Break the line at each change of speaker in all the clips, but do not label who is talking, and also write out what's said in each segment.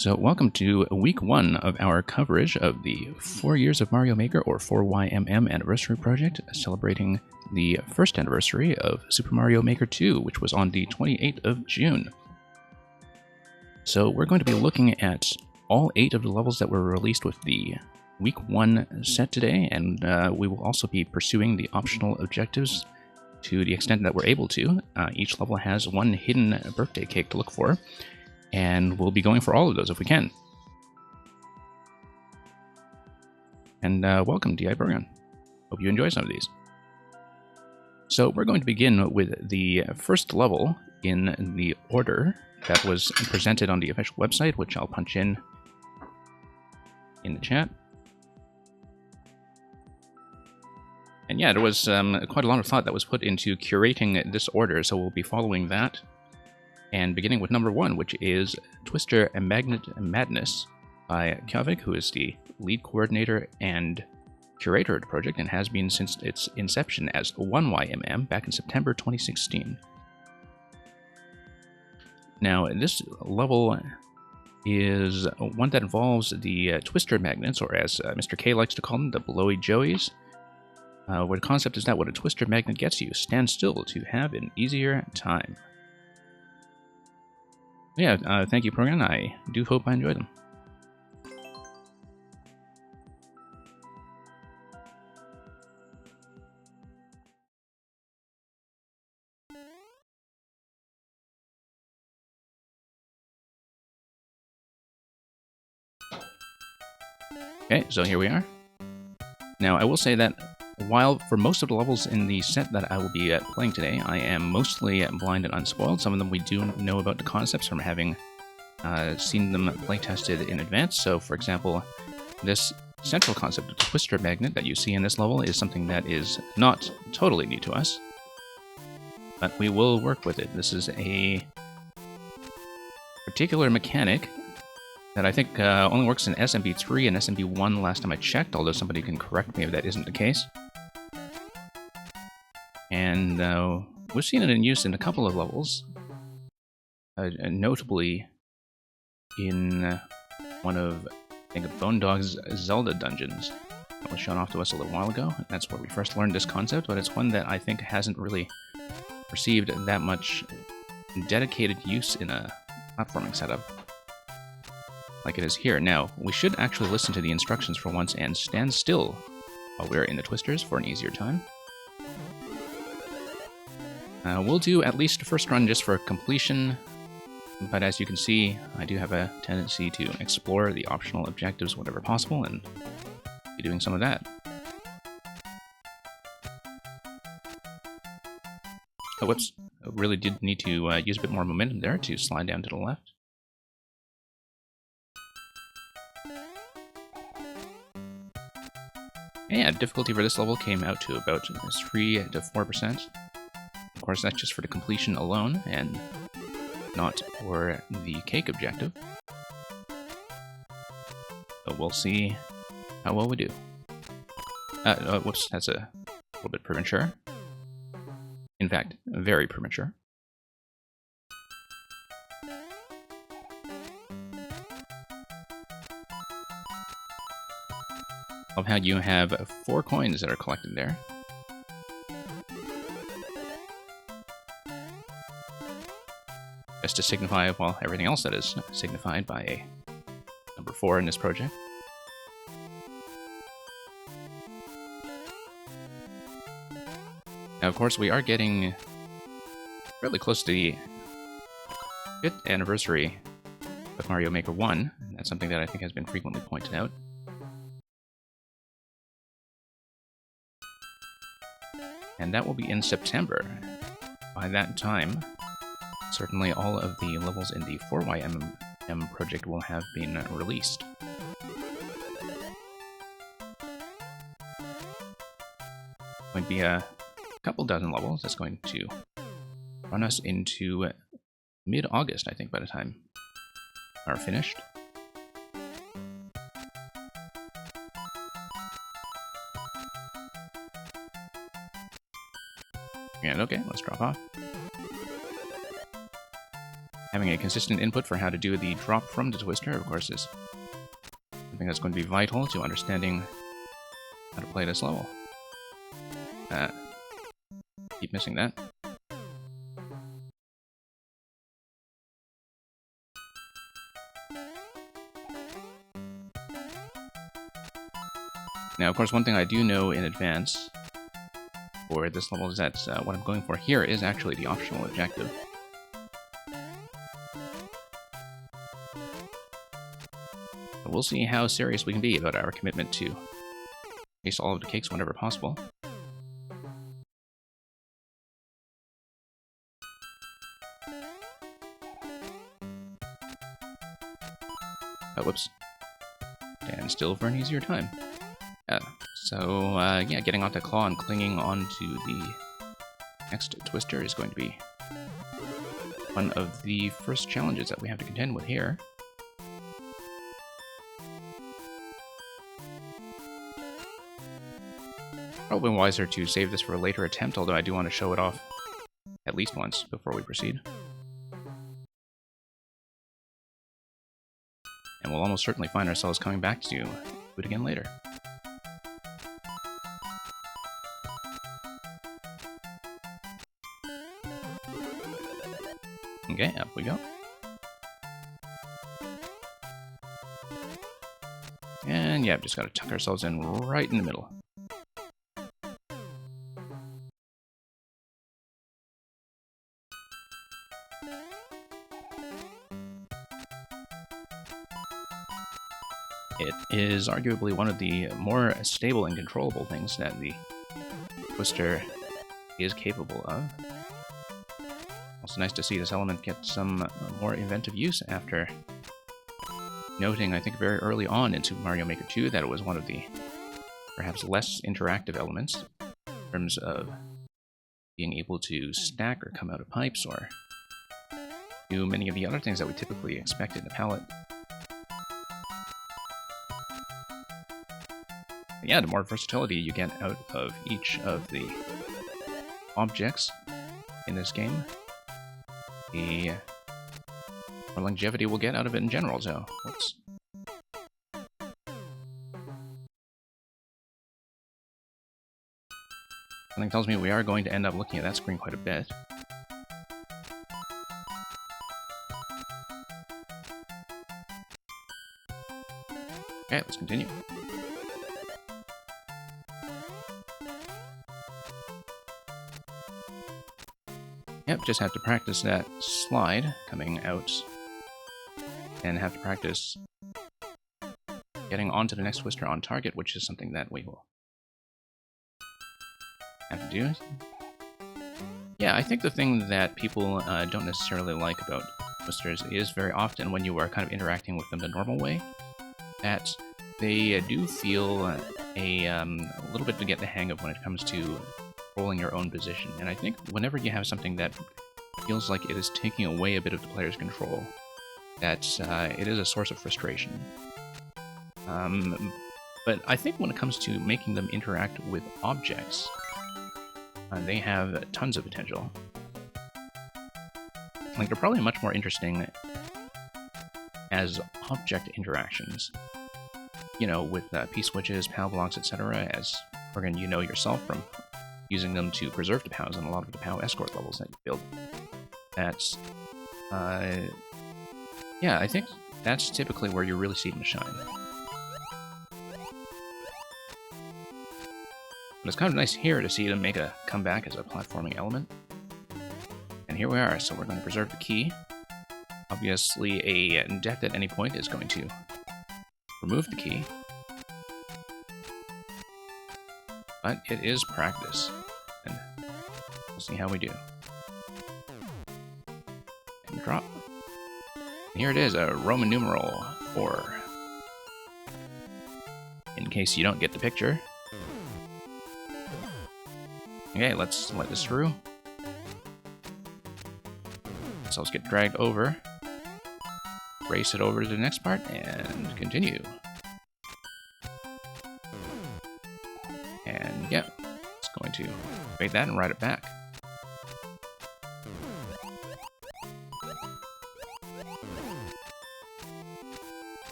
So welcome to week 1 of our coverage of the 4 Years of Mario Maker, or 4YMM Anniversary Project, celebrating the first anniversary of Super Mario Maker 2, which was on the 28th of June. So we're going to be looking at all 8 of the levels that were released with the week 1 set today, and we will also be pursuing the optional objectives to the extent that we're able to. Each level has one hidden birthday cake to look for, and we'll be going for all of those if we can. And welcome, D.I. Burgon. Hope you enjoy some of these. So we're going to begin with the first level in the order that was presented on the official website, which I'll punch in the chat. And yeah, there was quite a lot of thought that was put into curating this order, so we'll be following that. And beginning with number 1, which is Twister Magnet Madness by Kjavik, who is the lead coordinator and curator of the project and has been since its inception as 1YMM back in September 2016. Now, this level is one that involves the Twister Magnets, or as Mr. K likes to call them, the Blowy Joeys, where the concept is that when a Twister Magnet gets you, stand still to have an easier time. Yeah, thank you, Program. I do hope I enjoyed them. Okay, so here we are. Now, I will say that while for most of the levels in the set that I will be playing today, I am mostly blind and unspoiled. Some of them we do know about the concepts from having seen them playtested in advance. So, for example, this central concept of the Twister Magnet that you see in this level is something that is not totally new to us, but we will work with it. This is a particular mechanic that I think only works in SMB3 and SMB1 last time I checked, although somebody can correct me if that isn't the case. And we've seen it in use in a couple of levels, notably in one of, I think, Bone Dog's Zelda dungeons that was shown off to us a little while ago. That's where we first learned this concept, but it's one that I think hasn't really received that much dedicated use in a platforming setup like it is here. Now, we should actually listen to the instructions for once and stand still while we're in the Twisters for an easier time. We'll do at least a first run just for completion, but as you can see, I do have a tendency to explore the optional objectives whenever possible, and be doing some of that. Oh, whoops. I really did need to use a bit more momentum there to slide down to the left. Yeah, difficulty for this level came out to about 3 to 4%. Of course, that's just for the completion alone, and not for the cake objective. So we'll see how well we do. Whoops, that's a little bit premature. In fact, very premature. Love how you have 4 coins that are collected there. Just to signify, well, everything else that is signified by a number 4 in this project. Now, of course, we are getting fairly close to the 5th anniversary of Mario Maker 1. That's something that I think has been frequently pointed out. And that will be in September. By that time, certainly all of the levels in the 4YMM project will have been released. Going to be a couple dozen levels. That's going to run us into mid-August, I think, by the time are finished. And okay, let's drop off. having a consistent input for how to do the drop from the twister, of course, is something that's going to be vital to understanding how to play this level. Keep missing that. Now, of course, one thing I do know in advance for this level is that what I'm going for here is actually the optional objective. But we'll see how serious we can be about our commitment to taste all of the cakes whenever possible. Oh, whoops. Stand still for an easier time. Yeah, getting onto Claw and clinging onto the next twister is going to be one of the first challenges that we have to contend with here. Probably wiser to save this for a later attempt, although I do want to show it off at least once before we proceed. And we'll almost certainly find ourselves coming back to do it again later. Okay, up we go. And yeah, just gotta tuck ourselves in right in the middle. It is arguably one of the more stable and controllable things that the twister is capable of. Also nice to see this element get some more inventive use after noting, I think, very early on in Super Mario Maker 2 that it was one of the perhaps less interactive elements in terms of being able to stack or come out of pipes or do many of the other things that we typically expect in the palette. But yeah, the more versatility you get out of each of the objects in this game, the more longevity we'll get out of it in general, so whoops. Something tells me we are going to end up looking at that screen quite a bit. Okay, let's continue. Yep, just have to practice that slide coming out, and have to practice getting onto the next twister on target, which is something that we will have to do. Yeah, I think the thing that people don't necessarily like about twisters is very often when you are kind of interacting with them the normal way, that they do feel a little bit to get the hang of when it comes to controlling your own position. And I think whenever you have something that feels like it is taking away a bit of the player's control, that it is a source of frustration. But I think when it comes to making them interact with objects, they have tons of potential. Like, they're probably much more interesting as object interactions. You know, with P-switches, POW blocks, etc., as friggin' you know yourself from using them to preserve the POWs in a lot of the POW escort levels that you build. That's, yeah, I think that's typically where you really see them shine. But it's kind of nice here to see them make a comeback as a platforming element. And here we are, so we're going to preserve the key. Obviously, a death at any point is going to remove the key. But it is practice, and we'll see how we do. And drop. And here it is, a Roman numeral 4. In case you don't get the picture. Okay, let's let this through. So let's get dragged over. Race it over to the next part, and continue. And yeah, it's going to fade that and ride it back.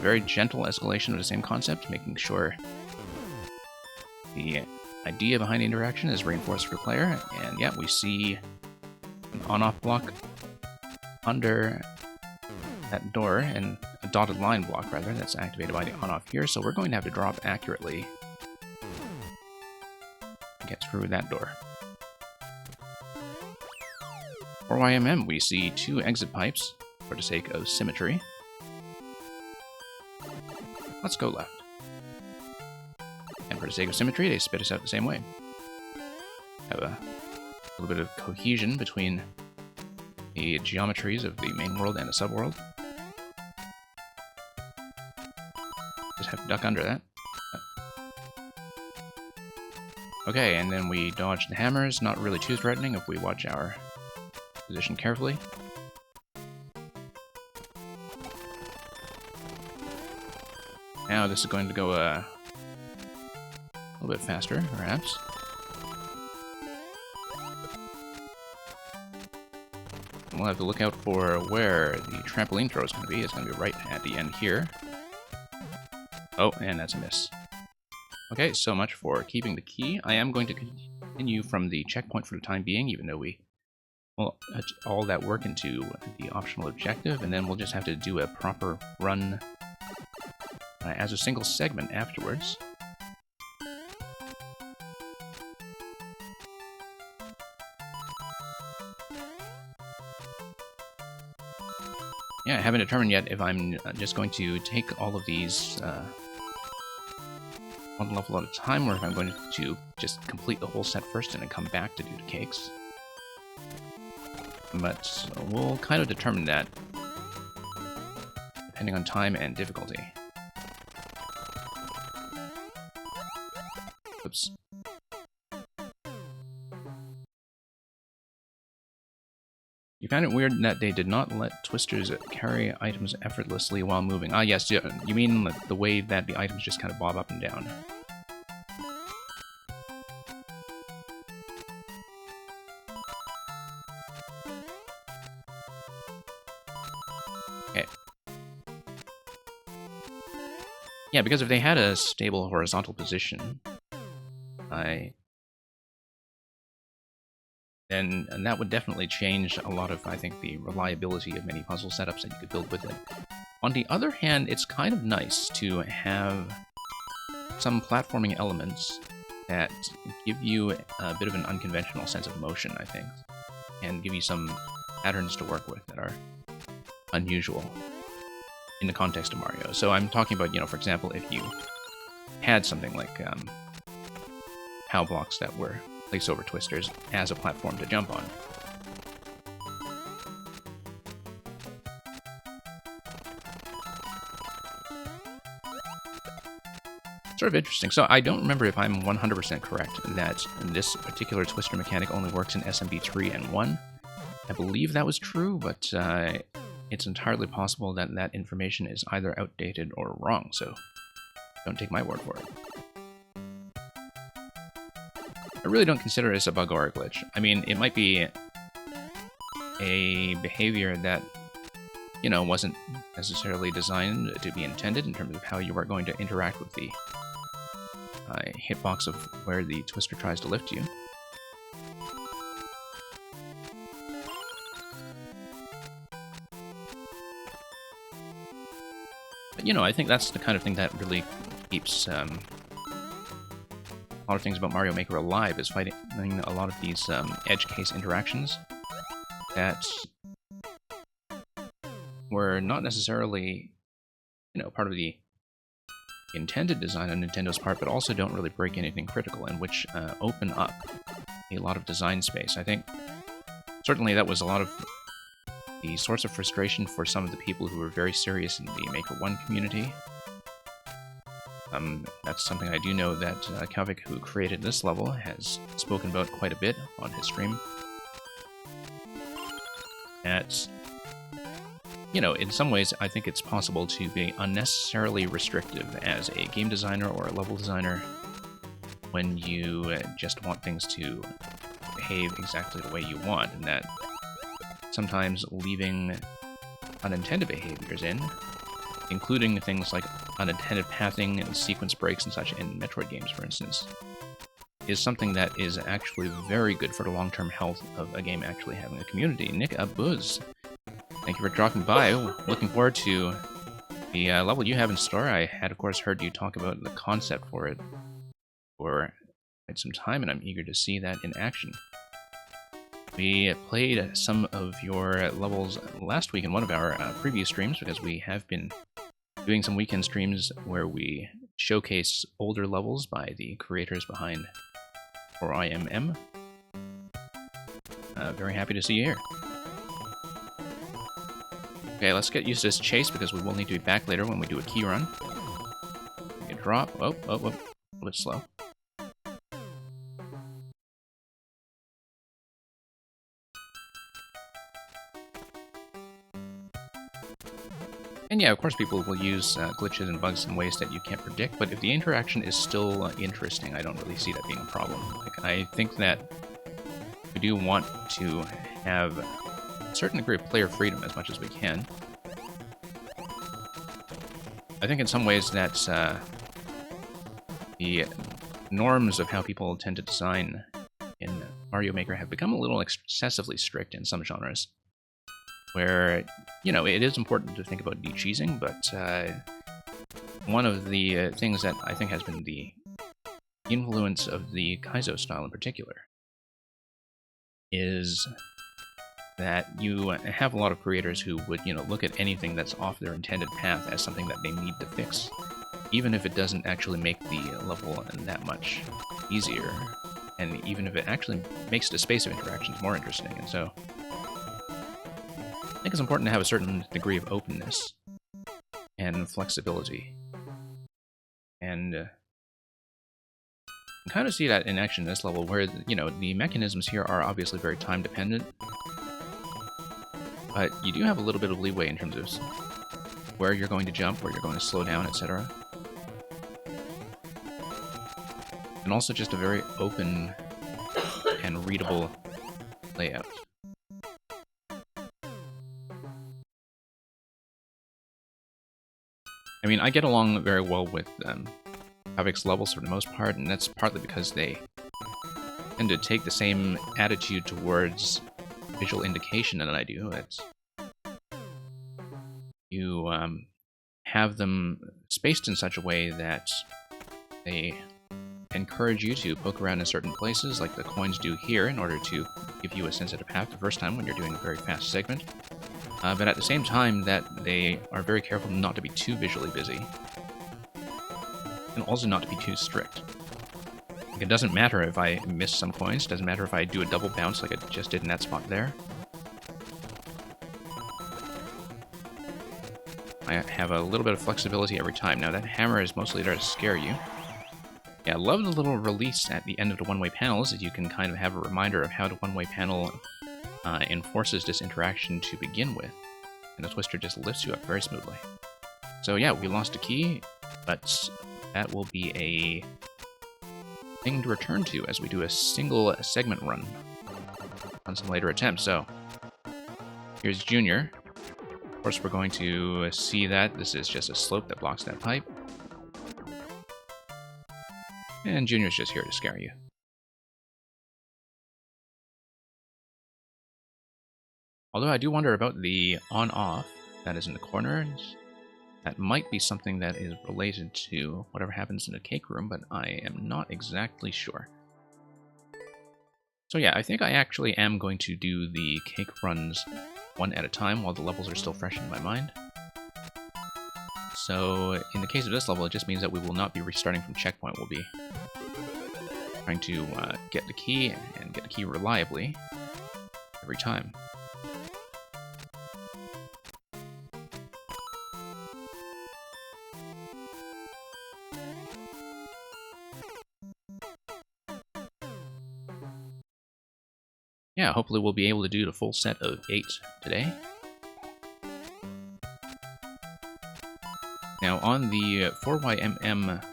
very gentle escalation of the same concept, making sure the idea behind the interaction is reinforced for the player. And yeah, we see an on-off block under that door, and a dotted line block, rather, that's activated by the on-off here. So we're going to have to drop accurately to get through that door. For YMM, we see 2 exit pipes for the sake of symmetry. Let's go left. And for the sake of symmetry, they spit us out the same way. Have a little bit of cohesion between the geometries of the main world and the subworld. Just have to duck under that. Okay, and then we dodge the hammers. Not really too threatening if we watch our position carefully. Now this is going to go a little bit faster, perhaps. And we'll have to look out for where the trampoline throw is going to be. It's going to be right at the end here. Oh, and that's a miss. Okay, so much for keeping the key. I am going to continue from the checkpoint for the time being, even though we will put all that work into the optional objective, and then we'll just have to do a proper run as a single segment afterwards. Yeah, I haven't determined yet if I'm just going to take all of these one level at a time, or if I'm going to just complete the whole set first and then come back to do the cakes. But we'll kind of determine that depending on time and difficulty. Oops. You found it weird that they did not let twisters carry items effortlessly while moving. Ah, yes, you mean the way that the items just kind of bob up and down. Okay. Yeah, because if they had a stable horizontal position, then that would definitely change a lot of, I think, the reliability of many puzzle setups that you could build with it. On the other hand, it's kind of nice to have some platforming elements that give you a bit of an unconventional sense of motion, I think, and give you some patterns to work with that are unusual in the context of Mario. So I'm talking about, for example, if you had something like POW blocks that were placed over twisters as a platform to jump on. Sort of interesting. So I don't remember if I'm 100% correct that this particular twister mechanic only works in SMB 3 and 1. I believe that was true, but it's entirely possible that that information is either outdated or wrong, so don't take my word for it. I really don't consider this a bug or a glitch. I mean, it might be a behavior that, wasn't necessarily designed to be intended in terms of how you are going to interact with the hitbox of where the twister tries to lift you. But, I think that's the kind of thing that really keeps a lot of things about Mario Maker alive, is fighting a lot of these edge case interactions that were not necessarily, part of the intended design on Nintendo's part, but also don't really break anything critical, and which open up a lot of design space. I think certainly that was a lot of the source of frustration for some of the people who were very serious in the Maker 1 community. That's something I do know that Kavik, who created this level, has spoken about quite a bit on his stream. That, in some ways, I think it's possible to be unnecessarily restrictive as a game designer or a level designer when you just want things to behave exactly the way you want, and that sometimes leaving unintended behaviors in including things like unintended pathing and sequence breaks and such in Metroid games, for instance, is something that is actually very good for the long-term health of a game actually having a community. Nick Abuz, thank you for dropping by. Looking forward to the level you have in store. I had, of course, heard you talk about the concept for it for quite some time, and I'm eager to see that in action. We played some of your levels last week in one of our previous streams, because we have been doing some weekend streams where we showcase older levels by the creators behind 4YMM. Very happy to see you here. Okay, let's get used to this chase, because we will need to be back later when we do a key run. We can drop. Oh, a little bit slow. And yeah, of course people will use glitches and bugs in ways that you can't predict, but if the interaction is still interesting, I don't really see that being a problem. Like, I think that we do want to have a certain degree of player freedom as much as we can. I think in some ways that the norms of how people tend to design in Mario Maker have become a little excessively strict in some genres, where, you know, it is important to think about de-cheesing, but one of the things that I think has been the influence of the Kaizo style in particular is that you have a lot of creators who would, you know, look at anything that's off their intended path as something that they need to fix, even if it doesn't actually make the level that much easier, and even if it actually makes the space of interactions more interesting. And so I think it's important to have a certain degree of openness and flexibility. And you can kind of see that in action in this level, where, you know, the mechanisms here are obviously very time dependent, but you do have a little bit of leeway in terms of where you're going to jump, where you're going to slow down, etc. And also just a very open and readable layout. I mean, I get along very well with Havik's levels for the most part, and that's partly because they tend to take the same attitude towards visual indication that I do. It's, you have them spaced in such a way that they encourage you to poke around in certain places, like the coins do here, in order to give you a sense of the path the first time when you're doing a very fast segment. But at the same time, that they are very careful not to be too visually busy, and also not to be too strict. Like, it doesn't matter if I miss some coins, it doesn't matter if I do a double bounce like I just did in that spot there. I have a little bit of flexibility every time. Now, that hammer is mostly there to scare you. Yeah, I love the little release at the end of the one-way panels, that you can kind of have a reminder of how the one-way panel enforces this interaction to begin with, and the twister just lifts you up very smoothly. So yeah, we lost a key, but that will be a thing to return to as we do a single segment run on some later attempts. So here's Junior. Of course, we're going to see that this is just a slope that blocks that pipe, and Junior's just here to scare you. Although I do wonder about the on-off that is in the corners. That might be something that is related to whatever happens in the cake room, but I am not exactly sure. So yeah, I think I actually am going to do the cake runs one at a time while the levels are still fresh in my mind. So in the case of this level, it just means that we will not be restarting from checkpoint. We'll be trying to get the key, and get the key reliably every time. Yeah, hopefully we'll be able to do the full set of 8 today. Now, on the 4YMM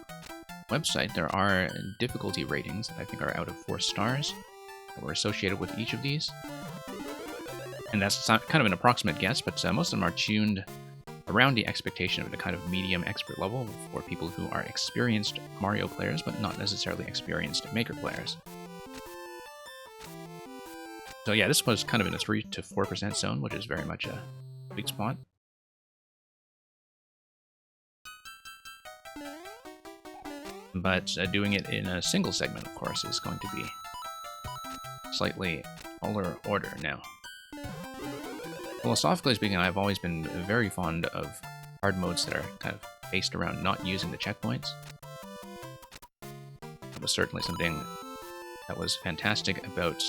website, there are difficulty ratings that I think are out of 4 stars that were associated with each of these. And that's kind of an approximate guess, but most of them are tuned around the expectation of a kind of medium expert level for people who are experienced Mario players, but not necessarily experienced Maker players. So yeah, this was kind of in a 3 to 4% zone, which is very much a sweet spot. But doing it in a single segment, of course, is going to be slightly taller order now. Philosophically speaking, I've always been very fond of hard modes that are kind of based around not using the checkpoints. That was certainly something that was fantastic about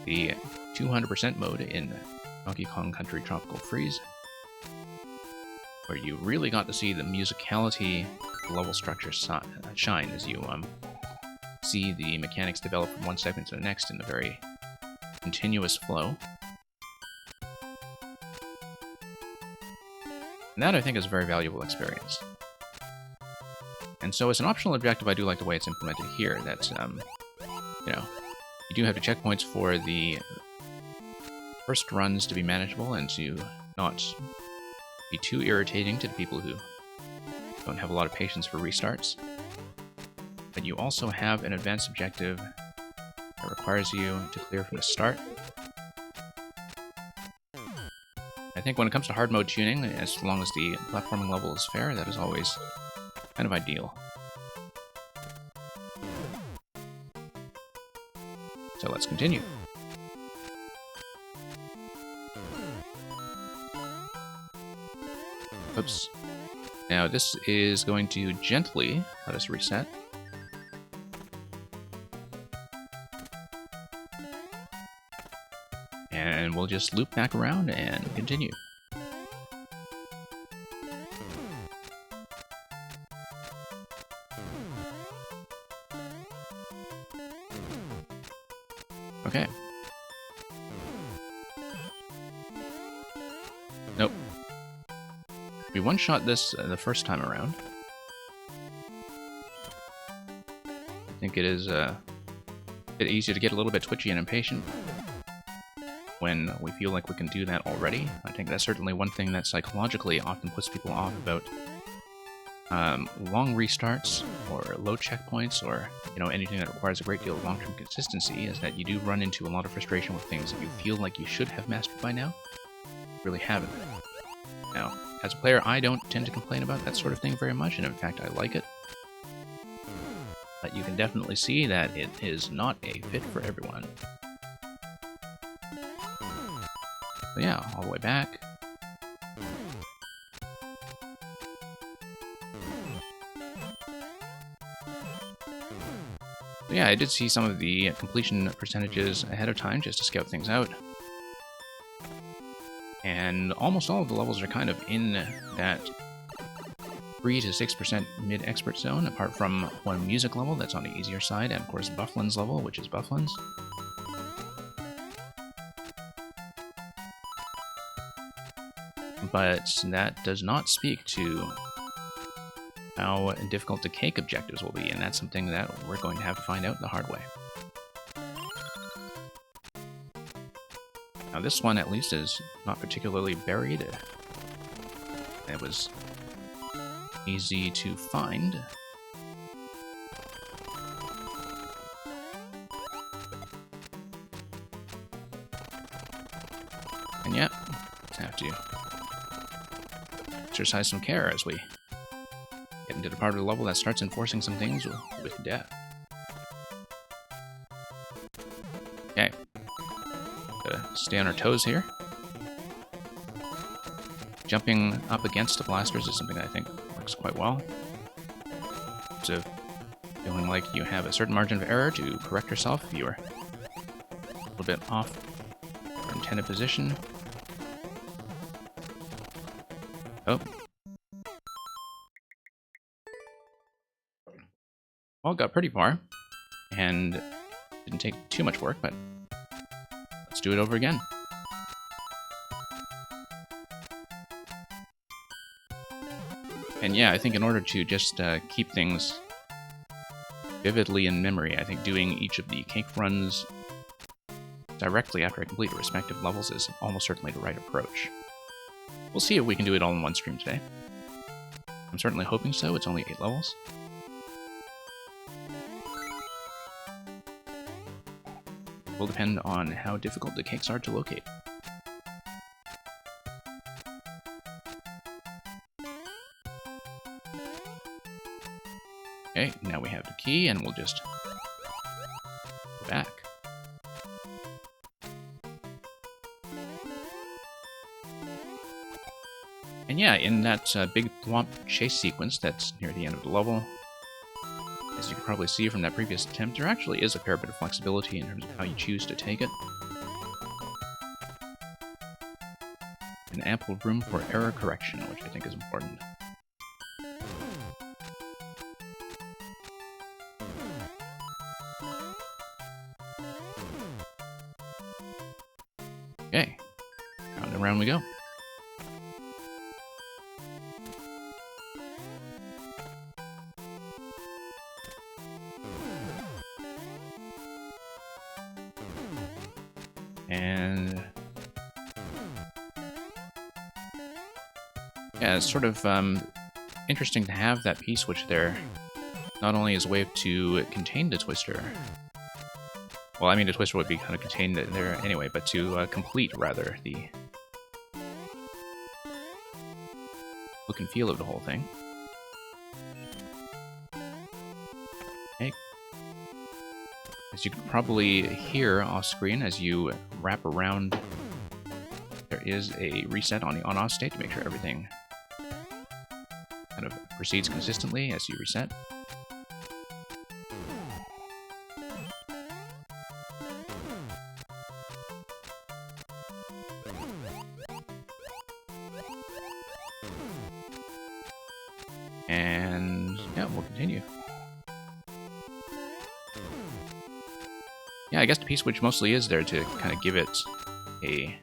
the 200% mode in Donkey Kong Country Tropical Freeze, where you really got to see the musicality level structure shine as you see the mechanics develop from one segment to the next in a very continuous flow. And that, I think, is a very valuable experience. And so as an optional objective, I do like the way it's implemented here, that, you know, you do have the checkpoints for the first runs to be manageable and to not be too irritating to the people who don't have a lot of patience for restarts. But you also have an advanced objective that requires you to clear from the start. I think when it comes to hard mode tuning, as long as the platforming level is fair, that is always kind of ideal. So let's continue. Oops. Now this is going to gently let us reset. And we'll just loop back around and continue. Okay. Nope. We one-shot this the first time around. I think it is a bit easier to get a little bit twitchy and impatient when we feel like we can do that already. I think that's certainly one thing that psychologically often puts people off about long restarts or low checkpoints, or anything that requires a great deal of long-term consistency, is that you do run into a lot of frustration with things that you feel like you should have mastered by now, really haven't. Now, as a player, I don't tend to complain about that sort of thing very much, and in fact I like it. But you can definitely see that it is not a fit for everyone. So yeah, all the way back. So yeah, I did see some of the completion percentages ahead of time just to scout things out. And almost all of the levels are kind of in that 3 to 6% mid-expert zone, apart from one music level that's on the easier side, and of course Bufflin's level, which is Bufflin's. But that does not speak to how difficult the cake objectives will be, and that's something that we're going to have to find out the hard way. Now this one, at least, is not particularly buried. It was easy to find. And yeah, have to exercise some care as we get into the part of the level that starts enforcing some things with death. Okay. Gotta stay on our toes here. Jumping up against the blasters is something that I think works quite well. So, feeling like you have a certain margin of error to correct yourself if you are a little bit off your intended position. Oh. Well, got pretty far, and didn't take too much work, but let's do it over again. And yeah, I think in order to just keep things vividly in memory, I think doing each of the cake runs directly after I complete the respective levels is almost certainly the right approach. We'll see if we can do it all in one stream today. I'm certainly hoping so. It's only 8 levels. It will depend on how difficult the cakes are to locate. Okay, now we have the key, and we'll just go back. And yeah, in that big thwomp chase sequence that's near the end of the level, as you can probably see from that previous attempt, there actually is a fair bit of flexibility in terms of how you choose to take it. And ample room for error correction, which I think is important. Okay, round and round we go. And yeah, it's sort of interesting to have that P-switch there, not only as a way to contain the twister. Well, I mean, the twister would be kind of contained there anyway, but to complete, rather, the look and feel of the whole thing. Okay. As you can probably hear off screen as you wrap around, there is a reset on the on-off state to make sure everything kind of proceeds consistently as you reset. And yeah, we'll continue. Yeah, I guess the P-switch mostly is there to kind of give it a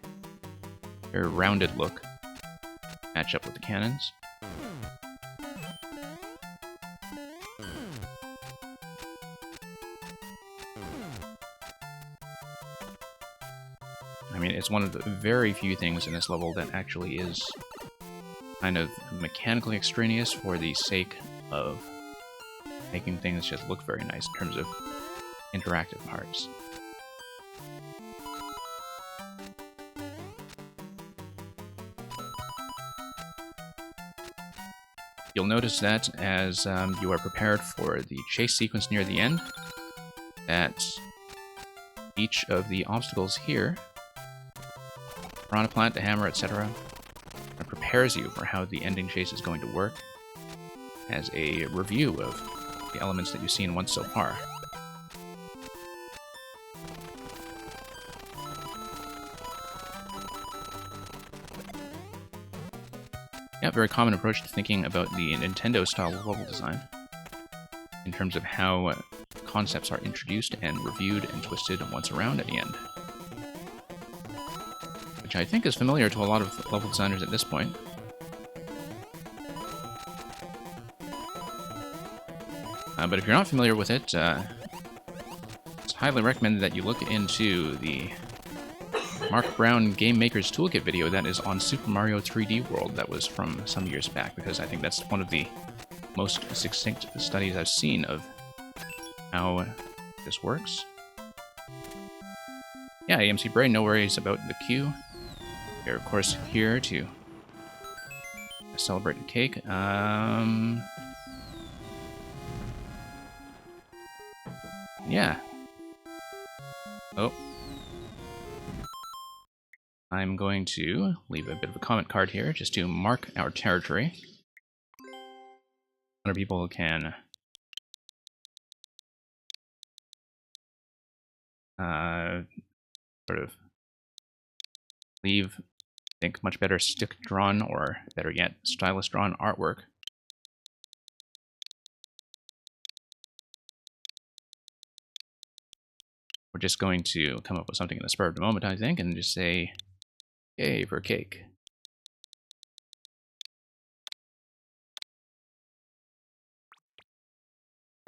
very rounded look, match up with the cannons. I mean, it's one of the very few things in this level that actually is kind of mechanically extraneous for the sake of making things just look very nice in terms of interactive parts. You'll notice that as you are prepared for the chase sequence near the end, that each of the obstacles here, Piranha Plant, the hammer, etc., prepares you for how the ending chase is going to work as a review of the elements that you've seen once so far. Yeah, very common approach to thinking about the Nintendo style of level design in terms of how concepts are introduced and reviewed and twisted once around at the end. Which I think is familiar to a lot of level designers at this point. But if you're not familiar with it, it's highly recommended that you look into the Mark Brown Game Maker's Toolkit video that is on Super Mario 3D World that was from some years back, because I think that's one of the most succinct studies I've seen of how this works. Yeah, AMC Brain, no worries about the queue. We're, of course, here to celebrate the cake. Yeah. Oh. I'm going to leave a bit of a comment card here just to mark our territory. Other people can sort of leave, I think, much better stick-drawn, or better yet, stylus-drawn artwork. We're just going to come up with something in the spur of the moment, I think, and just say, yay for cake.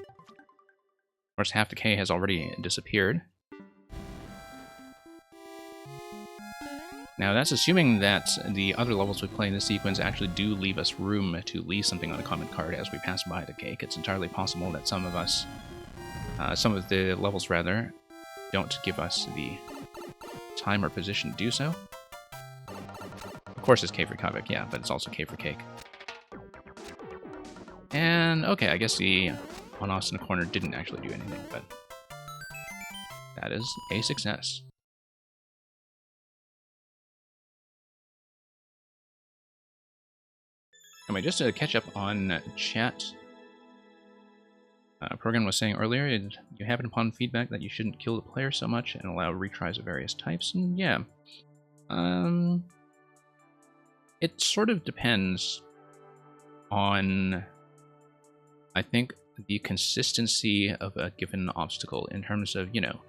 Of course, half the K has already disappeared. Now, that's assuming that the other levels we play in this sequence actually do leave us room to leave something on a comment card as we pass by the cake. It's entirely possible that some of the levels rather, don't give us the time or position to do so. Of course it's K for Kavik, yeah, but it's also K for Cake. And, okay, I guess the on-offs in the corner didn't actually do anything, but that is a success. Anyway, just to catch up on chat, Progan was saying earlier, you happen upon feedback that you shouldn't kill the player so much and allow retries of various types, and yeah. It sort of depends on, I think, the consistency of a given obstacle in terms of, you know,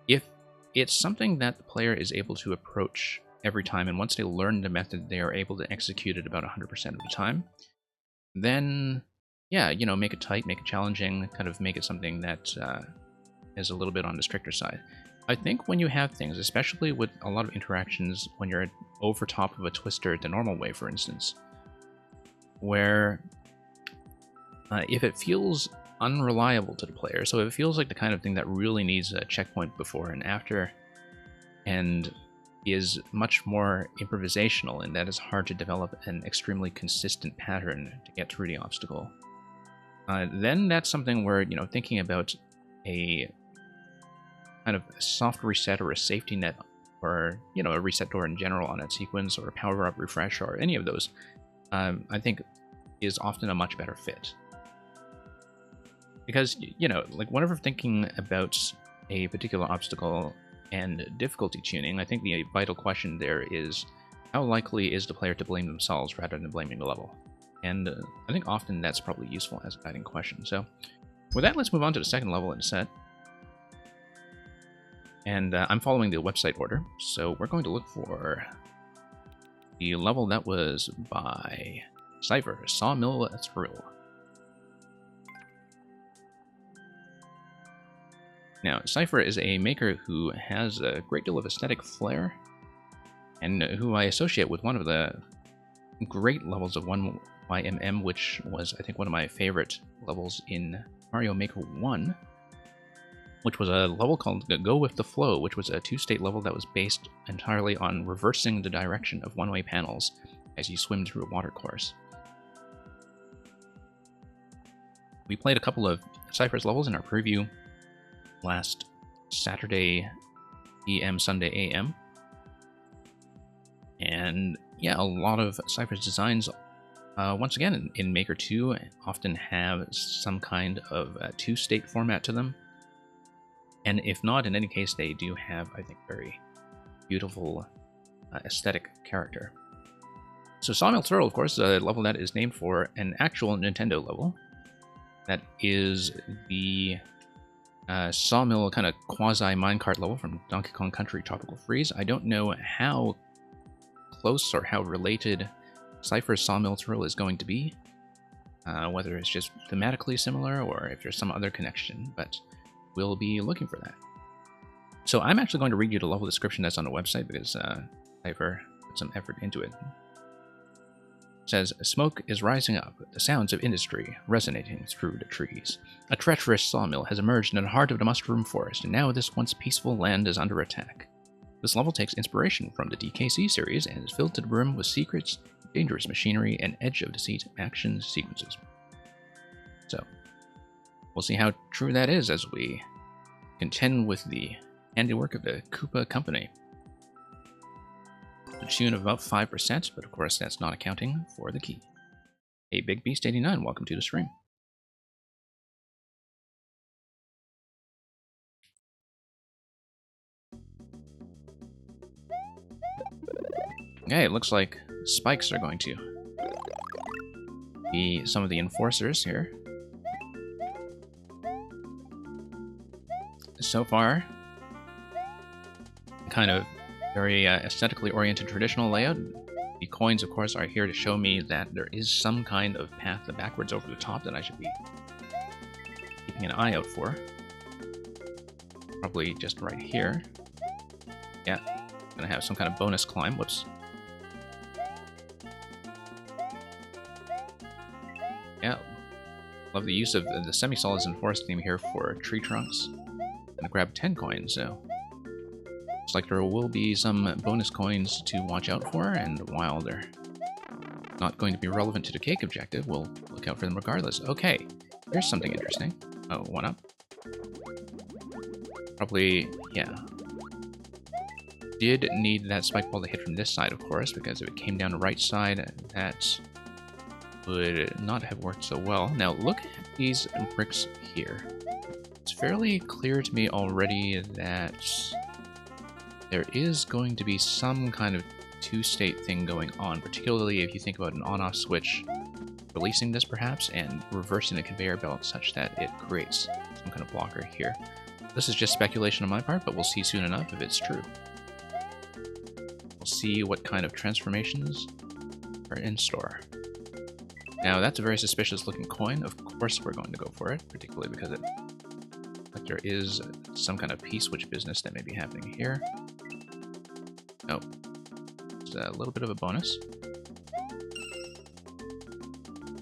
if it's something that the player is able to approach every time, and once they learn the method, they are able to execute it about 100% of the time, then, yeah, you know, make it tight, make it challenging, kind of make it something that is a little bit on the stricter side. I think when you have things, especially with a lot of interactions, when you're over top of a twister the normal way, for instance, where if it feels unreliable to the player, so if it feels like the kind of thing that really needs a checkpoint before and after, and is much more improvisational, and that is hard to develop an extremely consistent pattern to get through the obstacle, then that's something where, you know, thinking about a kind of a soft reset or a safety net, or, you know, a reset door in general on that sequence, or a power-up refresh, or any of those, I think is often a much better fit. Because, you know, like, whenever thinking about a particular obstacle and difficulty tuning, I think the vital question there is, how likely is the player to blame themselves rather than blaming the level? And I think often that's probably useful as a guiding question. So with that, let's move on to the second level in the set. And I'm following the website order, so we're going to look for the level that was by Cypher, Sawmill Thrill. Now, Cypher is a maker who has a great deal of aesthetic flair, and who I associate with one of the great levels of 1YMM, which was, I think, one of my favorite levels in Mario Maker 1, which was a level called Go With The Flow, which was a two-state level that was based entirely on reversing the direction of one-way panels as you swim through a watercourse. We played a couple of Cypher's levels in our preview last Saturday PM, Sunday AM. And yeah, a lot of Cypher's designs, once again, in Maker 2, often have some kind of two-state format to them. And if not, in any case, they do have, I think, very beautiful aesthetic character. So Sawmill Thrill, of course, is a level that is named for an actual Nintendo level. That is the Sawmill kind of quasi-minecart level from Donkey Kong Country Tropical Freeze. I don't know how close or how related Cypher's Sawmill Thrill is going to be. Whether it's just thematically similar or if there's some other connection, but we'll be looking for that. So I'm actually going to read you the level description that's on the website because Cypher put some effort into it. It says, smoke is rising up, the sounds of industry resonating through the trees. A treacherous sawmill has emerged in the heart of the mushroom forest, and now this once peaceful land is under attack. This level takes inspiration from the DKC series and is filled to the brim with secrets, dangerous machinery, and edge-of-the-seat action sequences. So, we'll see how true that is as we contend with the handiwork of the Koopa Company. To the tune of about 5%, but of course that's not accounting for the key. Hey, Big Beast 89, welcome to the stream. Okay, it looks like spikes are going to be some of the enforcers here. So far, kind of very aesthetically oriented traditional layout. The coins, of course, are here to show me that there is some kind of path backwards over the top that I should be keeping an eye out for. Probably just right here. Yeah, Gonna have some kind of bonus climb. Whoops. Yeah. Love the use of the semi-solids and forest theme here for tree trunks. Gonna grab 10 coins, so looks like there will be some bonus coins to watch out for, and while they're not going to be relevant to the cake objective, we'll look out for them regardless. Okay, here's something interesting. Oh, 1-up. Probably, yeah. Did need that spike ball to hit from this side, of course, because if it came down the right side, that would not have worked so well. Now, look at these bricks here. It's fairly clear to me already that there is going to be some kind of two-state thing going on, particularly if you think about an on-off switch releasing this perhaps and reversing the conveyor belt such that it creates some kind of blocker here. This is just speculation on my part, but we'll see soon enough if it's true. We'll see what kind of transformations are in store. Now, that's a very suspicious looking coin. Of course we're going to go for it, particularly because like there is some kind of P-switch business that may be happening here. Oh, it's a little bit of a bonus.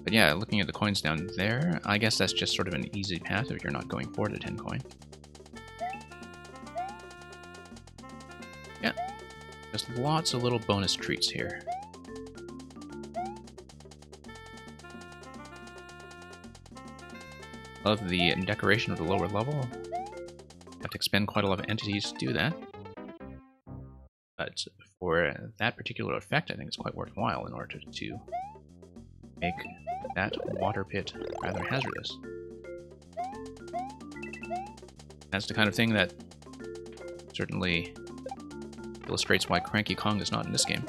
But yeah, looking at the coins down there, I guess that's just sort of an easy path if you're not going for the 10 coin. Yeah, just lots of little bonus treats here. Love the decoration of the lower level. Have to expend quite a lot of entities to do that. But for that particular effect, I think it's quite worthwhile in order to make that water pit rather hazardous. That's the kind of thing that certainly illustrates why Cranky Kong is not in this game.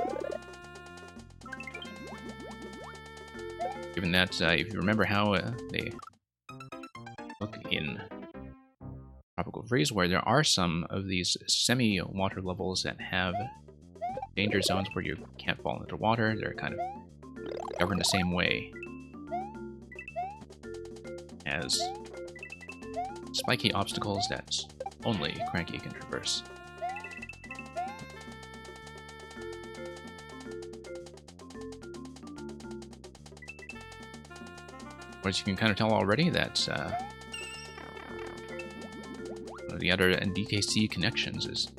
Given that, if you remember how they look in Tropical Freeze, where there are some of these semi-water levels that have danger zones where you can't fall into water, they're kind of governed the same way as spiky obstacles that only Cranky can traverse. Whereas you can kind of tell already that one of the other DKC connections is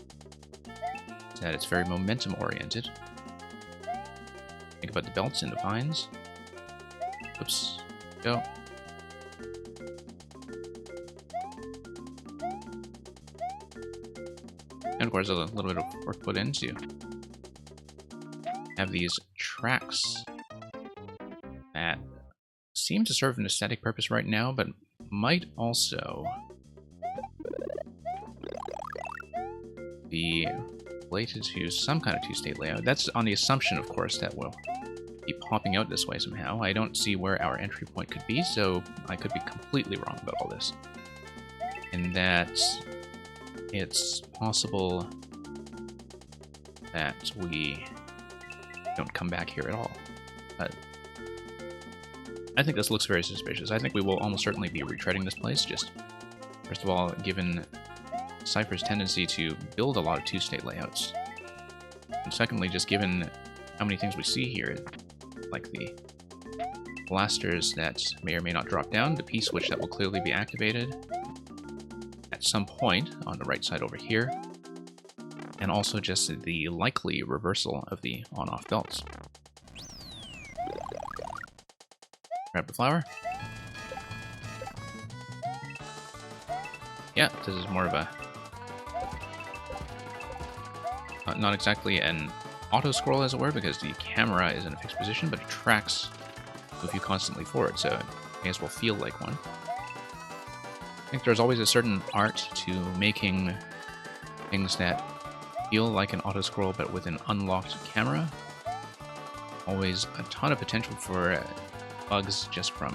that it's very momentum oriented. Think about the belts and the vines. Oops. Go. And of course, a little bit of work put into have these tracks that seem to serve an aesthetic purpose right now, but might also be related to some kind of two-state layout. That's on the assumption, of course, that we'll be popping out this way somehow. I don't see where our entry point could be, so I could be completely wrong about all this. And that it's possible that we don't come back here at all. But I think this looks very suspicious. I think we will almost certainly be retreading this place, just, first of all, given Cypher's tendency to build a lot of two-state layouts. And secondly, just given how many things we see here, like the blasters that may or may not drop down, the P-switch that will clearly be activated at some point on the right side over here, and also just the likely reversal of the on-off belts. Grab the flower. Yeah, this is more of a not exactly an auto-scroll, as it were, because the camera is in a fixed position, but it tracks move you constantly forward, so it may as well feel like one. I think there's always a certain art to making things that feel like an auto-scroll, but with an unlocked camera. Always a ton of potential for bugs just from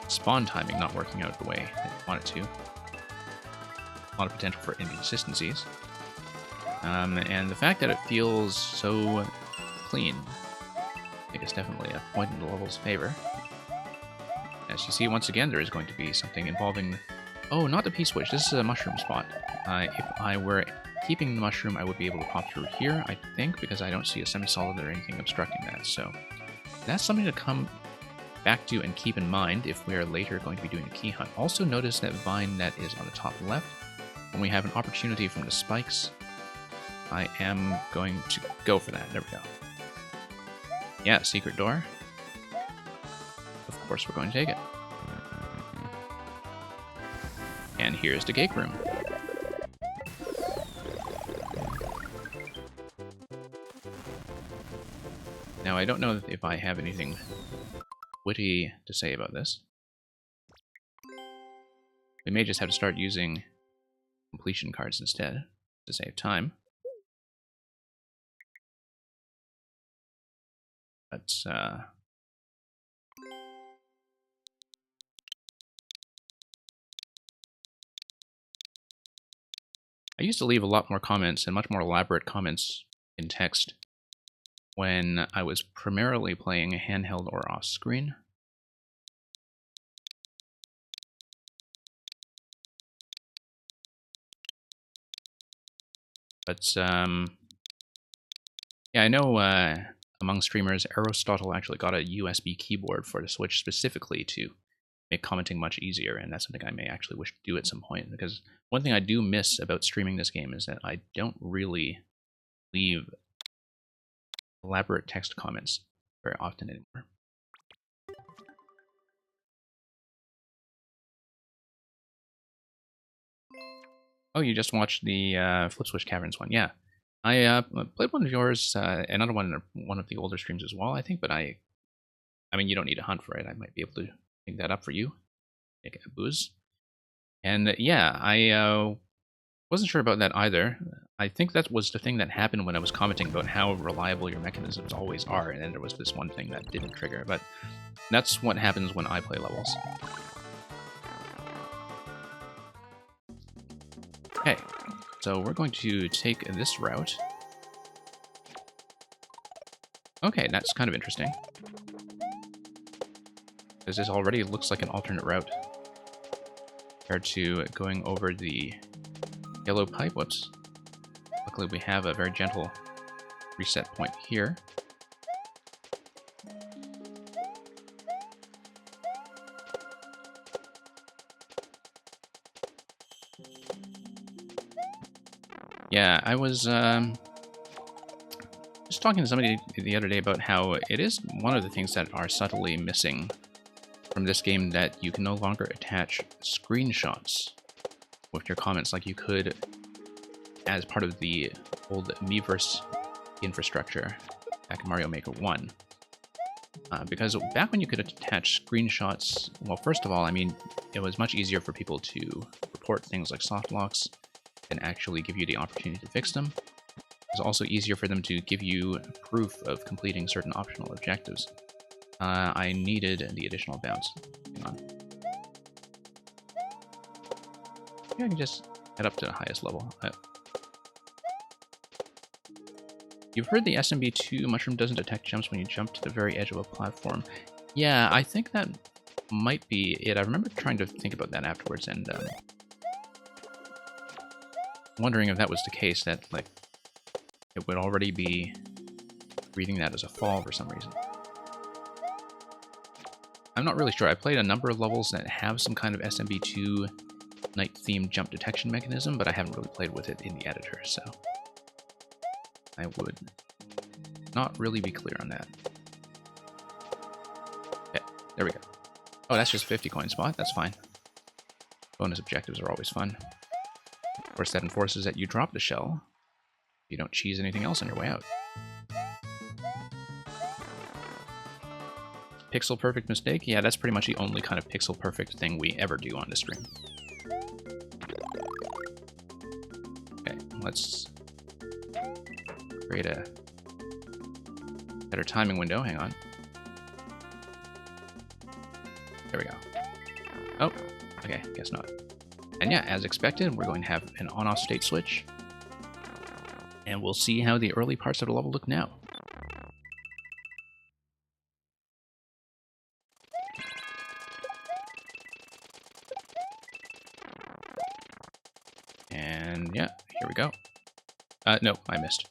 spawn timing not working out the way that you want it to. A lot of potential for inconsistencies. And the fact that it feels so clean, I think it's definitely a point in the level's favor. As you see, once again, there is going to be something involving... Oh, not the P-switch. This is a mushroom spot. If I were keeping the mushroom, I would be able to pop through here, I think, because I don't see a semi-solid or anything obstructing that. So that's something to come back to and keep in mind if we are later going to be doing a key hunt. Also notice that vine net is on the top left. When we have an opportunity from the spikes, I am going to go for that. There we go. Yeah, secret door. Of course we're going to take it. And here's the cake room. Now, I don't know if I have anything witty to say about this. We may just have to start using completion cards instead to save time. But, I used to leave a lot more comments and much more elaborate comments in text when I was primarily playing handheld or off-screen. But, yeah, I know among streamers, Aristotle actually got a USB keyboard for the Switch specifically to make commenting much easier, and that's something I may actually wish to do at some point, because one thing I do miss about streaming this game is that I don't really leave elaborate text comments very often anymore. Oh, you just watched the Flip Switch Caverns one. Yeah. I played one of yours, another one of the older streams as well, I think, but I mean, you don't need to hunt for it. I might be able to pick that up for you. Make a booze. And yeah, I wasn't sure about that either. I think that was the thing that happened when I was commenting about how reliable your mechanisms always are, and then there was this one thing that didn't trigger, but that's what happens when I play levels. Okay, so we're going to take this route. Okay, that's kind of interesting. Because this already looks like an alternate route compared to going over the yellow pipe. Whoops. Luckily we have a very gentle reset point here. Yeah, I was just talking to somebody the other day about how it is one of the things that are subtly missing from this game, that you can no longer attach screenshots with your comments like you could as part of the old Miiverse infrastructure back in Mario Maker 1. Because back when you could attach screenshots, well, first of all, I mean, it was much easier for people to report things like soft locks and actually give you the opportunity to fix them. It was also easier for them to give you proof of completing certain optional objectives. I needed the additional bounce. Hang on. Maybe I can just head up to the highest level. You've heard the SMB2 mushroom doesn't detect jumps when you jump to the very edge of a platform. Yeah, I think that might be it. I remember trying to think about that afterwards and wondering if that was the case, that like it would already be reading that as a fall for some reason. I'm not really sure. I played a number of levels that have some kind of SMB2 night-themed jump detection mechanism, but I haven't really played with it in the editor, so I would not really be clear on that. Okay, there we go. Oh, that's just 50 coin spot. That's fine. Bonus objectives are always fun. Of course, that enforces that you drop the shell. You don't cheese anything else on your way out. Pixel perfect mistake? Yeah, that's pretty much the only kind of pixel perfect thing we ever do on the stream. Okay, let's create a better timing window. Hang on. There we go. Oh, okay, guess not. And yeah, as expected, we're going to have an on-off state switch. And we'll see how the early parts of the level look now. And yeah, here we go. No, I missed.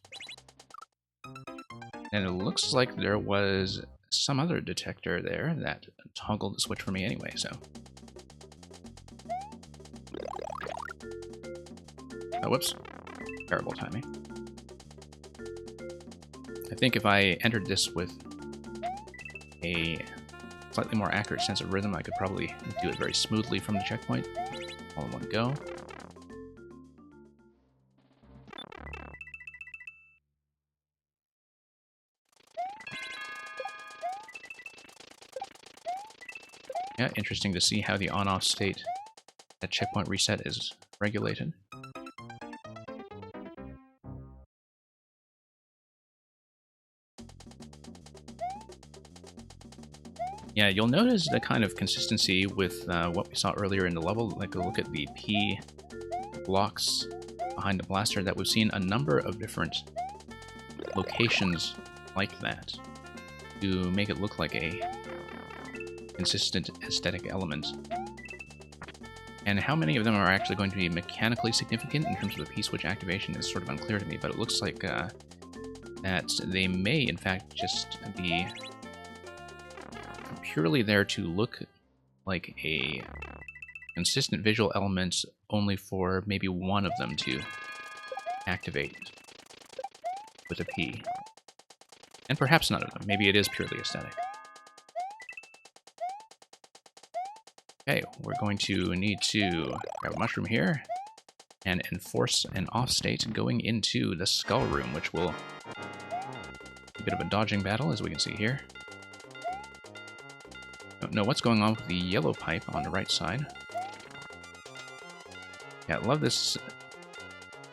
And it looks like there was some other detector there that toggled the switch for me anyway, so... Oh, whoops. Terrible timing. I think if I entered this with a slightly more accurate sense of rhythm, I could probably do it very smoothly from the checkpoint, all in one go. Yeah, interesting to see how the on-off state at checkpoint reset is regulated. Yeah, you'll notice the kind of consistency with what we saw earlier in the level. Like, a look at the P blocks behind the blaster, that we've seen a number of different locations like that to make it look like a consistent aesthetic element. And how many of them are actually going to be mechanically significant in terms of the P-switch activation is sort of unclear to me, but it looks like that they may, in fact, just be purely there to look like a consistent visual element, only for maybe one of them to activate with a P. And perhaps none of them. Maybe it is purely aesthetic. Okay, we're going to need to grab a mushroom here and enforce an off state going into the skull room, which will be a bit of a dodging battle, as we can see here. Don't know what's going on with the yellow pipe on the right side. Yeah, I love this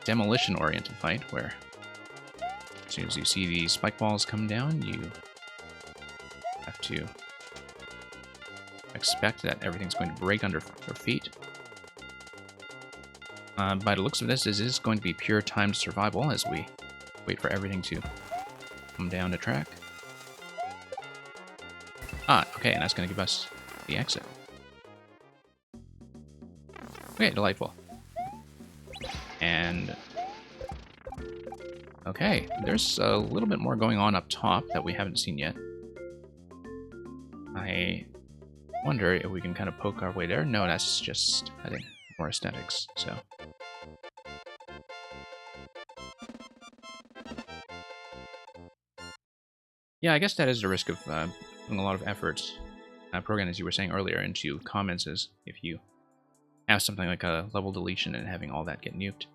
demolition-oriented fight, where as soon as you see the spike balls come down, you have to expect that everything's going to break under their feet. By the looks of this is going to be pure timed survival as we wait for everything to come down the track. Ah, okay, and that's going to give us the exit. Okay, delightful. And... okay, there's a little bit more going on up top that we haven't seen yet. I wonder if we can kind of poke our way there. No, that's just, I think, more aesthetics, so... yeah, I guess that is the risk of putting a lot of effort, programming, as you were saying earlier, into comments, is if you have something like a level deletion and having all that get nuked.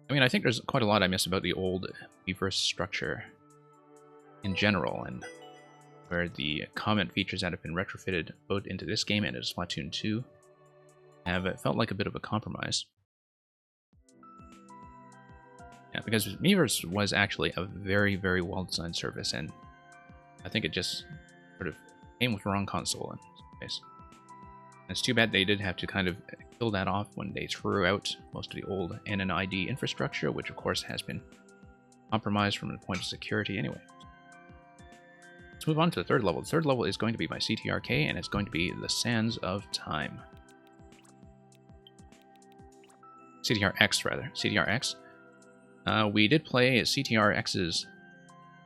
I mean, I think there's quite a lot I miss about the old Miiverse structure in general, and where the comment features that have been retrofitted both into this game and into Splatoon 2 have felt like a bit of a compromise. Yeah, because Miiverse was actually a very, very well-designed service, and I think it just sort of came with the wrong console in some ways. And it's too bad they did have to kind of kill that off when they threw out most of the old NNID infrastructure, which of course has been compromised from the point of security anyway. Let's move on to the third level. The third level is going to be by CTRK, and it's going to be the Sands of Time. CTRX, rather. CTRX. We did play CTRX's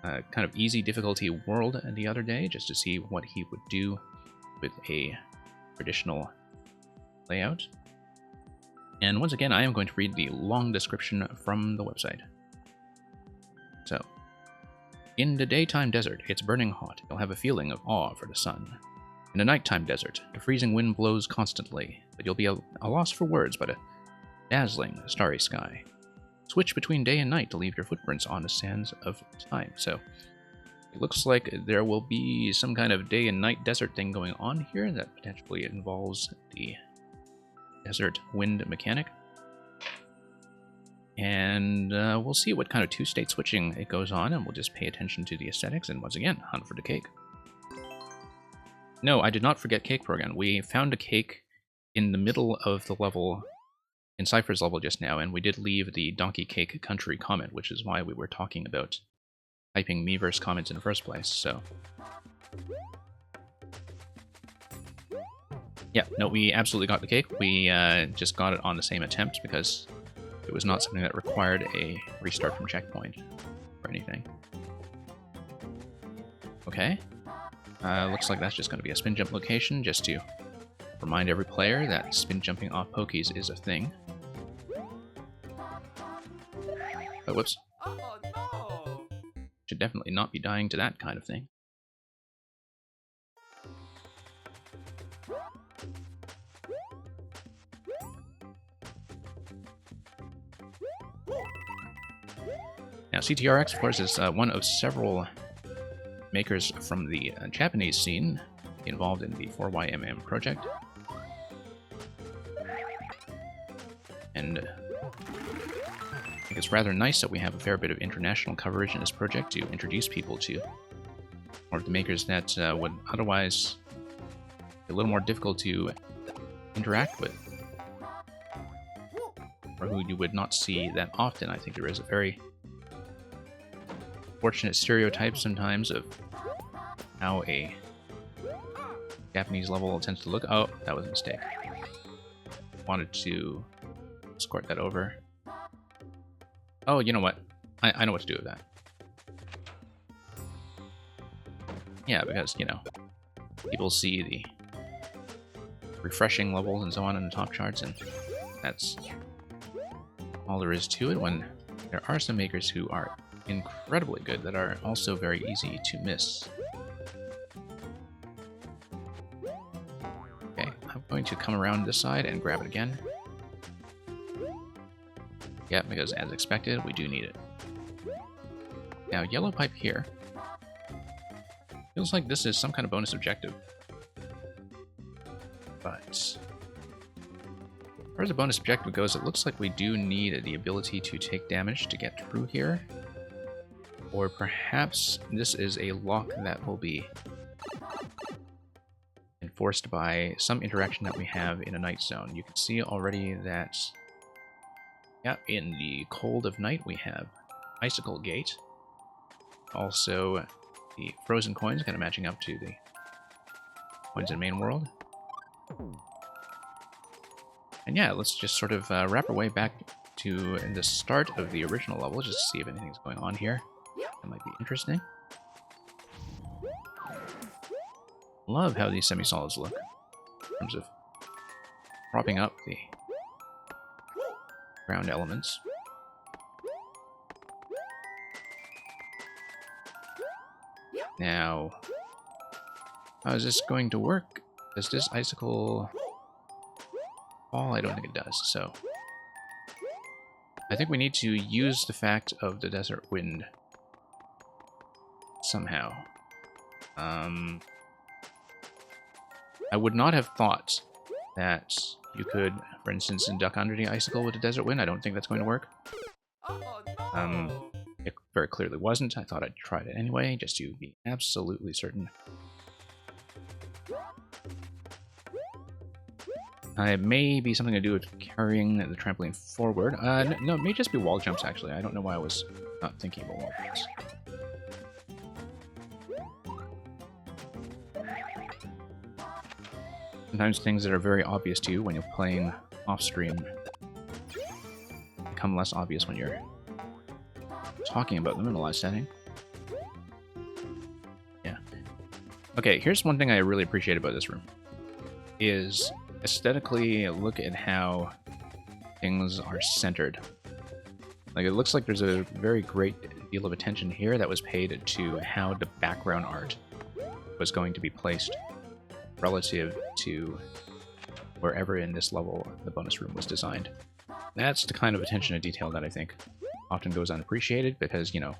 kind of easy difficulty world the other day, just to see what he would do with a traditional layout. And once again, I am going to read the long description from the website. So, in the daytime desert, it's burning hot. You'll have a feeling of awe for the sun. In the nighttime desert, the freezing wind blows constantly, but you'll be a loss for words by a dazzling starry sky. Switch between day and night to leave your footprints on the sands of time. So, it looks like there will be some kind of day and night desert thing going on here that potentially involves the desert wind mechanic. And we'll see what kind of two-state switching it goes on, and we'll just pay attention to the aesthetics, and once again, hunt for the cake. No, I did not forget Cake Program. We found a cake in the middle of the level, in Cypher's level just now, and we did leave the Donkey Cake Country comment, which is why we were talking about typing Miiverse comments in the first place, so... yeah, no, we absolutely got the cake. We just got it on the same attempt, because It was not something that required a restart from checkpoint or anything. Okay. Looks like that's just going to be a spin jump location, just to remind every player that spin jumping off pokies is a thing. Oh, whoops.
Oh no!
Should definitely not be dying to that kind of thing. Now, CTRX, of course, is one of several makers from the Japanese scene involved in the 4YMM project. And I think it's rather nice that we have a fair bit of international coverage in this project to introduce people to more of the makers that would otherwise be a little more difficult to interact with, or who you would not see that often. I think there is a very fortunate stereotype sometimes of how a Japanese level tends to look. Oh, that was a mistake. Wanted to escort that over. Oh, you know what? I know what to do with that. Yeah, because, you know, people see the refreshing levels and so on in the top charts, and that's all there is to it, when there are some makers who are incredibly good that are also very easy to miss. Okay, I'm going to come around this side and grab it again. Yeah, because as expected, we do need it. Now, yellow pipe here. Feels like this is some kind of bonus objective. But as far as the bonus objective goes, it looks like we do need the ability to take damage to get through here. Or perhaps this is a lock that will be enforced by some interaction that we have in a night zone. You can see already that, yeah, in the cold of night we have Icicle Gate. Also, the frozen coins kind of matching up to the coins in main world. And yeah, let's just sort of wrap our way back to the start of the original level, just to see if anything's going on here. That might be interesting. Love how these semi-solids look in terms of propping up the ground elements. Now, how is this going to work? Does this icicle fall? I don't think it does, so I think we need to use the fact of the desert wind somehow. I would not have thought that you could, for instance, duck under the icicle with a desert wind. I don't think that's going to work. It very clearly wasn't. I thought I'd try it anyway, just to be absolutely certain. It may be something to do with carrying the trampoline forward. No, it may just be wall jumps, actually. I don't know why I was not thinking about wall jumps. Sometimes things that are very obvious to you when you're playing off-stream become less obvious when you're talking about them in a live setting. Yeah. Okay, here's one thing I really appreciate about this room. Is aesthetically, look at how things are centered. Like, it looks like there's a very great deal of attention here that was paid to how the background art was going to be placed relative to wherever in this level the bonus room was designed. That's the kind of attention to detail that I think often goes unappreciated, because, you know,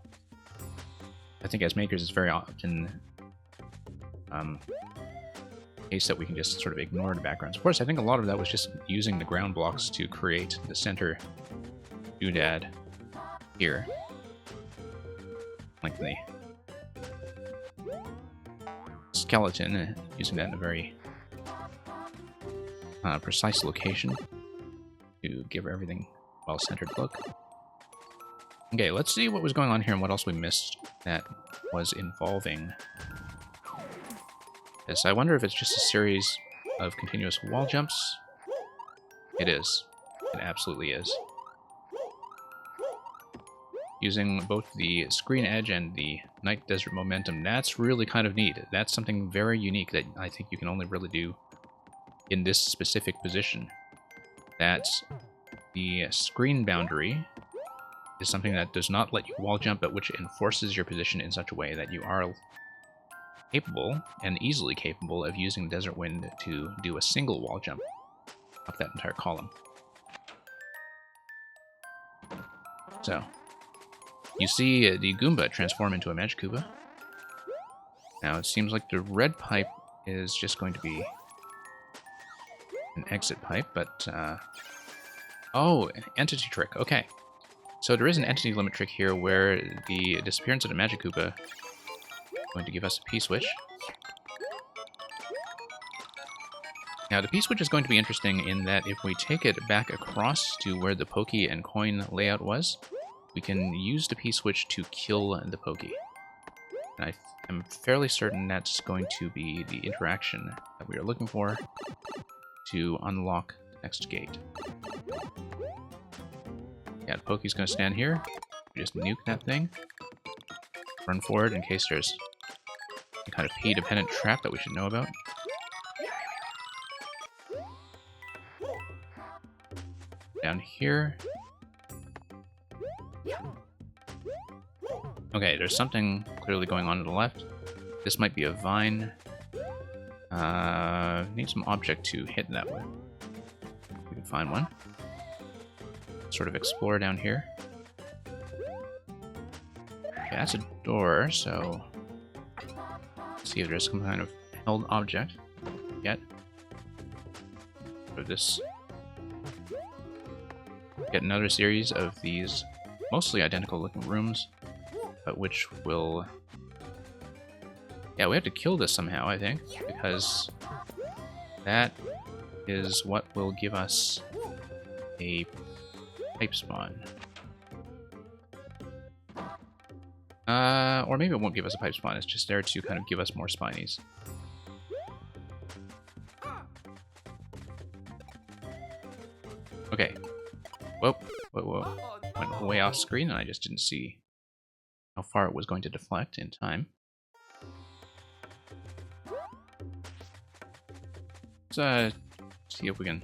I think as makers it's very often case that we can just sort of ignore the backgrounds. Of course, I think a lot of that was just using the ground blocks to create the center doodad here. Like the skeleton, using that in a very precise location to give everything a well-centered look. Okay, let's see what was going on here and what else we missed that was involving this. I wonder if it's just a series of continuous wall jumps. It is. It absolutely is. using both the Screen Edge and the Night Desert Momentum. That's really kind of neat. That's something very unique that I think you can only really do in this specific position. That's the screen boundary is something that does not let you wall jump, but which enforces your position in such a way that you are capable, and easily capable, of using Desert Wind to do a single wall jump up that entire column. So, you see the Goomba transform into a Magic Koopa. Now it seems like the red pipe is just going to be an exit pipe, but oh, entity trick, okay. So there is an entity limit trick here where the disappearance of the Magic Koopa is going to give us a P-switch. Now the P-switch is going to be interesting in that if we take it back across to where the Pokey and coin layout was, we can use the P-switch to kill the Pokey. And I'm fairly certain that's going to be the interaction that we are looking for to unlock the next gate. Yeah, the Pokey's going to stand here. We just nuke that thing. Run forward in case there's a kind of P-dependent trap that we should know about. Down here. Okay, there's something clearly going on to the left. This might be a vine. Need some object to hit that with. We can find one. Sort of explore down here. Okay, that's a door, so let's see if there's some kind of held object yet. For this, get another series of these mostly identical looking rooms, but which will... Yeah, we have to kill this somehow, I think, because that is what will give us a pipe spawn. Or maybe it won't give us a pipe spawn, it's just there to kind of give us more spinies. Okay. Whoa, whoa, whoa. Went way off screen and I just didn't see how far it was going to deflect in time. Let's see if we can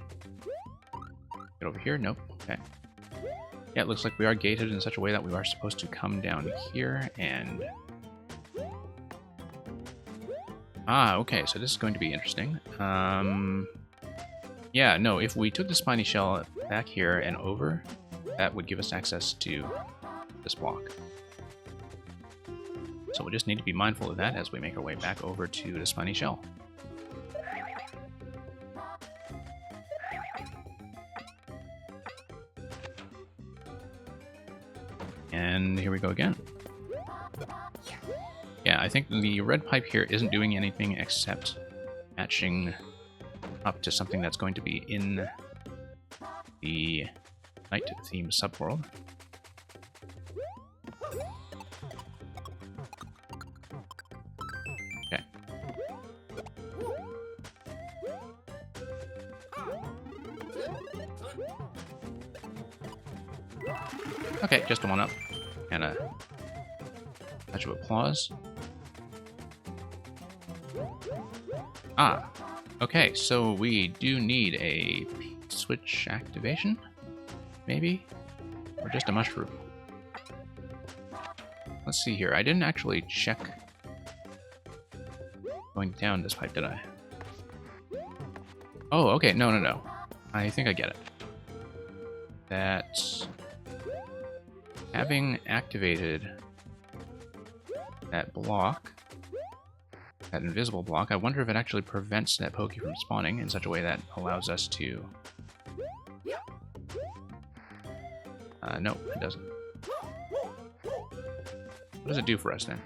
get over here. Nope. Okay. Yeah, it looks like we are gated in such a way that we are supposed to come down here and... Ah, okay, so this is going to be interesting. Yeah, no, if we took the spiny shell back here and over, that would give us access to this block. So we just need to be mindful of that as we make our way back over to the spiny shell. And here we go again. Yeah, I think the red pipe here isn't doing anything except matching up to something that's going to be in the night theme subworld. Okay. Okay, just a one up. And a touch of applause. Ah, okay, so we do need a switch activation, maybe? Or just a mushroom. Let's see here, I didn't actually check going down this pipe, did I? Oh, okay, no. I think I get it. That's... having activated that block, that invisible block, I wonder if it actually prevents that Pokey from spawning in such a way that allows us to... no, it doesn't. What does it do for us then?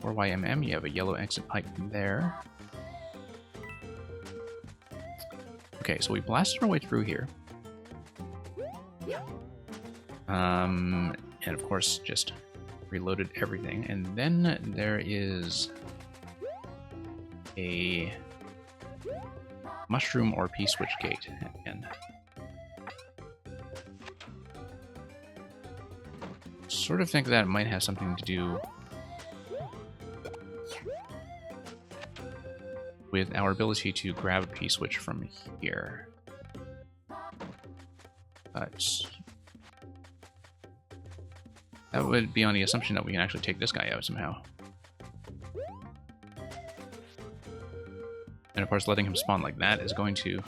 4YMM, you have a yellow exit pipe there. Okay, so we blasted our way through here. And of course, just reloaded everything. And then there is a mushroom or P-switch gate at the end. sort of think that might have something to do with our ability to grab a P-switch from here. But that would be on the assumption that we can actually take this guy out somehow. And of course, letting him spawn like that is going to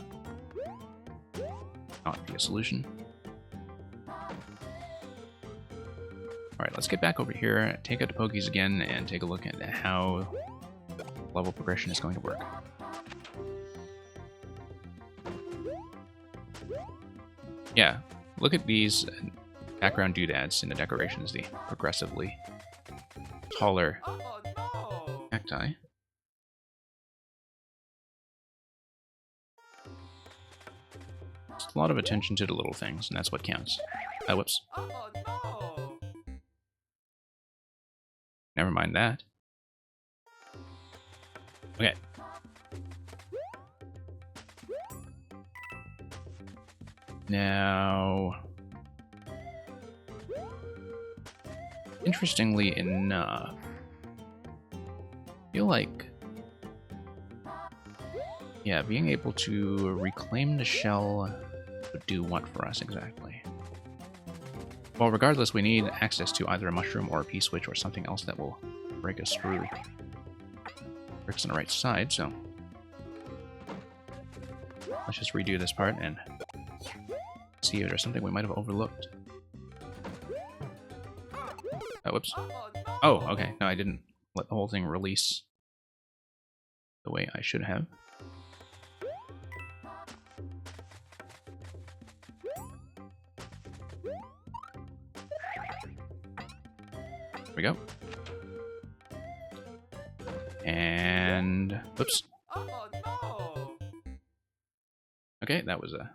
not be a solution. Alright, let's get back over here, take out the Pokies again, and take a look at how level progression is going to work. Yeah, look at these background doodads in the decorations, the progressively taller
Oh no!
cacti. It's a lot of attention to the little things, and that's what counts. Whoops.
Oh no!
Never mind that. Okay. Now, interestingly enough, I feel like, yeah, being able to reclaim the shell would do what for us exactly? Well, regardless, we need access to either a mushroom or a P-switch or something else that will break us through. Bricks on the right side, so let's just redo this part and see if there's something we might have overlooked. Whoops. Oh, okay. No, I didn't let the whole thing release the way I should have. There we go. And whoops.
Oh no!
Okay, that was a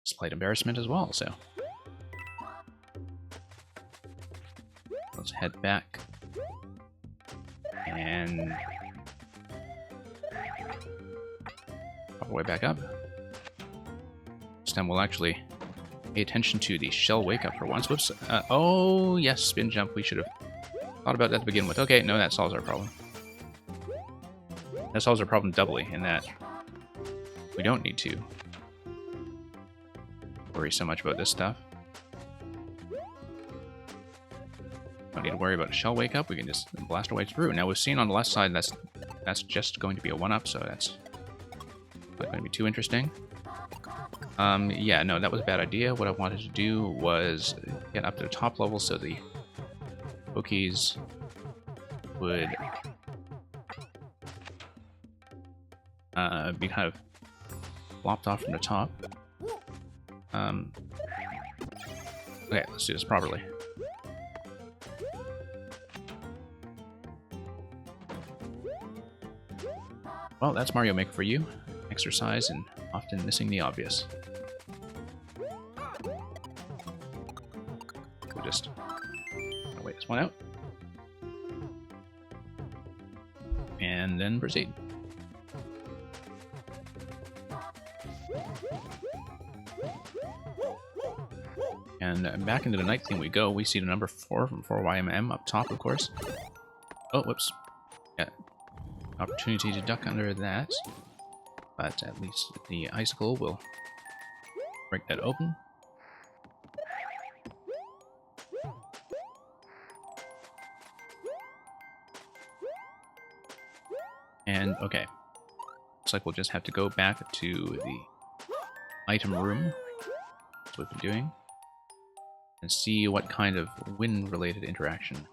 slight embarrassment as well, so let's head back and all the way back up. This time we'll actually pay attention to the shell wake up for once. Whoops. Oh, yes, spin jump. We should have thought about that to begin with. Okay, no, that solves our problem. That solves our problem doubly in that we don't need to worry so much about this stuff. Don't need to worry about a shell wake up. We can just blast our way through. Now we've seen on the left side that's just going to be a 1-up, so that's not going to be too interesting. Yeah, no, that was a bad idea. What I wanted to do was get up to the top level so the Pokies would be kind of flopped off from the top. Okay, let's do this properly. Well, that's Mario Maker for you. Exercise and often missing the obvious. We'll just wait this one out. And then proceed. And back into the night theme we go. We see the number 4 from 4YMM up top, of course. Oh, whoops. Yeah. Opportunity to duck under that. But at least the icicle will break that open. And, okay. Looks like we'll just have to go back to the item room. That's what we've been doing. And see what kind of wind-related interaction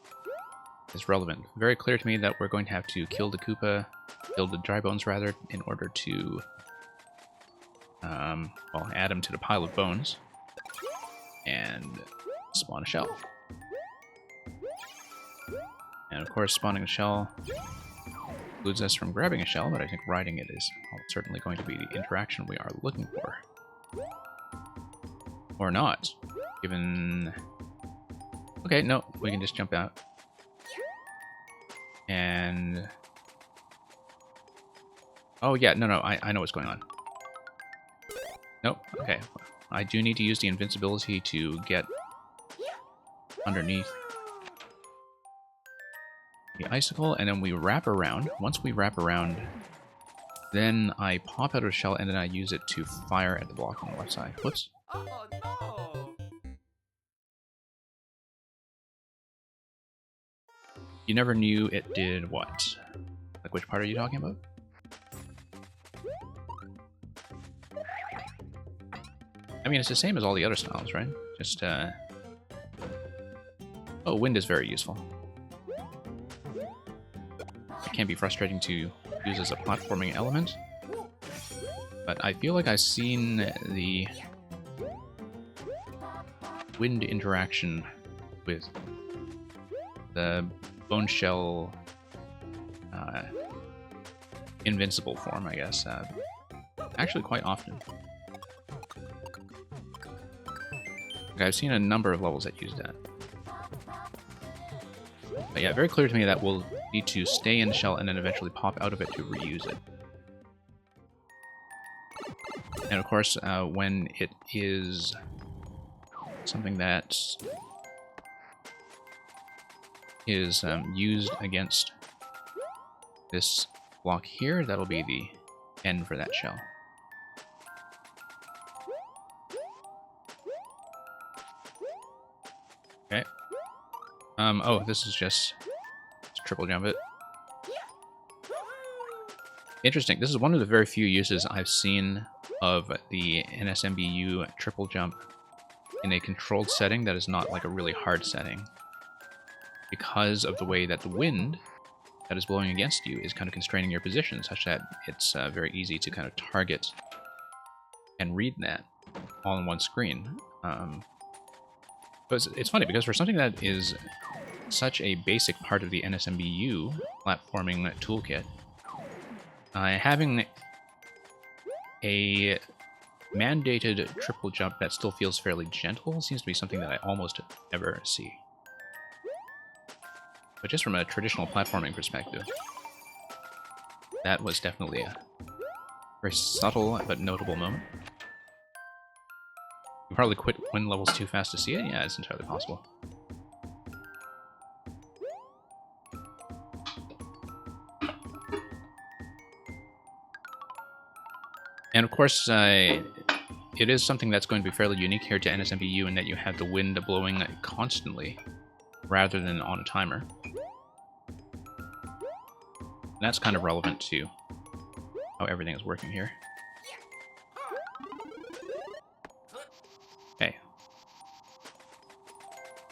is relevant. Very clear to me that we're going to have to kill the Koopa, kill the dry bones rather, in order to well, add them to the pile of bones and spawn a shell. And of course, spawning a shell excludes us from grabbing a shell, but I think riding it is certainly going to be the interaction we are looking for. Or not, given... Okay, no, we can just jump out. And... Oh yeah, no, I know what's going on. Nope, okay. I do need to use the invincibility to get underneath the icicle, and then we wrap around. Once we wrap around, then I pop out of the shell, and then I use it to fire at the block on the left side. Whoops.
Oh no!
You never knew it did what? Like, which part are you talking about? I mean, it's the same as all the other styles, right? Just, oh, wind is very useful. It can be frustrating to use as a platforming element. But I feel like I've seen the wind interaction with the bone shell invincible form, I guess, actually quite often. Like, I've seen a number of levels that use that. But yeah, very clear to me that we'll need to stay in the shell and then eventually pop out of it to reuse it. And of course, when it is something that is used against this block here, that'll be the end for that shell. Okay. Oh, this is just triple jump it. Interesting. This is one of the very few uses I've seen of the NSMBU triple jump in a controlled setting that is not like a really hard setting, because of the way that the wind that is blowing against you is kind of constraining your position, such that it's very easy to kind of target and read that all in one screen. But it's funny, because for something that is such a basic part of the NSMBU platforming toolkit, having a mandated triple jump that still feels fairly gentle seems to be something that I almost never see. But just from a traditional platforming perspective, that was definitely a very subtle but notable moment. You probably quit when levels too fast to see it? Yeah, it's entirely possible. And of course, it is something that's going to be fairly unique here to NSMBU in that you have the wind blowing constantly, rather than on a timer. And that's kind of relevant to how everything is working here. Okay. Here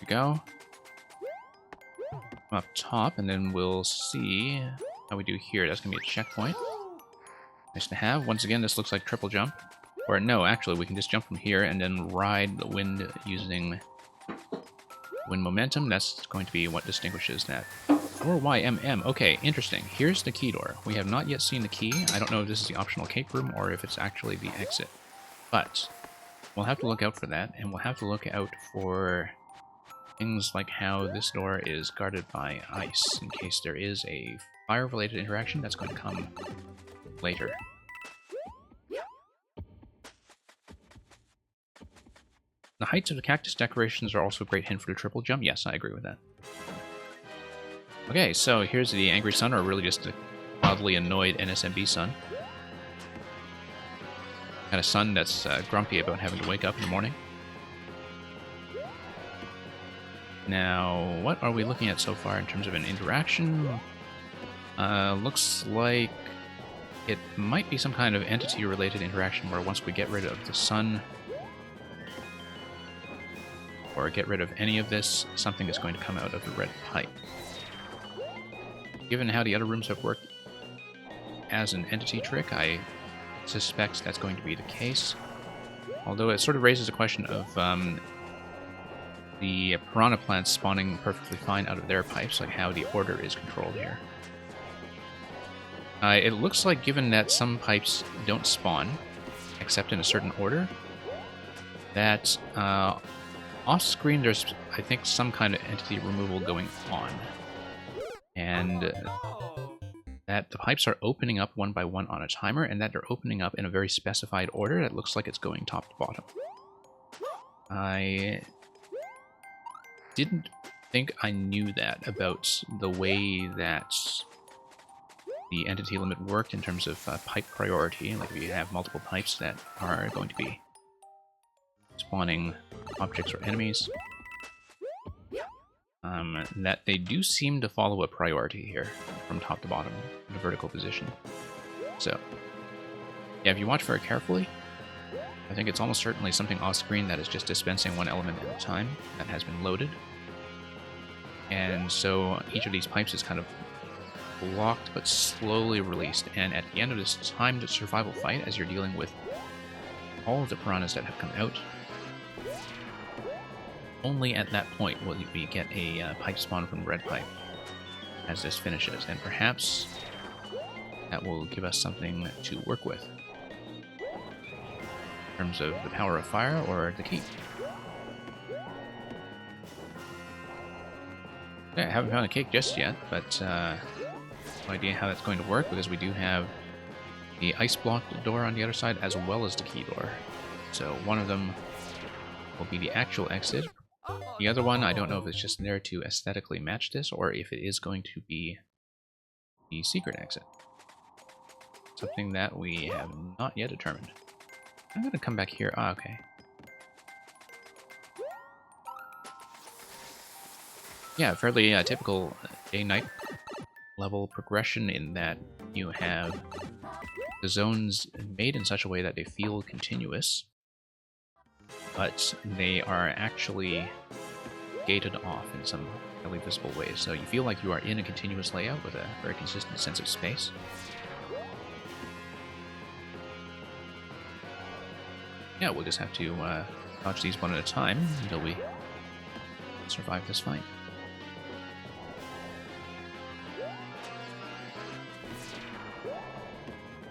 we go. Up top, and then we'll see how we do here. That's going to be a checkpoint. Nice to have. Once again, this looks like triple jump. Or no, actually, we can just jump from here and then ride the wind using wind momentum. That's going to be what distinguishes that. 4YMM. Okay, interesting. Here's the key door. We have not yet seen the key. I don't know if this is the optional cape room or if it's actually the exit. But we'll have to look out for that, and we'll have to look out for things like how this door is guarded by ice, in case there is a fire-related interaction that's going to come later. The heights of the cactus decorations are also a great hint for the triple jump. Yes, I agree with that. Okay, so here's the angry sun, or really just a wildly annoyed NSMB sun. Got a sun that's grumpy about having to wake up in the morning. Now, what are we looking at so far in terms of an interaction? Looks like it might be some kind of entity-related interaction where once we get rid of the sun, or get rid of any of this, something is going to come out of the red pipe. Given how the other rooms have worked as an entity trick, I suspect that's going to be the case. Although it sort of raises a question of the piranha plants spawning perfectly fine out of their pipes, like how the order is controlled here. It looks like, given that some pipes don't spawn, except in a certain order, that off-screen there's, I think, some kind of entity removal going on. And that the pipes are opening up one by one on a timer, and that they're opening up in a very specified order that looks like it's going top to bottom. I didn't think I knew that about the way that the entity limit worked in terms of pipe priority. Like if you have multiple pipes that are going to be spawning objects or enemies, that they do seem to follow a priority here from top to bottom in a vertical position. So, yeah, if you watch very carefully, I think it's almost certainly something off-screen that is just dispensing one element at a time that has been loaded. And so each of these pipes is kind of blocked but slowly released, and at the end of this timed survival fight, as you're dealing with all of the piranhas that have come out, only at that point will we get a pipe spawn from red pipe as this finishes, and perhaps that will give us something to work with in terms of the power of fire or the key. Yeah, I haven't found a cake just yet, but no idea how that's going to work, because we do have the ice block door on the other side as well as the key door. So one of them will be the actual exit. The other one, I don't know if it's just there to aesthetically match this, or if it is going to be the secret exit. Something that we have not yet determined. I'm going to come back here. Ah, okay. Yeah, fairly typical day-night level progression in that you have the zones made in such a way that they feel continuous, but they are actually gated off in some really visible ways. So you feel like you are in a continuous layout with a very consistent sense of space. Yeah, we'll just have to dodge these one at a time until we survive this fight.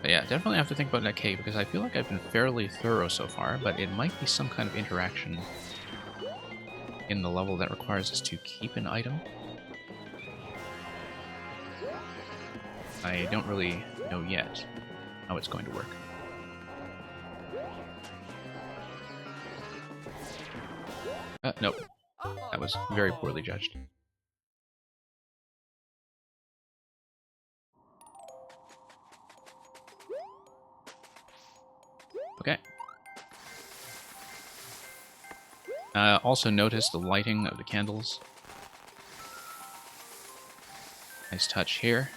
But yeah, definitely have to think about that cave, because I feel like I've been fairly thorough so far, but it might be some kind of interaction in the level that requires us to keep an item. I don't really know yet how it's going to work. Nope. That was very poorly judged. Okay. Also notice the lighting of the candles. Nice touch here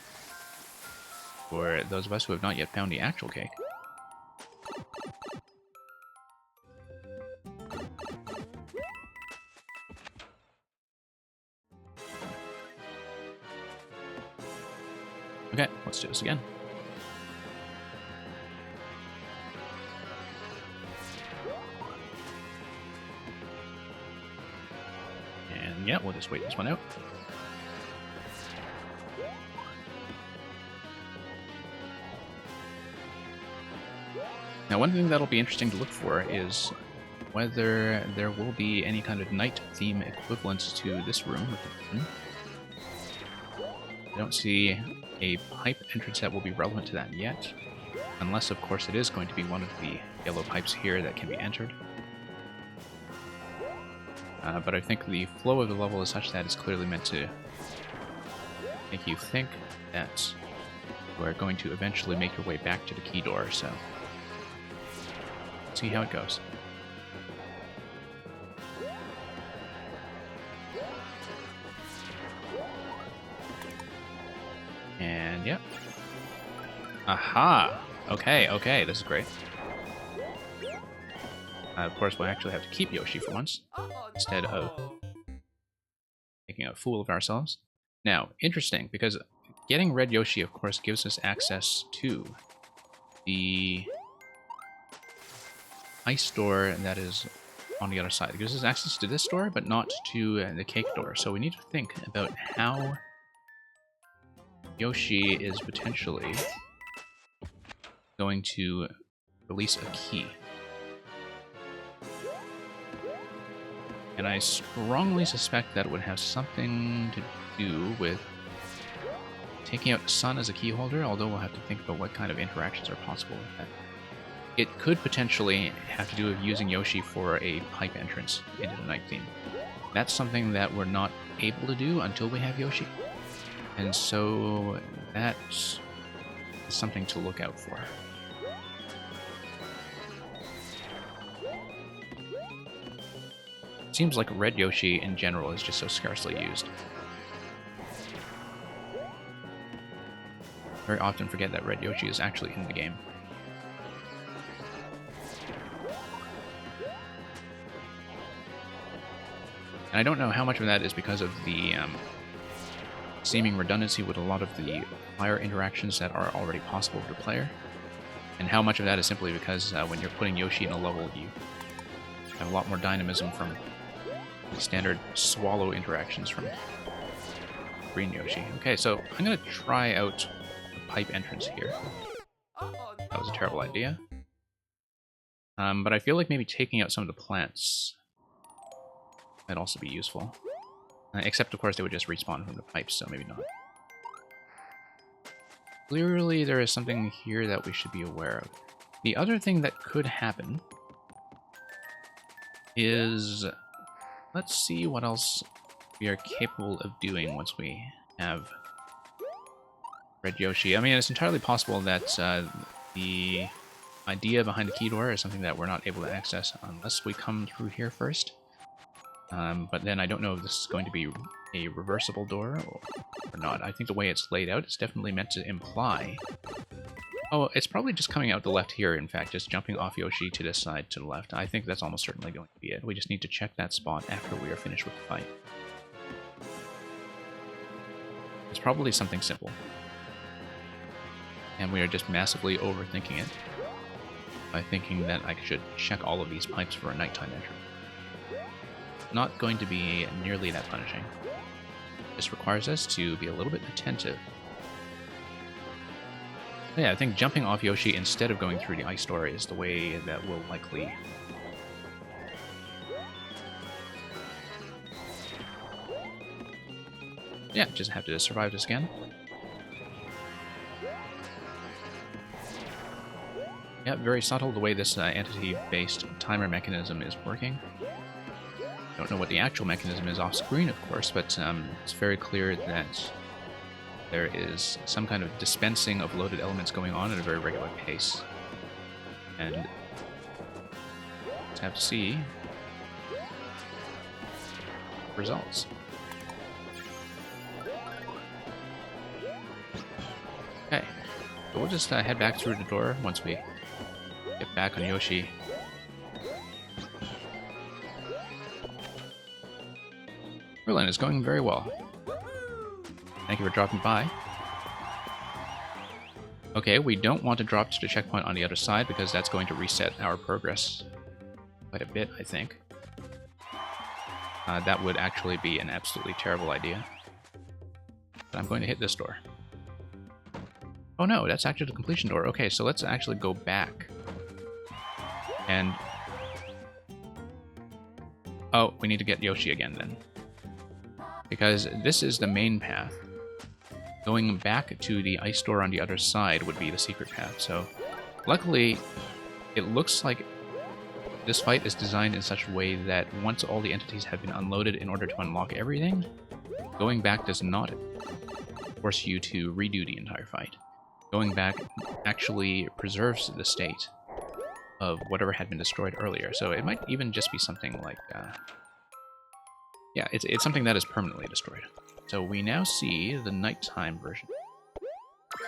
for those of us who have not yet found the actual cake. Okay, let's do this again. And yeah, we'll just wait this one out. Now, one thing that'll be interesting to look for is whether there will be any kind of night theme equivalent to this room. I don't see a pipe entrance that will be relevant to that yet, unless, of course, it is going to be one of the yellow pipes here that can be entered. But I think the flow of the level is such that it's clearly meant to make you think that you are going to eventually make your way back to the key door, so see how it goes. And yep. Aha! Okay, this is great. Of course, we'll actually have to keep Yoshi for once, instead of making a fool of ourselves. Now, interesting, because getting Red Yoshi, of course, gives us access to the ice door that is on the other side. It gives us access to this door, but not to the cake door. So we need to think about how Yoshi is potentially going to release a key. And I strongly suspect that it would have something to do with taking out the sun as a key holder, although we'll have to think about what kind of interactions are possible with that. It could potentially have to do with using Yoshi for a pipe entrance into the night theme. that's something that we're not able to do until we have Yoshi. And so that's something to look out for. Seems like Red Yoshi in general is just so scarcely used. Very often forget that Red Yoshi is actually in the game. And I don't know how much of that is because of the seeming redundancy with a lot of the fire interactions that are already possible for the player, and how much of that is simply because when you're putting Yoshi in a level, you have a lot more dynamism from the standard swallow interactions from Green Yoshi. Okay, so I'm going to try out the pipe entrance here. That was a terrible idea. But I feel like maybe taking out some of the plants might also be useful. Except, of course, they would just respawn from the pipes, so maybe not. Clearly, there is something here that we should be aware of. The other thing that could happen is... Let's see what else we are capable of doing once we have Red Yoshi. I mean, it's entirely possible that the idea behind the key door is something that we're not able to access unless we come through here first. But then I don't know if this is going to be a reversible door or not. I think the way it's laid out, it's definitely meant to imply... Oh, it's probably just coming out the left here, in fact, just jumping off Yoshi to this side to the left. I think that's almost certainly going to be it. We just need to check that spot after we are finished with the fight. It's probably something simple. And we are just massively overthinking it by thinking that I should check all of these pipes for a nighttime entry. Not going to be nearly that punishing. This requires us to be a little bit attentive. Yeah, I think jumping off Yoshi instead of going through the ice door is the way that will likely... Yeah, just have to survive this again. Yeah, very subtle the way this entity-based timer mechanism is working. Don't know what the actual mechanism is off screen, of course, but it's very clear that there is some kind of dispensing of loaded elements going on at a very regular pace. And let's have to see results. Okay, so we'll just head back through the door once we get back on Yoshi. Merlin is going very well. Thank you for dropping by. Okay, we don't want to drop to the checkpoint on the other side because that's going to reset our progress quite a bit, I think. That would actually be an absolutely terrible idea. But I'm going to hit this door. Oh no, that's actually the completion door. Okay, so let's actually go back. And... Oh, we need to get Yoshi again then. Because this is the main path. Going back to the ice door on the other side would be the secret path, so... Luckily, it looks like this fight is designed in such a way that once all the entities have been unloaded in order to unlock everything, going back does not force you to redo the entire fight. Going back actually preserves the state of whatever had been destroyed earlier, so it might even just be something like... Yeah, it's something that is permanently destroyed. So we now see the nighttime version.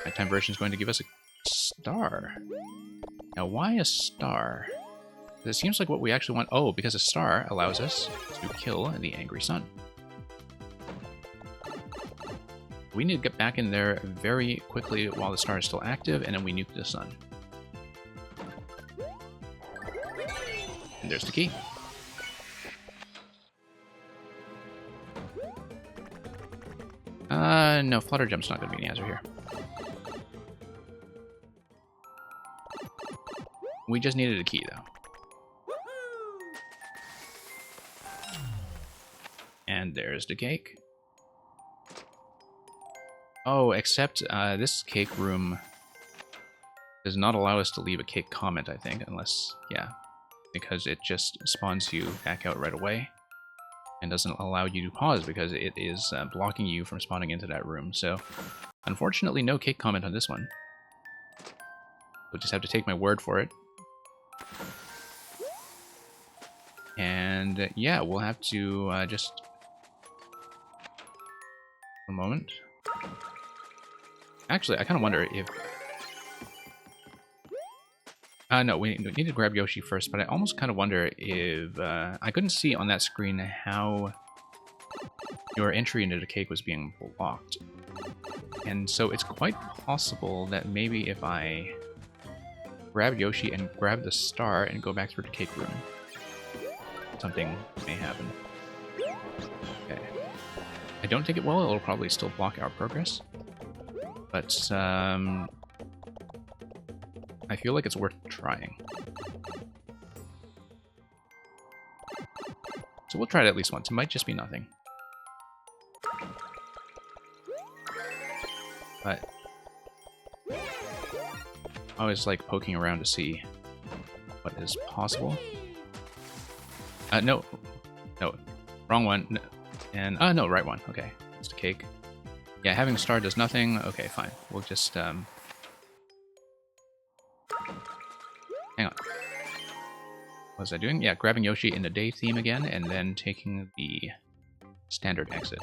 Nighttime version is going to give us a star. Now, why a star? It seems like what we actually want... Oh, because a star allows us to kill the angry sun. We need to get back in there very quickly while the star is still active, and then we nuke the sun. And there's the key. No, Flutter Jump's not going to be the answer here. We just needed a key, though. And there's the cake. Oh, except this cake room does not allow us to leave a cake comment, I think, unless, yeah, because it just spawns you back out right away. and doesn't allow you to pause because it is blocking you from spawning into that room. So, unfortunately, no cake comment on this one. We'll just have to take my word for it. And yeah, we'll have to just... a moment. Actually, I kind of wonder if... no, we need to grab Yoshi first, but I almost kind of wonder if... I couldn't see on that screen how your entry into the cake was being blocked. And so it's quite possible that maybe if I grab Yoshi and grab the star and go back through the cake room, something may happen. Okay. I don't think it will. It'll probably still block our progress. But, I feel like it's worth trying. So we'll try it at least once. It might just be nothing. But I always like poking around to see what is possible. No. No. Wrong one. No. And, no, right one. Okay. It's the cake. Yeah, having a star does nothing. Okay, fine. We'll just, hang on. What was I doing? Yeah, grabbing Yoshi in the day theme again, and then taking the standard exit.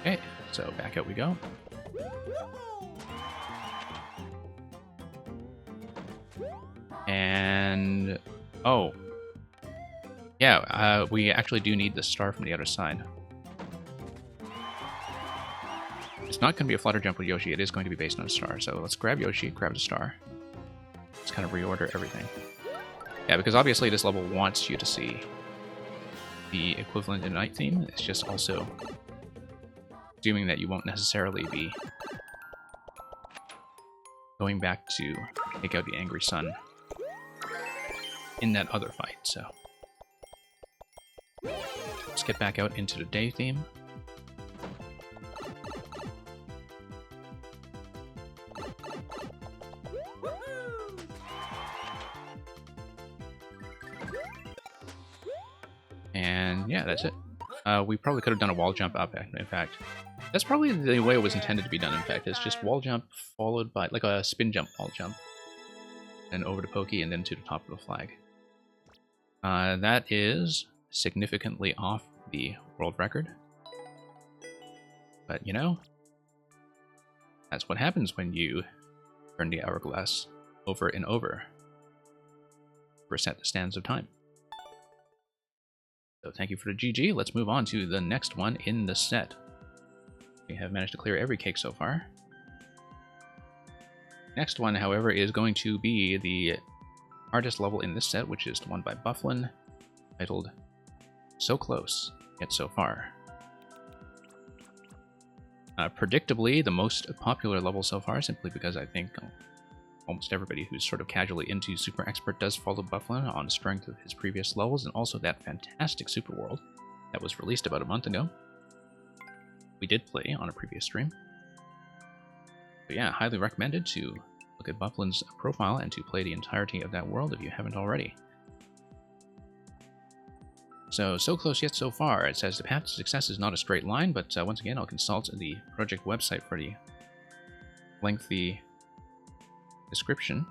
Okay, so back out we go. And... oh. Yeah, we actually do need the star from the other side. It's not going to be a flutter jump with Yoshi, it is going to be based on a star. So let's grab Yoshi, grab the star. Let's kind of reorder everything. Yeah, because obviously this level wants you to see the equivalent in Night Theme. It's just also assuming that you won't necessarily be going back to take out the Angry Sun in that other fight, so let's get back out into the day theme. And yeah, that's it. We probably could have done a wall jump up, in fact. That's probably the way it was intended to be done, in fact. It's just wall jump followed by, like a spin jump wall jump. And over to Pokey and then to the top of the flag. That is significantly off the world record. But, you know, that's what happens when you turn the hourglass over and over for a set stands of time. So thank you for the GG. Let's move on to the next one in the set. We have managed to clear every cake so far. Next one, however, is going to be the hardest level in this set, which is the one by Bufflin, titled So Close, Yet So Far. Predictably, the most popular level so far, simply because I think almost everybody who's sort of casually into Super Expert does follow Bufflin on the strength of his previous levels, and also that fantastic Super World that was released about a month ago. We did play on a previous stream. But yeah, highly recommended to look at Bufflin's profile and to play the entirety of that world if you haven't already. So close yet so far. It says the path to success is not a straight line, but once again, I'll consult the project website for the lengthy description.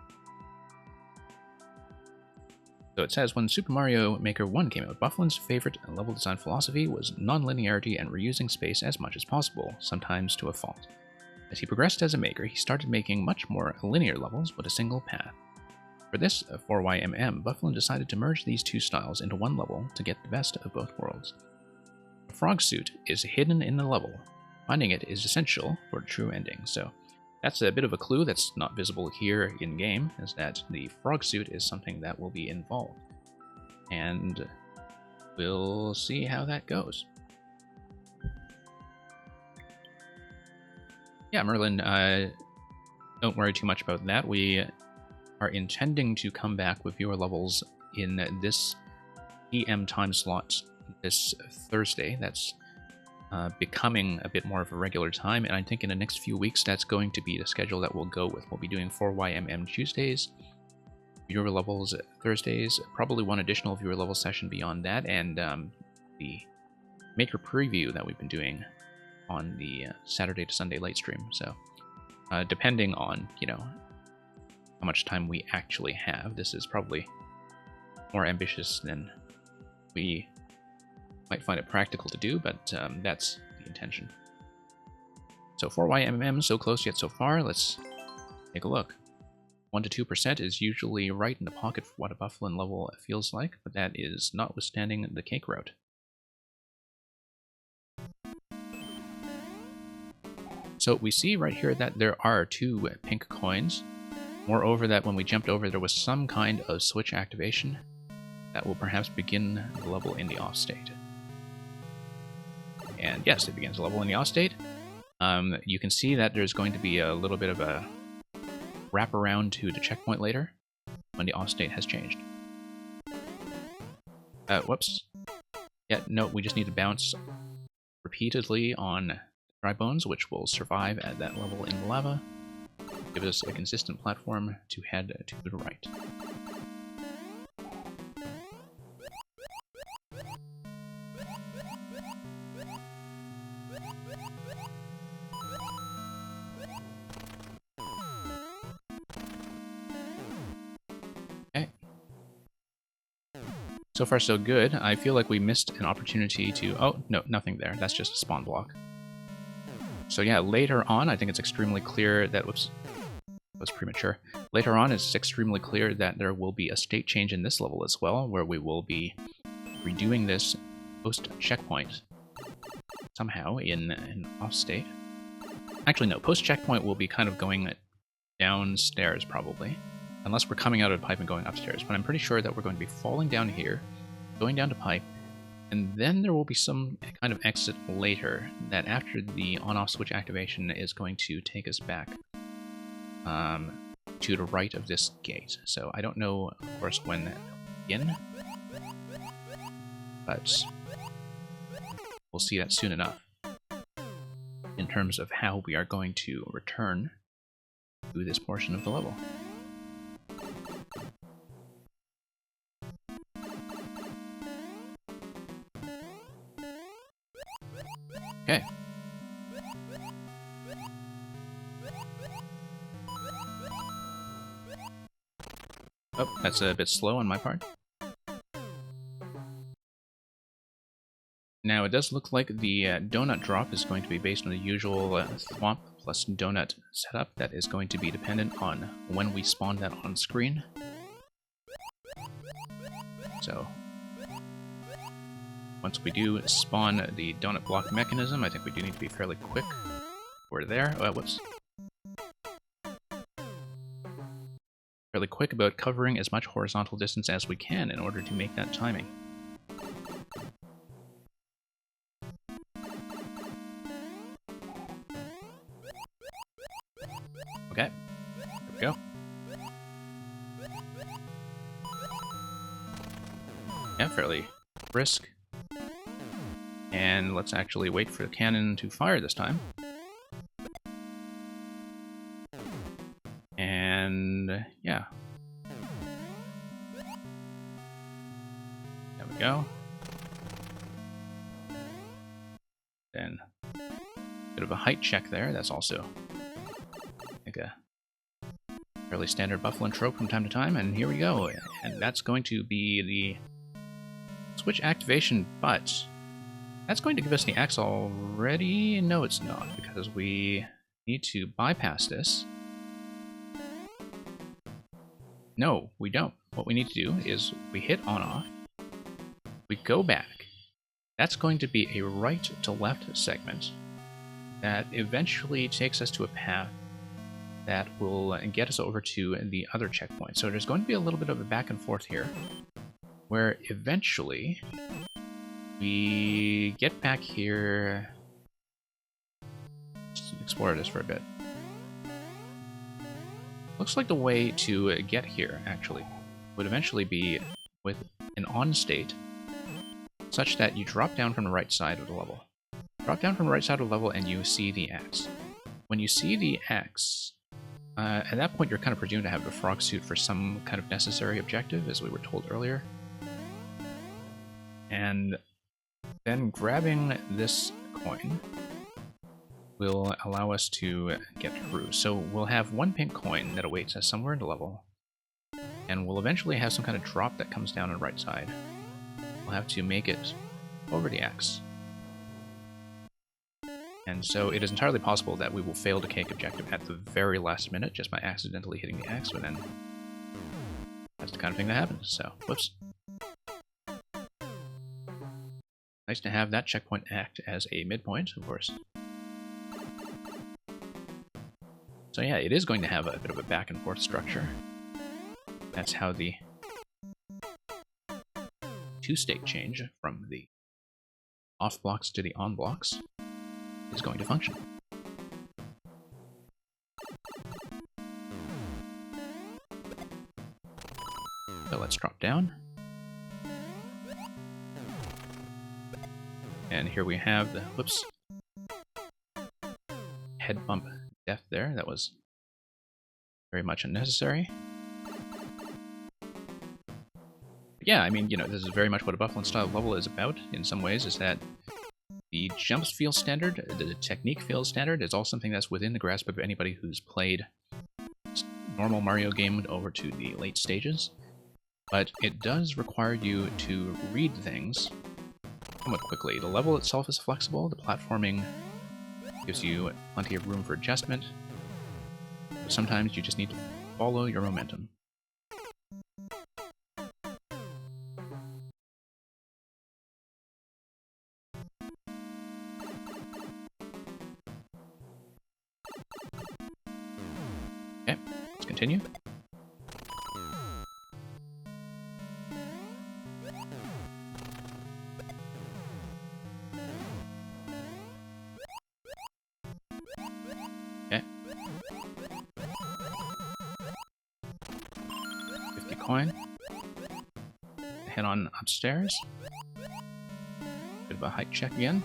So it says, when Super Mario Maker 1 came out, Bufflin's favorite level design philosophy was non-linearity and reusing space as much as possible, sometimes to a fault. As he progressed as a maker, he started making much more linear levels with a single path. For this 4YMM, Bufflin decided to merge these two styles into one level to get the best of both worlds. A frog suit is hidden in the level. Finding it is essential for the true ending, so that's a bit of a clue that's not visible here in-game, is that the frog suit is something that will be involved. And we'll see how that goes. Yeah, Merlin, don't worry too much about that. We are intending to come back with viewer levels in this PM time slot this Thursday. That's becoming a bit more of a regular time, and I think in the next few weeks that's going to be the schedule that we'll go with. We'll be doing 4YMM Tuesdays, viewer levels Thursdays, probably one additional viewer level session beyond that, and the Maker preview that we've been doing on the Saturday to Sunday late stream. So depending on, you know, how much time we actually have, this is probably more ambitious than we might find it practical to do, but that's the intention. So 4YMM, so close yet so far. Let's take a look. 1 to 2% is usually right in the pocket for what a Bufflin level feels like, but that is notwithstanding the cake route. So we see right here that there are 2 pink coins. Moreover, that when we jumped over, there was some kind of switch activation that will perhaps begin the level in the off state. And yes, it begins the level in the off state. You can see that there's going to be a little bit of a wrap around to the checkpoint later when the off state has changed. Whoops. Yeah, no, we just need to bounce repeatedly on dry bones, which will survive at that level in the lava. Give us a consistent platform to head to the right. Okay. So far so good. I feel like we missed an opportunity to... Oh, no, nothing there. That's just a spawn block. So yeah, later on, I think it's extremely clear that... Whoops. That was premature. Later on, it's extremely clear that there will be a state change in this level as well, where we will be redoing this post-checkpoint somehow in an off-state. Actually, no. Post-checkpoint will be kind of going downstairs, probably. Unless we're coming out of the pipe and going upstairs. But I'm pretty sure that we're going to be falling down here, going down to pipe, and then there will be some kind of exit later that after the on-off switch activation is going to take us back to the right of this gate. So I don't know, of course, when that will begin, but we'll see that soon enough in terms of how we are going to return to this portion of the level. Okay. Oh, that's a bit slow on my part. Now, it does look like the donut drop is going to be based on the usual thwomp plus donut setup that is going to be dependent on when we spawn that on screen. So, once we do spawn the donut block mechanism, I think we do need to be fairly quick. We're there. Oh, whoops. Fairly quick about covering as much horizontal distance as we can in order to make that timing. Okay, there we go. Yeah, fairly brisk. And let's actually wait for the cannon to fire this time. And yeah. There we go. Then bit of a height check there. That's also like a fairly standard Bufflin trope from time to time. And here we go. And that's going to be the switch activation, but that's going to give us the X already? No, it's not, because we need to bypass this. No, we don't. What we need to do is we hit on-off, we go back. That's going to be a right to left segment that eventually takes us to a path that will get us over to the other checkpoint. So there's going to be a little bit of a back and forth here, where eventually we get back here. Let's explore this for a bit. Looks like the way to get here, actually, would eventually be with an on state, such that you drop down from the right side of the level. Drop down from the right side of the level and you see the X. When you see the X, at that point you're kind of presumed to have the frog suit for some kind of necessary objective, as we were told earlier. And then grabbing this coin will allow us to get through. So we'll have one pink coin that awaits us somewhere in the level, and we'll eventually have some kind of drop that comes down on the right side. We'll have to make it over the X. And so it is entirely possible that we will fail the cake objective at the very last minute just by accidentally hitting the X, but then that's the kind of thing that happens, so whoops. Nice to have that checkpoint act as a midpoint, of course. So yeah, it is going to have a bit of a back and forth structure. That's how the two-state change from the off blocks to the on blocks is going to function. So let's drop down. And here we have the, whoops, head bump death there. That was very much unnecessary. Yeah, I mean, you know, this is very much what a Buffalo style level is about in some ways, is that the jumps feel standard, the technique feels standard. It's all something that's within the grasp of anybody who's played normal Mario game over to the late stages. But it does require you to read things somewhat quickly. The level itself is flexible, the platforming gives you plenty of room for adjustment. But sometimes you just need to follow your momentum. Okay, let's continue. Okay. 50 coin. Head on upstairs. Bit of a height check again.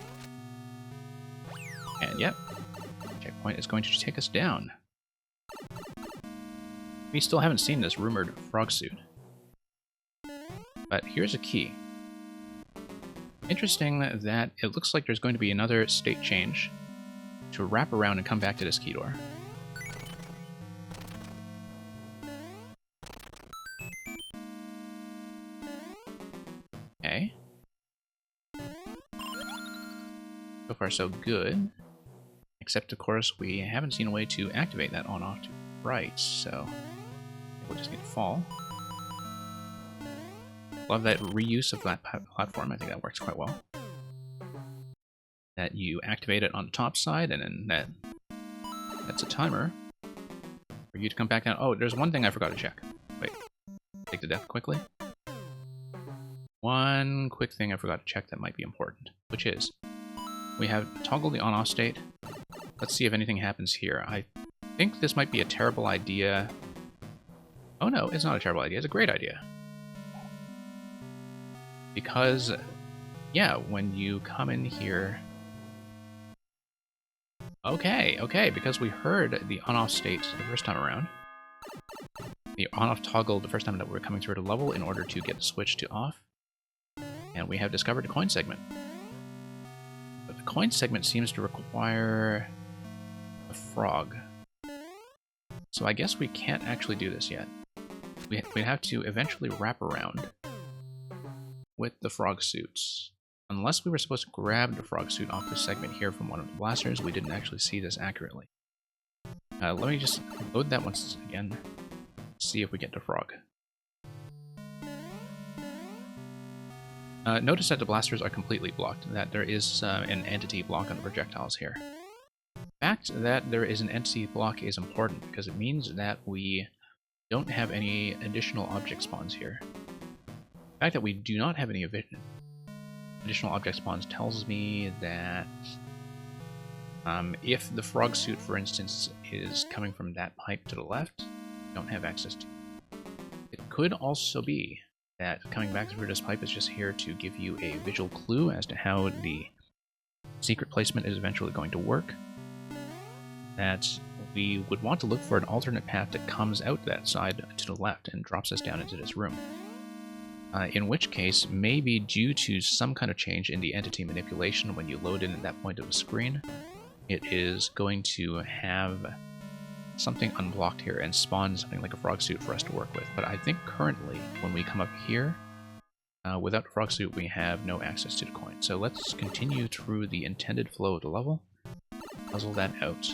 And yep, checkpoint is going to take us down. We still haven't seen this rumored frog suit. But here's a key. Interesting that it looks like there's going to be another state change to wrap around and come back to this key door. Okay. So far so good. Except of course we haven't seen a way to activate that on-off to right, so we'll just need to fall. Love that reuse of that platform, I think that works quite well. That you activate it on the top side, and then that's a timer for you to come back down. Oh, there's one thing I forgot to check. Wait, take the death quickly. One quick thing I forgot to check that might be important, which is we have toggled the on-off state. Let's see if anything happens here. I think this might be a terrible idea. Oh no, it's not a terrible idea, it's a great idea. Because, yeah, when you come in here... Okay, because we heard the on-off state the first time around. The on-off toggle the first time that we were coming through the level in order to get the switch to off. And we have discovered a coin segment. But the coin segment seems to require a frog. So I guess we can't actually do this yet. We have to eventually wrap around with the frog suits. Unless we were supposed to grab the frog suit off this segment here from one of the blasters, we didn't actually see this accurately. Let me just load that once again, see if we get the frog. Notice that the blasters are completely blocked, that there is an entity block on the projectiles here. The fact that there is an entity block is important because it means that we don't have any additional object spawns here. The fact that we do not have any additional object spawns tells me that if the frog suit, for instance, is coming from that pipe to the left, we don't have access to it. It could also be that coming back through this pipe is just here to give you a visual clue as to how the secret placement is eventually going to work, that we would want to look for an alternate path that comes out that side to the left and drops us down into this room. In which case, maybe due to some kind of change in the entity manipulation when you load in at that point of the screen, it is going to have something unblocked here and spawn something like a frog suit for us to work with. But I think currently, when we come up here, without the frog suit, we have no access to the coin. So let's continue through the intended flow of the level, puzzle that out.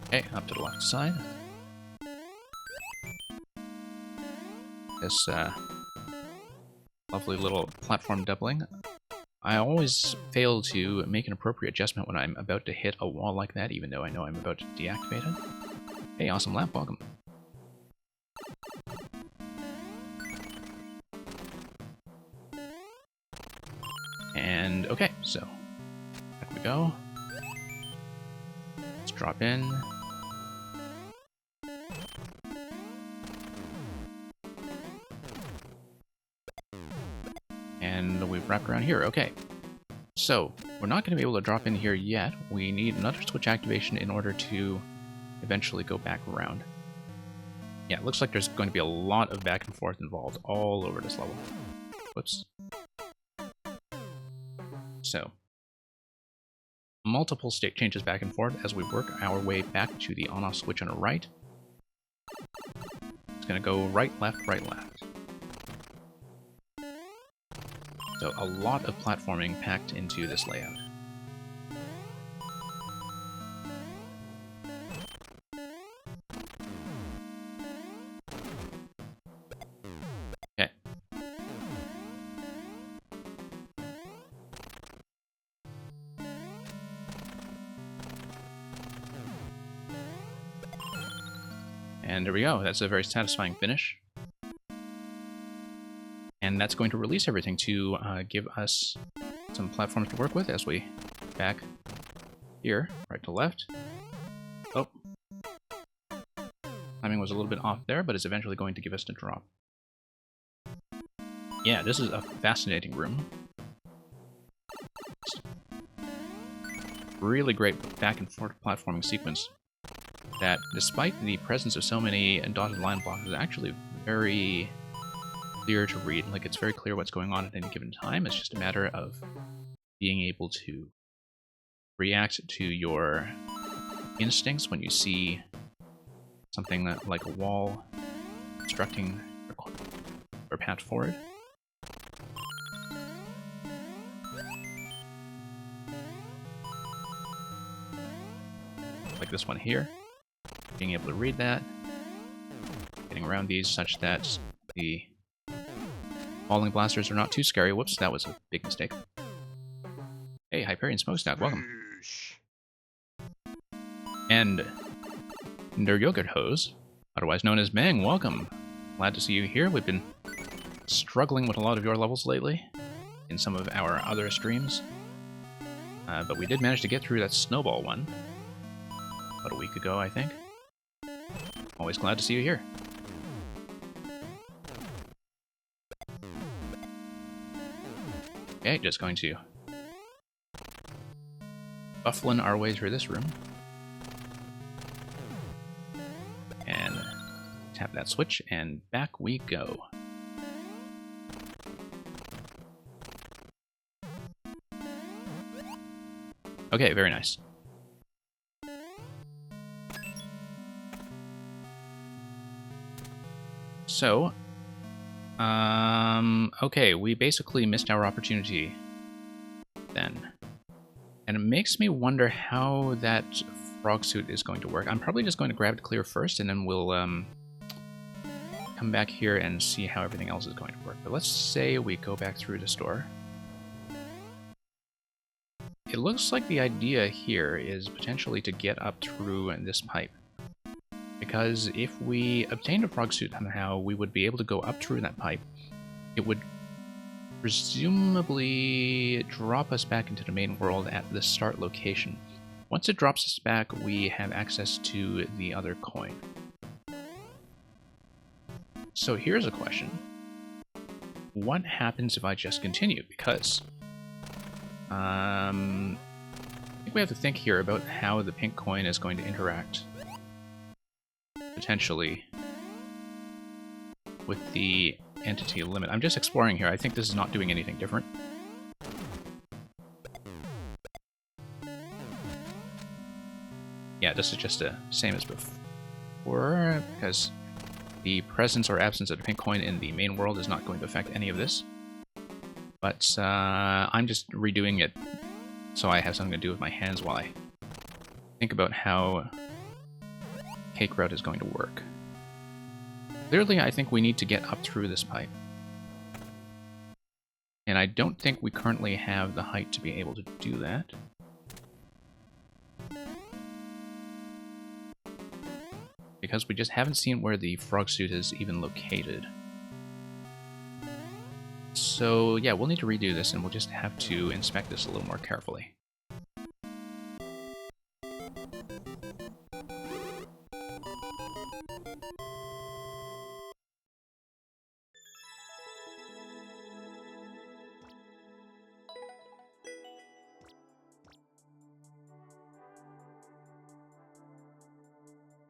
Okay, up to the left side. This lovely little platform doubling. I always fail to make an appropriate adjustment when I'm about to hit a wall like that, even though I know I'm about to deactivate it. Hey, awesome lap, welcome. And okay, so back we go. Let's drop in. And we've wrapped around here. Okay. So, we're not going to be able to drop in here yet. We need another switch activation in order to eventually go back around. Yeah, it looks like there's going to be a lot of back and forth involved all over this level. Whoops. So, multiple state changes back and forth as we work our way back to the on-off switch on the right. It's going to go right, left, right, left. So a lot of platforming packed into this layout. Okay. And there we go. That's a very satisfying finish. And that's going to release everything to give us some platforms to work with as we back here, right to left. Oh. Timing was a little bit off there, but it's eventually going to give us the drop. Yeah, this is a fascinating room. Really great back and forth platforming sequence that, despite the presence of so many dotted line blocks, is actually very clear to read. Like, it's very clear what's going on at any given time. It's just a matter of being able to react to your instincts when you see something like a wall obstructing or path forward. Like this one here. Being able to read that. Getting around these such that the falling blasters are not too scary. Whoops, that was a big mistake. Hey, Hyperion Smokestack, welcome. And Der Yogurt Hose, otherwise known as Meng, welcome. Glad to see you here. We've been struggling with a lot of your levels lately in some of our other streams. But we did manage to get through that snowball one about a week ago, I think. Always glad to see you here. Okay, just going to bufflin our way through this room. And tap that switch, and back we go. Okay, very nice. So, okay, we basically missed our opportunity then. And it makes me wonder how that frog suit is going to work. I'm probably just going to grab it clear first, and then we'll come back here and see how everything else is going to work. But let's say we go back through the store. It looks like the idea here is potentially to get up through this pipe. Because if we obtained a frog suit somehow, we would be able to go up through that pipe. It would presumably drop us back into the main world at the start location. Once it drops us back, we have access to the other coin. So here's a question. What happens if I just continue? Because I think we have to think here about how the pink coin is going to interact potentially with the entity limit. I'm just exploring here. I think this is not doing anything different. Yeah, this is just the same as before, because the presence or absence of the pink coin in the main world is not going to affect any of this. But I'm just redoing it so I have something to do with my hands while I think about how Cake Route is going to work. Clearly, I think we need to get up through this pipe. And I don't think we currently have the height to be able to do that. Because we just haven't seen where the frog suit is even located. So yeah, we'll need to redo this, and we'll just have to inspect this a little more carefully.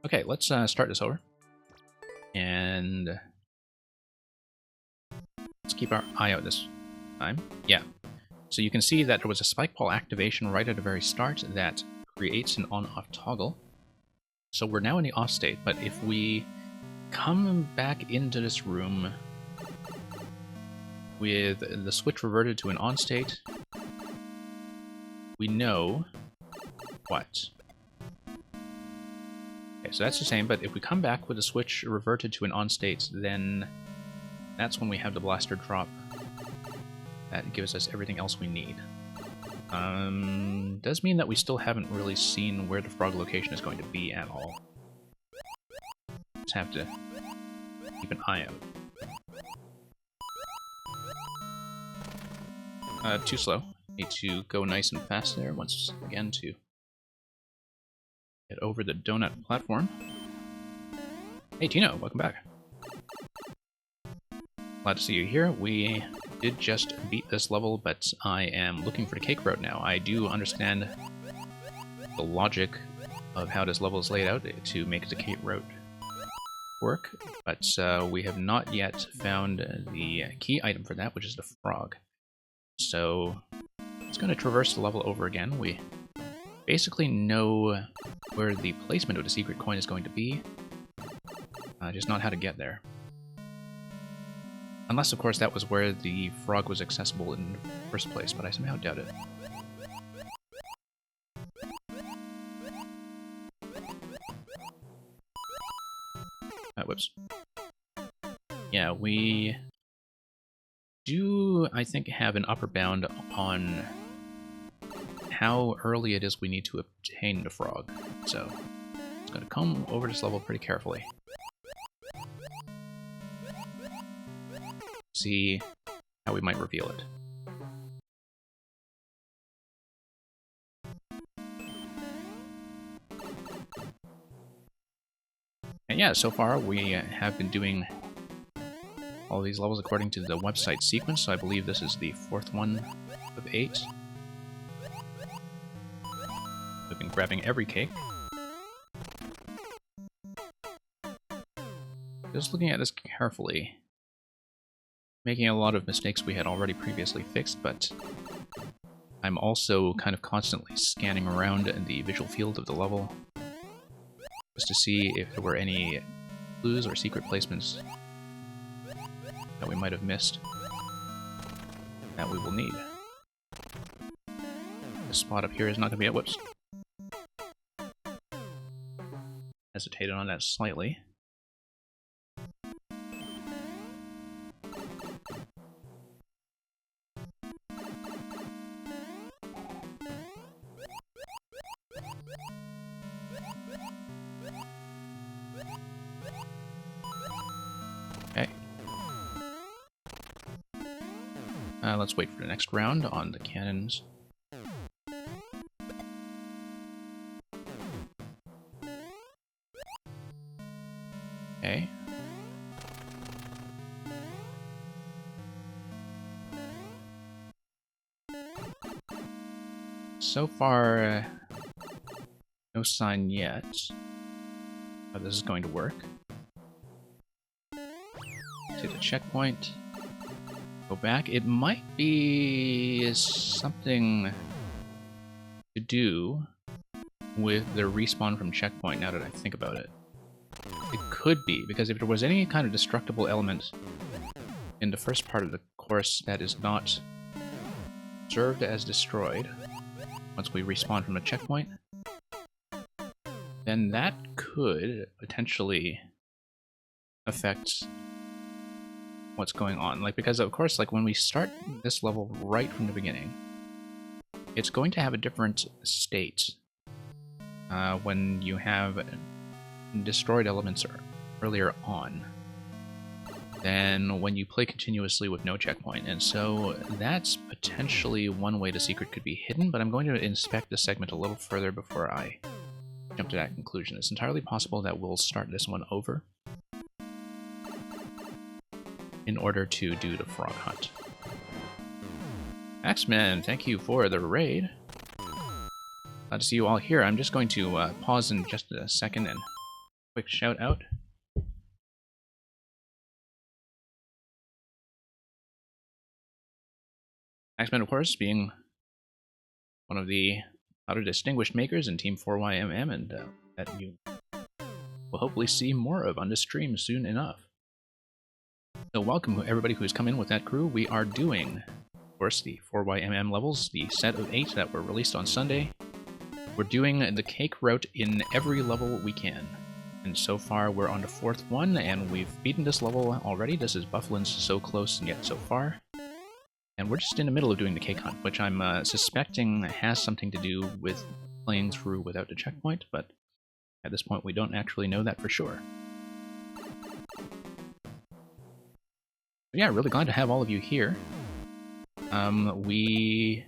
Okay, let's start this over. And let's keep our eye out this time. Yeah. So you can see that there was a spike ball activation right at the very start that creates an on-off toggle. So we're now in the off state, but if we come back into this room with the switch reverted to an on state, we know what? Okay, so that's the same, but if we come back with the switch reverted to an on state, then that's when we have the blaster drop. That gives us everything else we need. Does mean that we still haven't really seen where the frog location is going to be at all. Just have to keep an eye out. Too slow. Need to go nice and fast there once again to get over the donut platform. Hey Tino, welcome back. Glad to see you here. We did just beat this level, but I am looking for the Cake Route now. I do understand the logic of how this level is laid out to make the Cake Route work, but we have not yet found the key item for that, which is the frog. So it's going to traverse the level over again. We basically know where the placement of the secret coin is going to be, just not how to get there. Unless, of course, that was where the frog was accessible in the first place, but I somehow doubt it. Whoops. Yeah, we do, I think, have an upper bound on how early it is we need to obtain the frog. So, it's going to come over this level pretty carefully. See how we might reveal it. And yeah, so far we have been doing all these levels according to the website sequence, so I believe this is the 4th one of 8. We've been grabbing every cake. Just looking at this carefully. Making a lot of mistakes we had already previously fixed, but I'm also kind of constantly scanning around in the visual field of the level just to see if there were any clues or secret placements that we might have missed that we will need. This spot up here is not going to be a whoops. Hesitated on that slightly. Okay. Let's wait for the next round on the cannons. Okay. so far, no sign yet how this is going to work. Hit a checkpoint. Go back. It might be something to do with the respawn from checkpoint, now that I think about it. It could be, because if there was any kind of destructible element in the first part of the course that is not served as destroyed once we respawn from a checkpoint, then that could potentially affect what's going on. Like, because of course, like when we start this level right from the beginning, it's going to have a different state when you have destroyed elements earlier on than when you play continuously with no checkpoint. And so that's potentially one way the secret could be hidden, but I'm going to inspect the segment a little further before I jump to that conclusion. It's entirely possible that we'll start this one over in order to do the frog hunt. Axeman, thank you for the raid. Glad to see you all here. I'm just going to pause in just a second and quick shout out. Axeman, of course, being one of the other distinguished makers in Team 4YMM, and that you will hopefully see more of on this stream soon enough. So welcome everybody who's come in with that crew. We are doing, of course, the 4YMM levels, the set of 8 that were released on Sunday. We're doing the cake route in every level we can. And so far we're on the 4th one, and we've beaten this level already. This is Bufflin's So Close and Yet So Far. And we're just in the middle of doing the cake hunt, which I'm suspecting has something to do with playing through without the checkpoint, but at this point we don't actually know that for sure. But yeah, really glad to have all of you here. In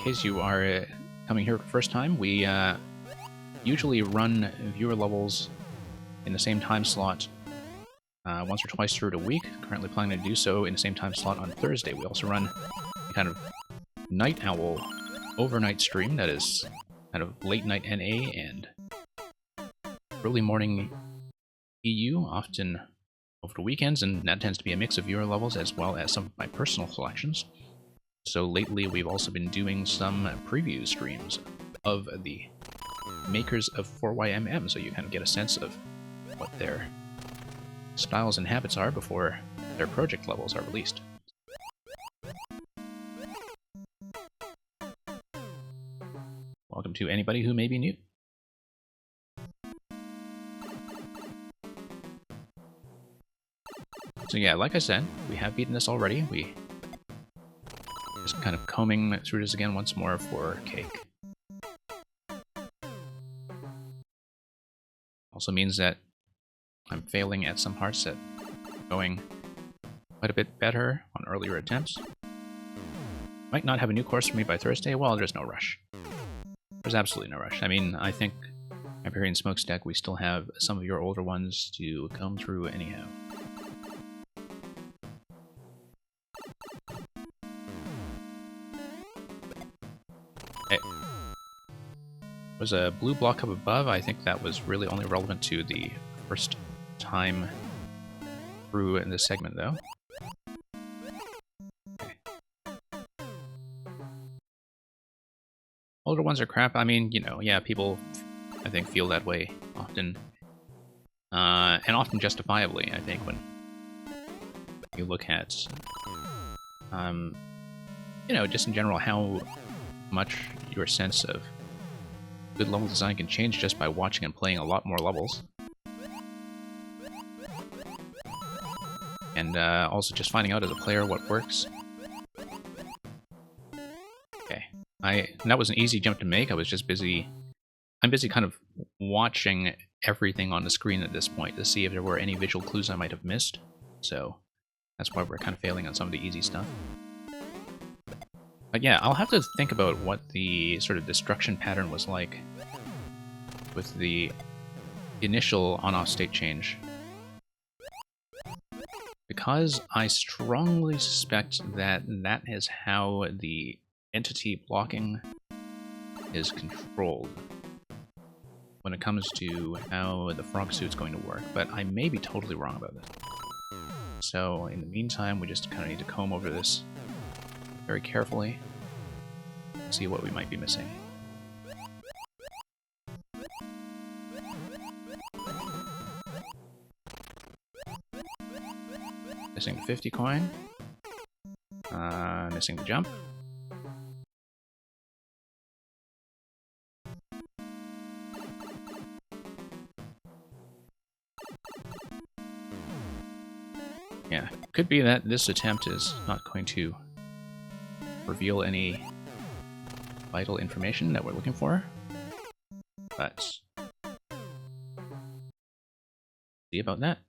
case you are coming here for the first time, we usually run viewer levels in the same time slot once or twice through the week. Currently planning to do so in the same time slot on Thursday. We also run a kind of night owl overnight stream that is kind of late night NA and early morning EU, often over the weekends, and that tends to be a mix of viewer levels as well as some of my personal selections. So lately we've also been doing some preview streams of the makers of 4YMM, so you kind of get a sense of what their styles and habits are before their project levels are released. Welcome to anybody who may be new. So yeah, like I said, we have beaten this already. We just kind of combing through this again once more for cake. Also means that I'm failing at some parts that are going quite a bit better on earlier attempts. Might not have a new course for me by Thursday. Well, there's no rush. There's absolutely no rush. I mean, I think Hyperion Smokestack, we still have some of your older ones to come through anyhow. Hey. Was a blue block up above. I think that was really only relevant to the first time through in this segment, though. Okay. Older ones are crap. I mean, you know, yeah, people, I think, feel that way often. And often justifiably, I think, when you look at, you know, just in general, how much your sense of good level design can change just by watching and playing a lot more levels. And also just finding out as a player what works. Okay, that was an easy jump to make. I was just busy. I'm busy kind of watching everything on the screen at this point to see if there were any visual clues I might have missed. So that's why we're kind of failing on some of the easy stuff. But yeah, I'll have to think about what the sort of destruction pattern was like with the initial on-off state change. Because I strongly suspect that that is how the entity blocking is controlled when it comes to how the frog suit's going to work, but I may be totally wrong about this. So in the meantime, we just kind of need to comb over this very carefully and see what we might be missing. Missing the 50 coin. Missing the jump. Yeah, could be that this attempt is not going to reveal any vital information that we're looking for, but see about that.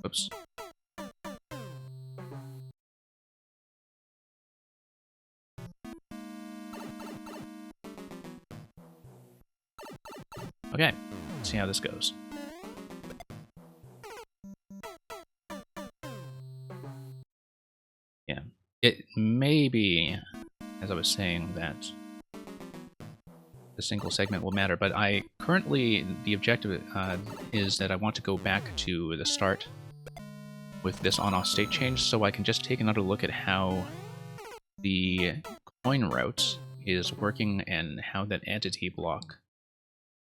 Oops. Okay, let's see how this goes. Yeah, it may be, as I was saying, that the single segment will matter, but currently the objective is that I want to go back to the start with this on-off state change, so I can just take another look at how the coin route is working and how that entity block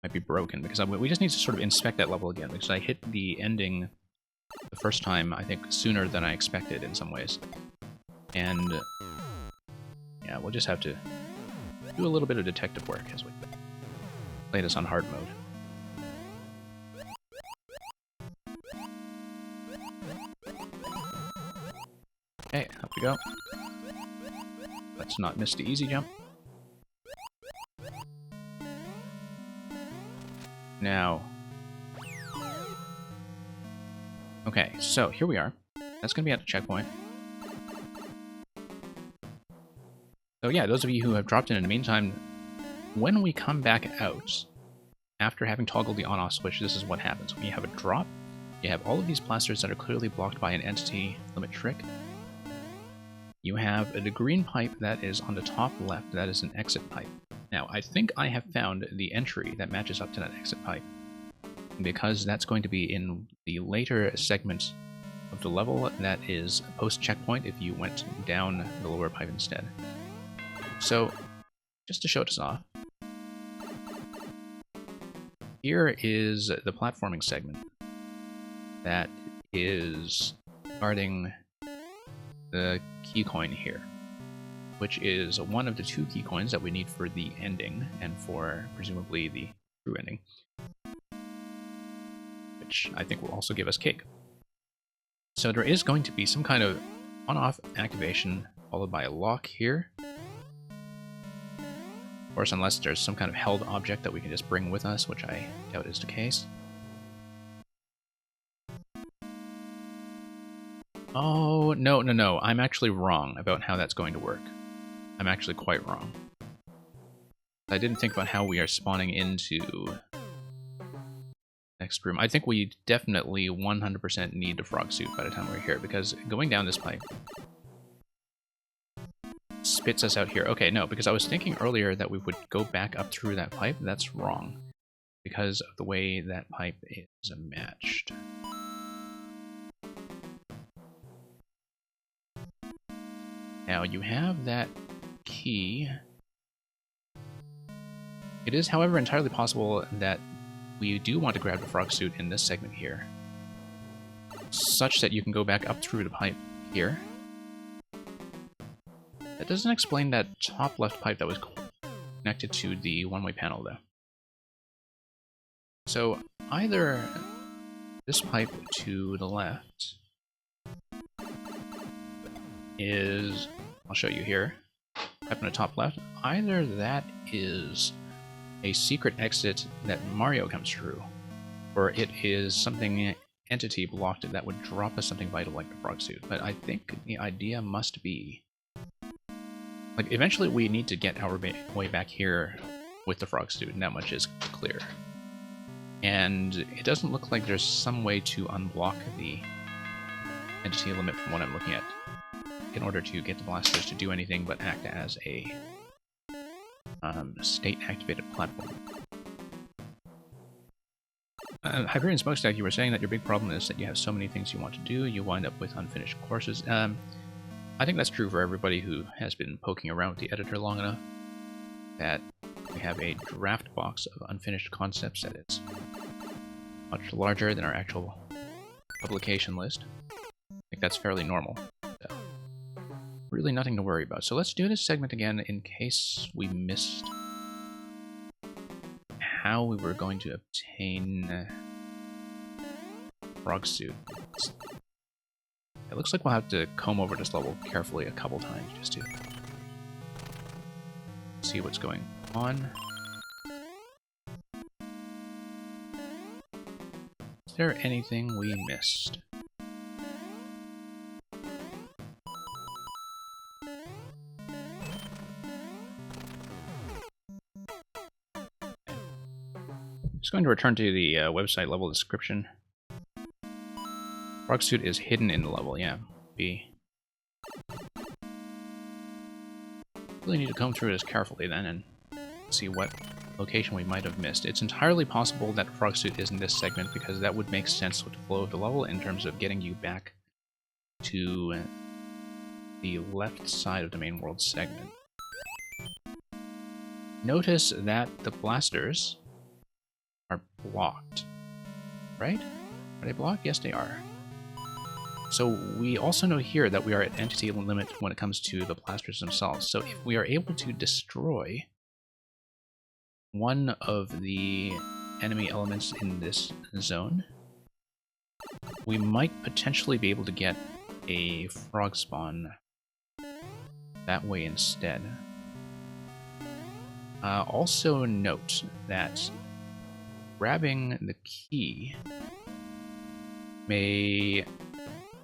might be broken, because we just need to sort of inspect that level again, because I hit the ending the first time, I think, sooner than I expected in some ways. And yeah, we'll just have to do a little bit of detective work as we play this on hard mode. Okay, up we go. Let's not miss the easy jump. Now, okay, so here we are. That's going to be at the checkpoint. So yeah, those of you who have dropped in the meantime, when we come back out, after having toggled the on-off switch, this is what happens. When you have a drop, you have all of these blasters that are clearly blocked by an entity limit trick. You have the green pipe that is on the top left, that is an exit pipe. Now, I think I have found the entry that matches up to that exit pipe, because that's going to be in the later segment of the level that is post-checkpoint if you went down the lower pipe instead. So, just to show this off, here is the platforming segment that is guarding the key coin here, which is one of the 2 key coins that we need for the ending and for presumably the true ending, which I think will also give us cake. So there is going to be some kind of on-off activation followed by a lock here. Of course, unless there's some kind of held object that we can just bring with us, which I doubt is the case. Oh, no, I'm actually wrong about how that's going to work. I'm actually quite wrong. I didn't think about how we are spawning into next room. I think we definitely 100% need the frog suit by the time we're here, because going down this pipe spits us out here. Okay, no, because I was thinking earlier that we would go back up through that pipe. That's wrong, because of the way that pipe is matched. Now, you have that key. It is, however, entirely possible that we do want to grab the frog suit in this segment here, such that you can go back up through the pipe here. That doesn't explain that top left pipe that was connected to the one-way panel, though. So, either this pipe to the left is, I'll show you here, up in the top left, either that is a secret exit that Mario comes through, or it is something entity blocked that would drop us something vital like the frog suit. But I think the idea must be, like, eventually we need to get our way back here with the frog suit, and that much is clear. And it doesn't look like there's some way to unblock the entity limit from what I'm looking at, in order to get the blasters to do anything but act as a state-activated platform. Hyperion Smokestack, you were saying that your big problem is that you have so many things you want to do, you wind up with unfinished courses. I think that's true for everybody who has been poking around with the editor long enough, that we have a draft box of unfinished concepts that is much larger than our actual publication list. I think that's fairly normal. So, really nothing to worry about. So let's do this segment again in case we missed how we were going to obtain Frog Suit. It looks like we'll have to comb over this level carefully a couple times just to see what's going on. Is there anything we missed? Just going to return to the website level description. Frog Suit is hidden in the level, yeah. B. Really need to comb through this carefully then and see what location we might have missed. It's entirely possible that Frog Suit is in this segment because that would make sense with the flow of the level in terms of getting you back to the left side of the main world segment. Notice that the blasters are blocked, right? Are they blocked? Yes, they are. So we also know here that we are at entity limit when it comes to the blasters themselves. So if we are able to destroy one of the enemy elements in this zone, we might potentially be able to get a frog spawn that way instead. Also note that grabbing the key may,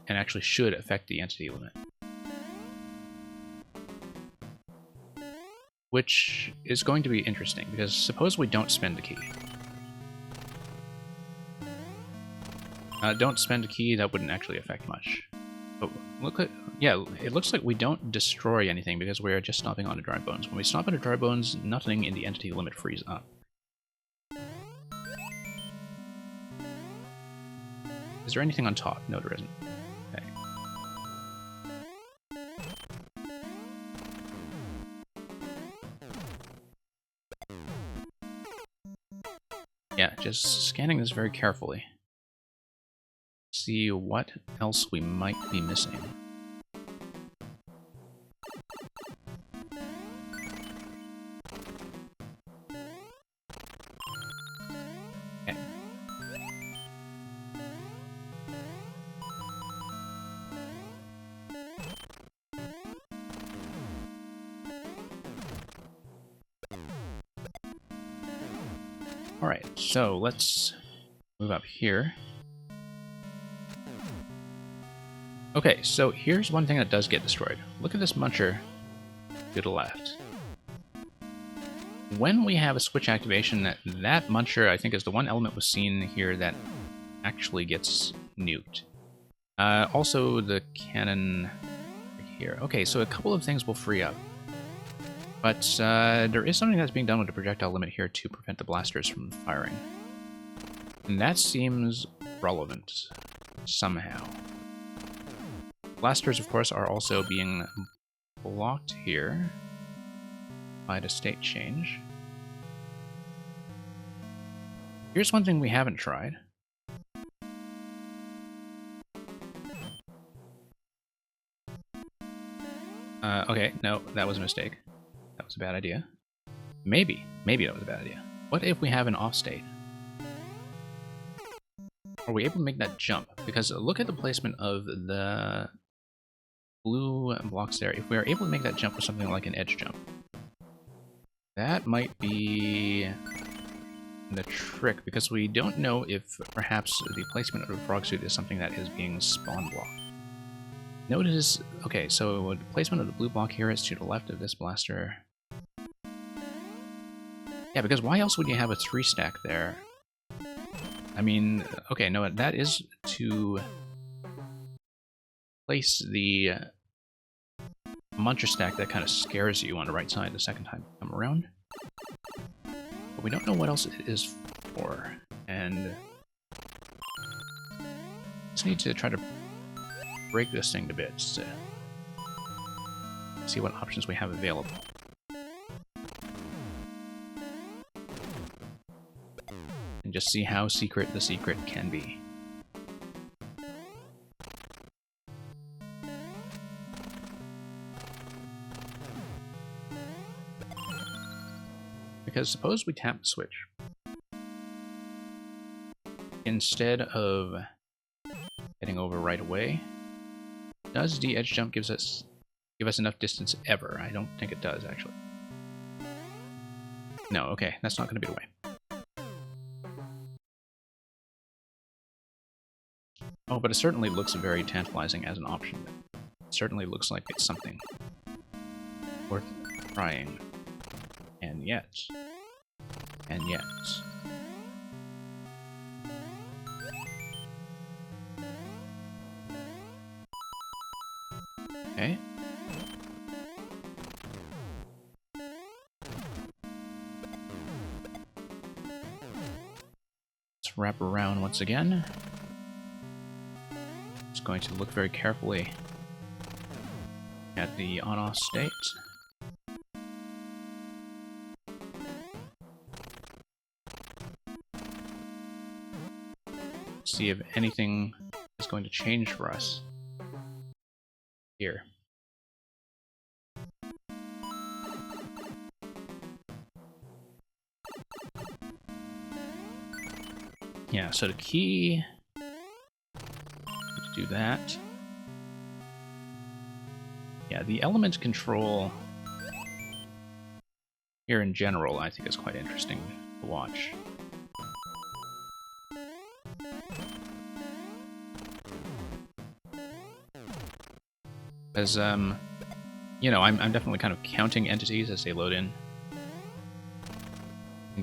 and actually should, affect the entity limit. Which is going to be interesting, because suppose we don't spend the key. Don't spend a key, that wouldn't actually affect much. But look at, yeah, it looks like we don't destroy anything because we are just stomping onto dry bones. When we stomp onto dry bones, nothing in the entity limit frees up. Is there anything on top? No, there isn't. Okay. Yeah, just scanning this very carefully. See what else we might be missing. Okay. Alright, so let's move up here. Okay, so here's one thing that does get destroyed. Look at this muncher to the left. When we have a switch activation, that muncher, I think, is the one element was seen here that actually gets nuked. Also, the cannon right here. Okay, so a couple of things will free up. But there is something that's being done with the projectile limit here to prevent the blasters from firing. And that seems relevant somehow. Blasters, of course, are also being blocked here by the state change. Here's one thing we haven't tried. Okay, no, that was a mistake. That was a bad idea. Maybe that was a bad idea. What if we have an off state? Are we able to make that jump? Because look at the placement of the blue blocks there. If we are able to make that jump with something like an edge jump, that might be the trick, because we don't know if perhaps the placement of the frog suit is something that is being spawn blocked. Notice, okay, so the placement of the blue block here is to the left of this blaster. Yeah, because why else would you have a 3-stack there? I mean, okay, no, that is to place the muncher stack that kind of scares you on the right side the second time you come around. But we don't know what else it is for, and just need to try to break this thing to bits to see what options we have available. And just see how secret the secret can be. Because suppose we tap the switch. Instead of heading over right away, does the edge jump give us enough distance ever? I don't think it does, actually. No, okay, that's not going to be the way. Oh, but it certainly looks very tantalizing as an option. It certainly looks like it's something worth trying. And yet... Okay. Let's wrap around once again. Just going to look very carefully at the on-off state. See if anything is going to change for us here. Yeah, so the key to do that. Yeah, the element control here in general I think is quite interesting to watch. As, you know, I'm definitely kind of counting entities as they load in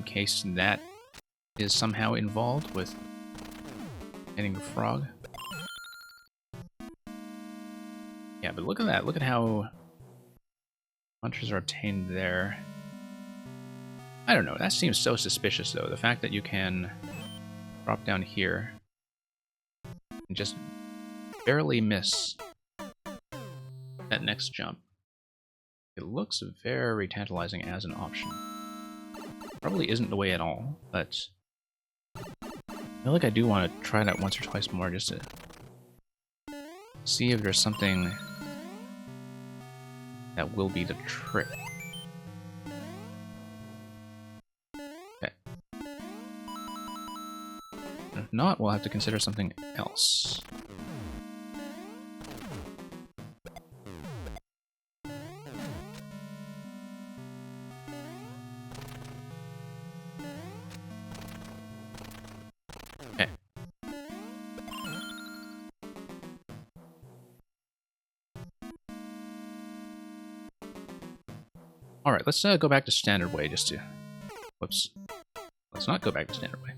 case that is somehow involved with hitting a frog. Yeah, but look at that. Look at how munchers are obtained there. I don't know. That seems so suspicious, though. The fact that you can drop down here and just barely miss that next jump. It looks very tantalizing as an option. Probably isn't the way at all, but I feel like I do want to try that once or twice more just to see if there's something that will be the trick. Okay. And if not, we'll have to consider something else. Alright, let's go back to standard way just to... Whoops. Let's not go back to standard way.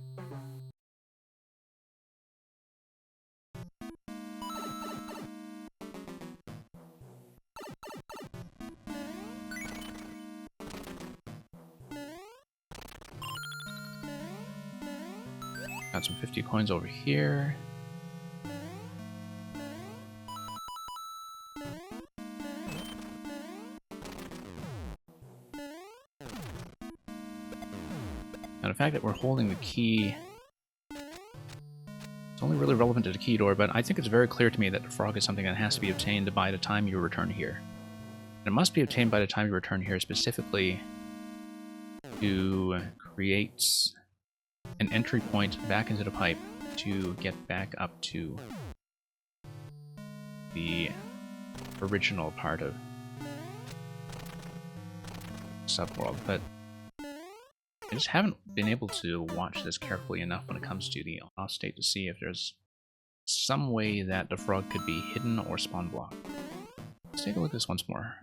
Got some 50 coins over here. Now, the fact that we're holding the key, it's only really relevant to the key door, but I think it's very clear to me that the frog is something that has to be obtained by the time you return here. And it must be obtained by the time you return here specifically to create an entry point back into the pipe to get back up to the original part of Subworld, but I just haven't been able to watch this carefully enough when it comes to the off state to see if there's some way that the frog could be hidden or spawn blocked. Let's take a look at this once more.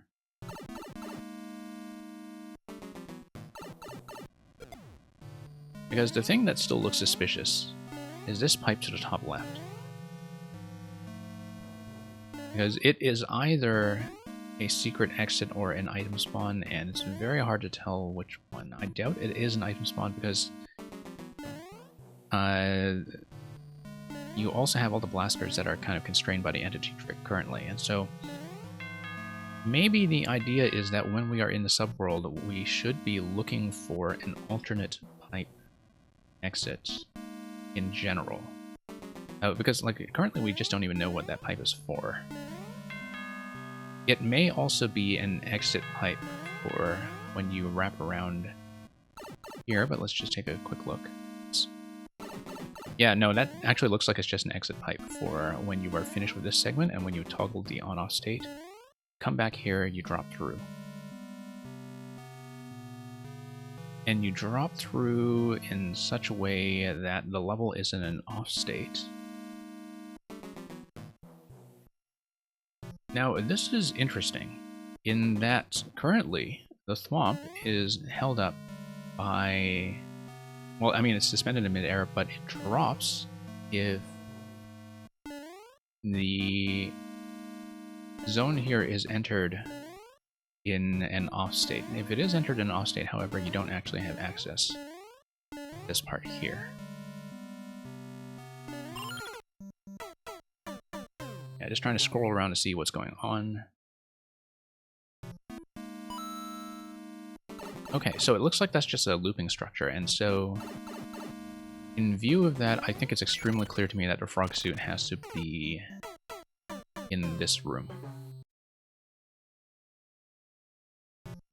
Because the thing that still looks suspicious is this pipe to the top left. Because it is either a secret exit or an item spawn, and it's very hard to tell which one. I doubt it is an item spawn because you also have all the blasters that are kind of constrained by the entity trick currently, and so maybe the idea is that when we are in the subworld, we should be looking for an alternate pipe exit in general. Because like currently we just don't even know what that pipe is for. It may also be an exit pipe for when you wrap around here, but let's just take a quick look. Yeah, no, that actually looks like it's just an exit pipe for when you are finished with this segment and when you toggle the on-off state. Come back here, you drop through. And you drop through in such a way that the level is in an off state. Now, this is interesting in that currently the thwomp is held up by, well, I mean, it's suspended in midair, but it drops if the zone here is entered in an off state. If it is entered in an off state, however, you don't actually have access to this part here. Yeah, just trying to scroll around to see what's going on. Okay, so it looks like that's just a looping structure, and so in view of that, I think it's extremely clear to me that the frog suit has to be in this room.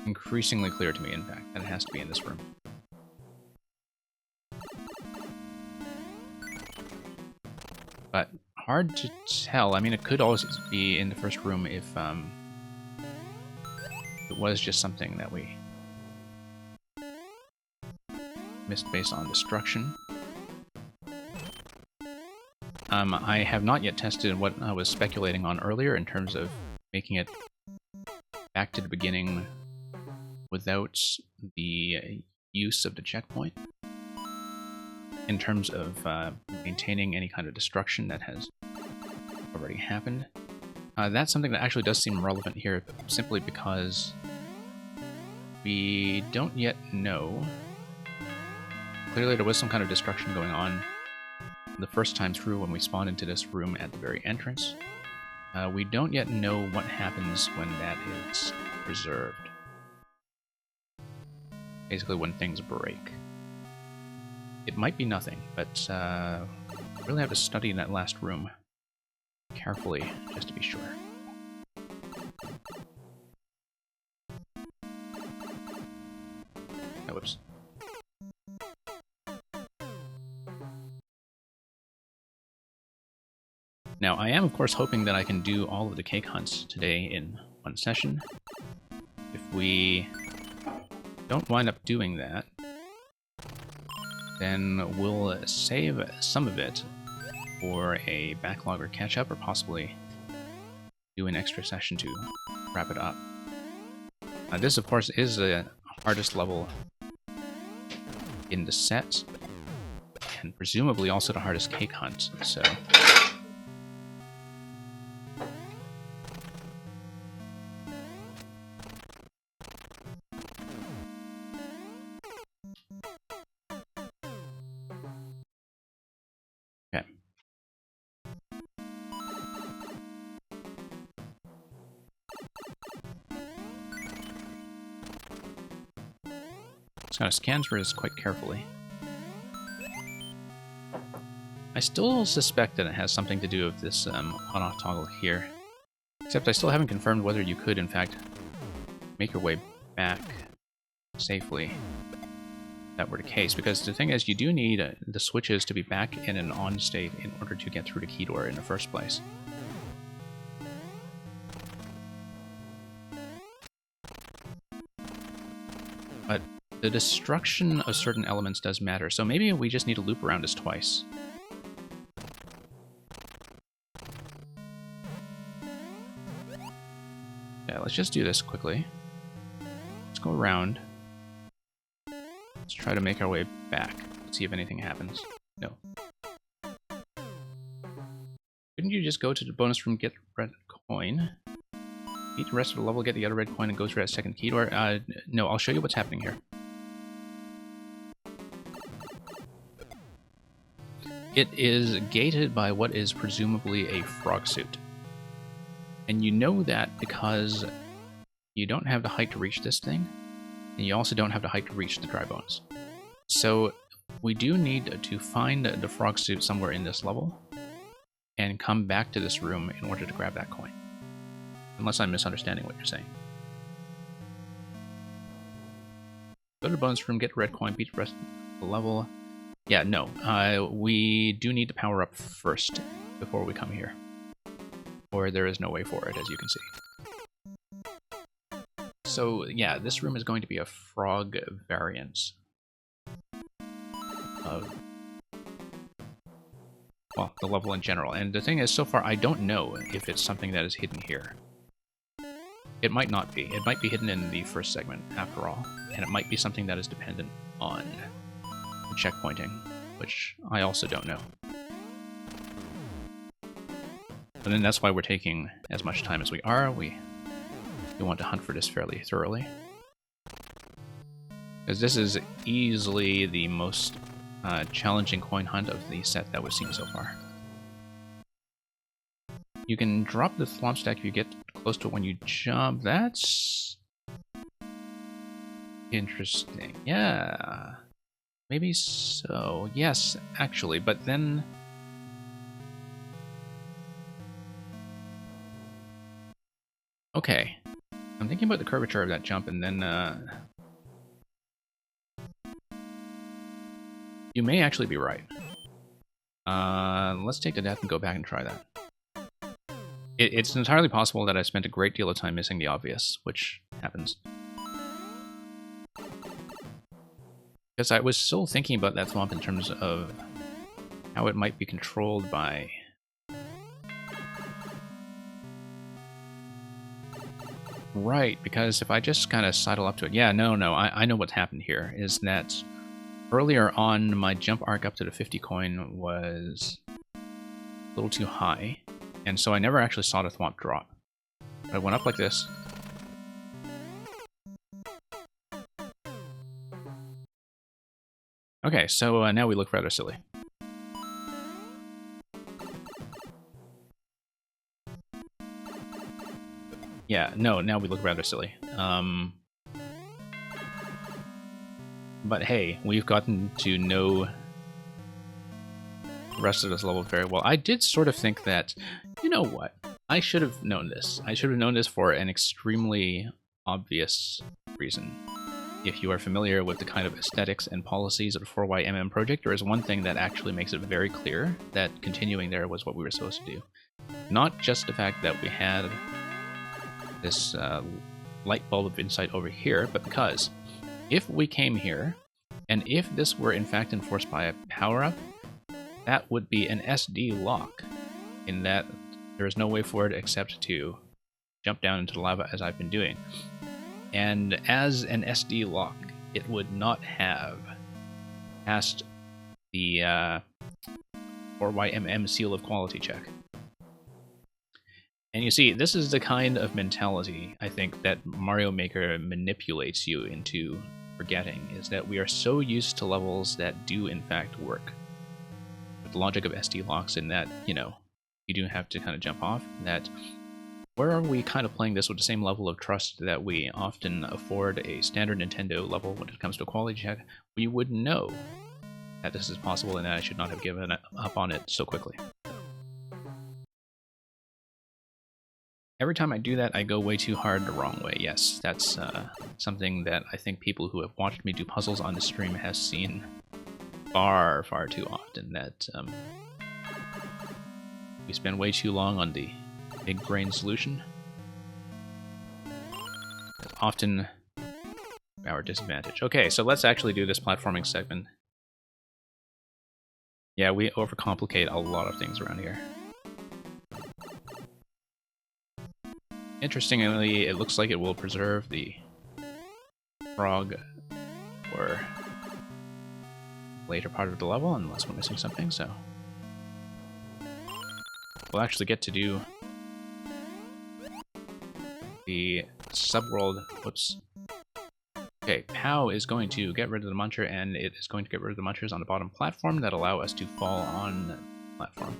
Increasingly clear to me, in fact, that it has to be in this room. But hard to tell. I mean, it could also be in the first room if it was just something that we missed based on destruction. I have not yet tested what I was speculating on earlier in terms of making it back to the beginning without the use of the checkpoint, in terms of maintaining any kind of destruction that has already happened. That's something that actually does seem relevant here, simply because we don't yet know. Clearly there was some kind of destruction going on the first time through when we spawned into this room at the very entrance. We don't yet know what happens when that is preserved. Basically when things break. It might be nothing, but really have to study that last room carefully, just to be sure. Oh, whoops. Now, I am, of course, hoping that I can do all of the cake hunts today in one session. If we don't wind up doing that, then we'll save some of it for a backlog or catch-up, or possibly do an extra session to wrap it up. This, of course, is the hardest level in the set, and presumably also the hardest cake hunt, so... Just gotta scan for this quite carefully. I still suspect that it has something to do with this on-off toggle here. Except I still haven't confirmed whether you could, in fact, make your way back safely if that were the case. Because the thing is, you do need the switches to be back in an on state in order to get through the key door in the first place. But the destruction of certain elements does matter, so maybe we just need to loop around this twice. Yeah, let's just do this quickly. Let's go around. Let's try to make our way back. Let's see if anything happens. No. Couldn't you just go to the bonus room, get red coin, beat the rest of the level, get the other red coin, and go through that second key door? No, I'll show you what's happening here. It is gated by what is presumably a frog suit. And you know that because you don't have the height to reach this thing, and you also don't have the height to reach the dry bones. So we do need to find the frog suit somewhere in this level, and come back to this room in order to grab that coin. Unless I'm misunderstanding what you're saying. Go to the bonus room, get a red coin, beat the rest of the level. Yeah, no. We do need to power up first before we come here. Or there is no way for it, as you can see. So, yeah, this room is going to be a frog variance of, well, the level in general. And the thing is, so far, I don't know if it's something that is hidden here. It might not be. It might be hidden in the first segment, after all. And it might be something that is dependent on the checkpointing, which I also don't know. And then that's why we're taking as much time as we are. We want to hunt for this fairly thoroughly. Because this is easily the most challenging coin hunt of the set that we've seen so far. You can drop the Thwomp Stack if you get close to it when you jump. That's interesting. Yeah. Maybe so. Yes, actually. But then... okay. I'm thinking about the curvature of that jump, and then... you may actually be right. Let's take the death and go back and try that. It's entirely possible that I spent a great deal of time missing the obvious, which happens. Because I was still thinking about that Thwomp in terms of how it might be controlled by... right, because if I just kind of sidle up to it... yeah, no, I know what's happened here, is that earlier on, my jump arc up to the 50 coin was a little too high, and so I never actually saw the Thwomp drop. I went up like this. Okay, so now we look rather silly. Yeah, no, now we look rather silly. But hey, we've gotten to know the rest of this level very well. I did sort of think that, you know what, I should have known this. I should have known this for an extremely obvious reason. If you are familiar with the kind of aesthetics and policies of the 4YMM project, there is one thing that actually makes it very clear that continuing there was what we were supposed to do. Not just the fact that we had this light bulb of insight over here, but because if we came here, and if this were in fact enforced by a power-up, that would be an SD lock, in that there is no way for it except to jump down into the lava as I've been doing. And as an SD lock, it would not have passed the 4YMM seal of quality check. And you see, this is the kind of mentality, I think, that Mario Maker manipulates you into forgetting, is that we are so used to levels that do in fact work. With the logic of SD locks in that, you know, you do have to kind of jump off, that where are we kind of playing this with the same level of trust that we often afford a standard Nintendo level when it comes to a quality check, we would know that this is possible and that I should not have given up on it so quickly. Every time I do that, I go way too hard the wrong way. Yes, that's something that I think people who have watched me do puzzles on the stream have seen far, far too often, that we spend way too long on the big brain solution. Often our disadvantage. Okay, so let's actually do this platforming segment. Yeah, we overcomplicate a lot of things around here. Interestingly, it looks like it will preserve the frog for later part of the level, unless we're missing something, so... we'll actually get to do the subworld. Whoops. Okay, POW is going to get rid of the muncher, and it is going to get rid of the munchers on the bottom platform that allow us to fall on the platform.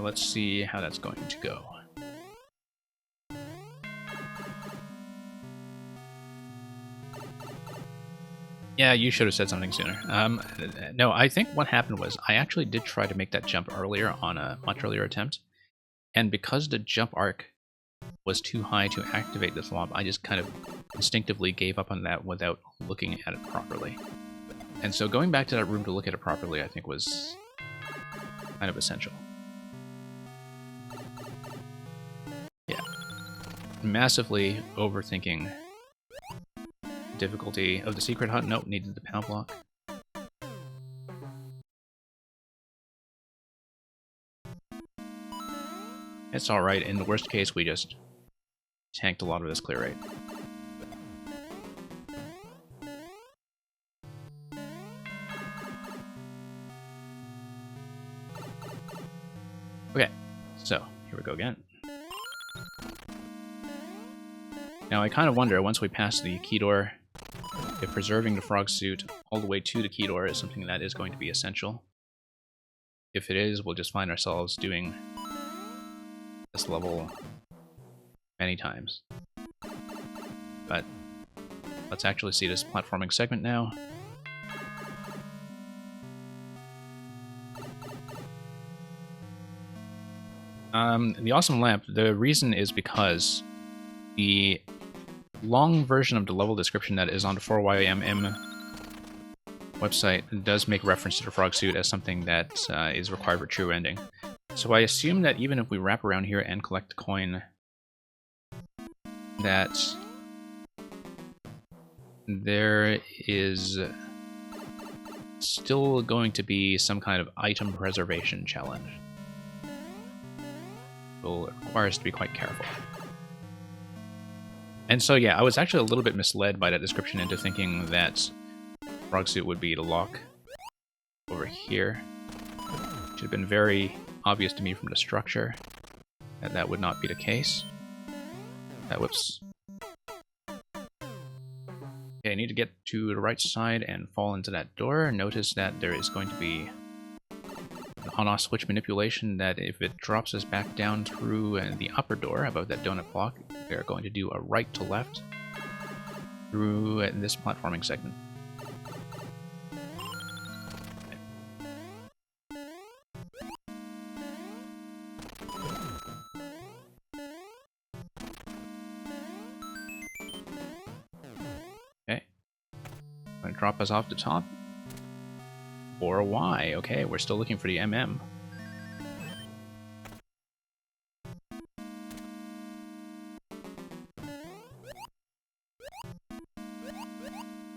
Let's see how that's going to go. Yeah, you should have said something sooner. No, I think what happened was I actually did try to make that jump earlier on a much earlier attempt, and because the jump arc was too high to activate this lob, I just kind of instinctively gave up on that without looking at it properly. And so going back to that room to look at it properly, I think was kind of essential. Yeah. Massively overthinking difficulty of the secret hut. Nope, needed the POW block. It's alright, in the worst case we just tanked a lot of this clear rate. Okay, so here we go again. Now I kind of wonder, once we pass the key door, if preserving the frog suit all the way to the key door is something that is going to be essential. If it is, we'll just find ourselves doing this level many times. But let's actually see this platforming segment now. The awesome lamp, the reason is because the long version of the level description that is on the 4YMM website does make reference to the frog suit as something that is required for true ending. So I assume that even if we wrap around here and collect the coin, that there is still going to be some kind of item preservation challenge. It will require us to be quite careful. And so yeah, I was actually a little bit misled by that description into thinking that frog suit would be the lock over here. It should have been very obvious to me from the structure that that would not be the case. Whoops. Okay, I need to get to the right side and fall into that door. Notice that there is going to be an on-off switch manipulation that if it drops us back down through the upper door above that donut block, they're going to do a right to left through this platforming segment. Okay. Going to drop us off the top. Or Y. Okay, we're still looking for the MM.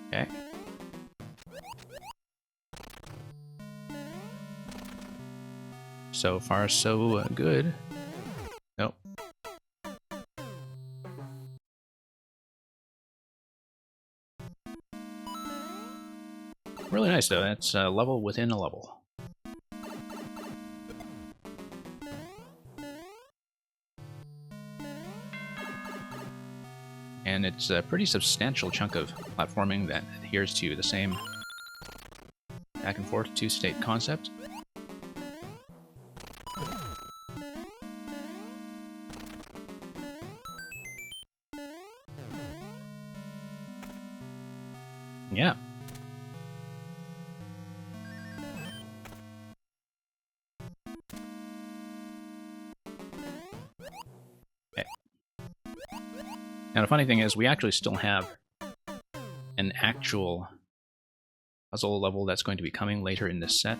Okay. So far, so good. Nope. Really nice, though. That's a level within a level. And it's a pretty substantial chunk of platforming that adheres to the same back and forth two-state concept. Yeah. Okay. Now the funny thing is, we actually still have an actual puzzle level that's going to be coming later in this set.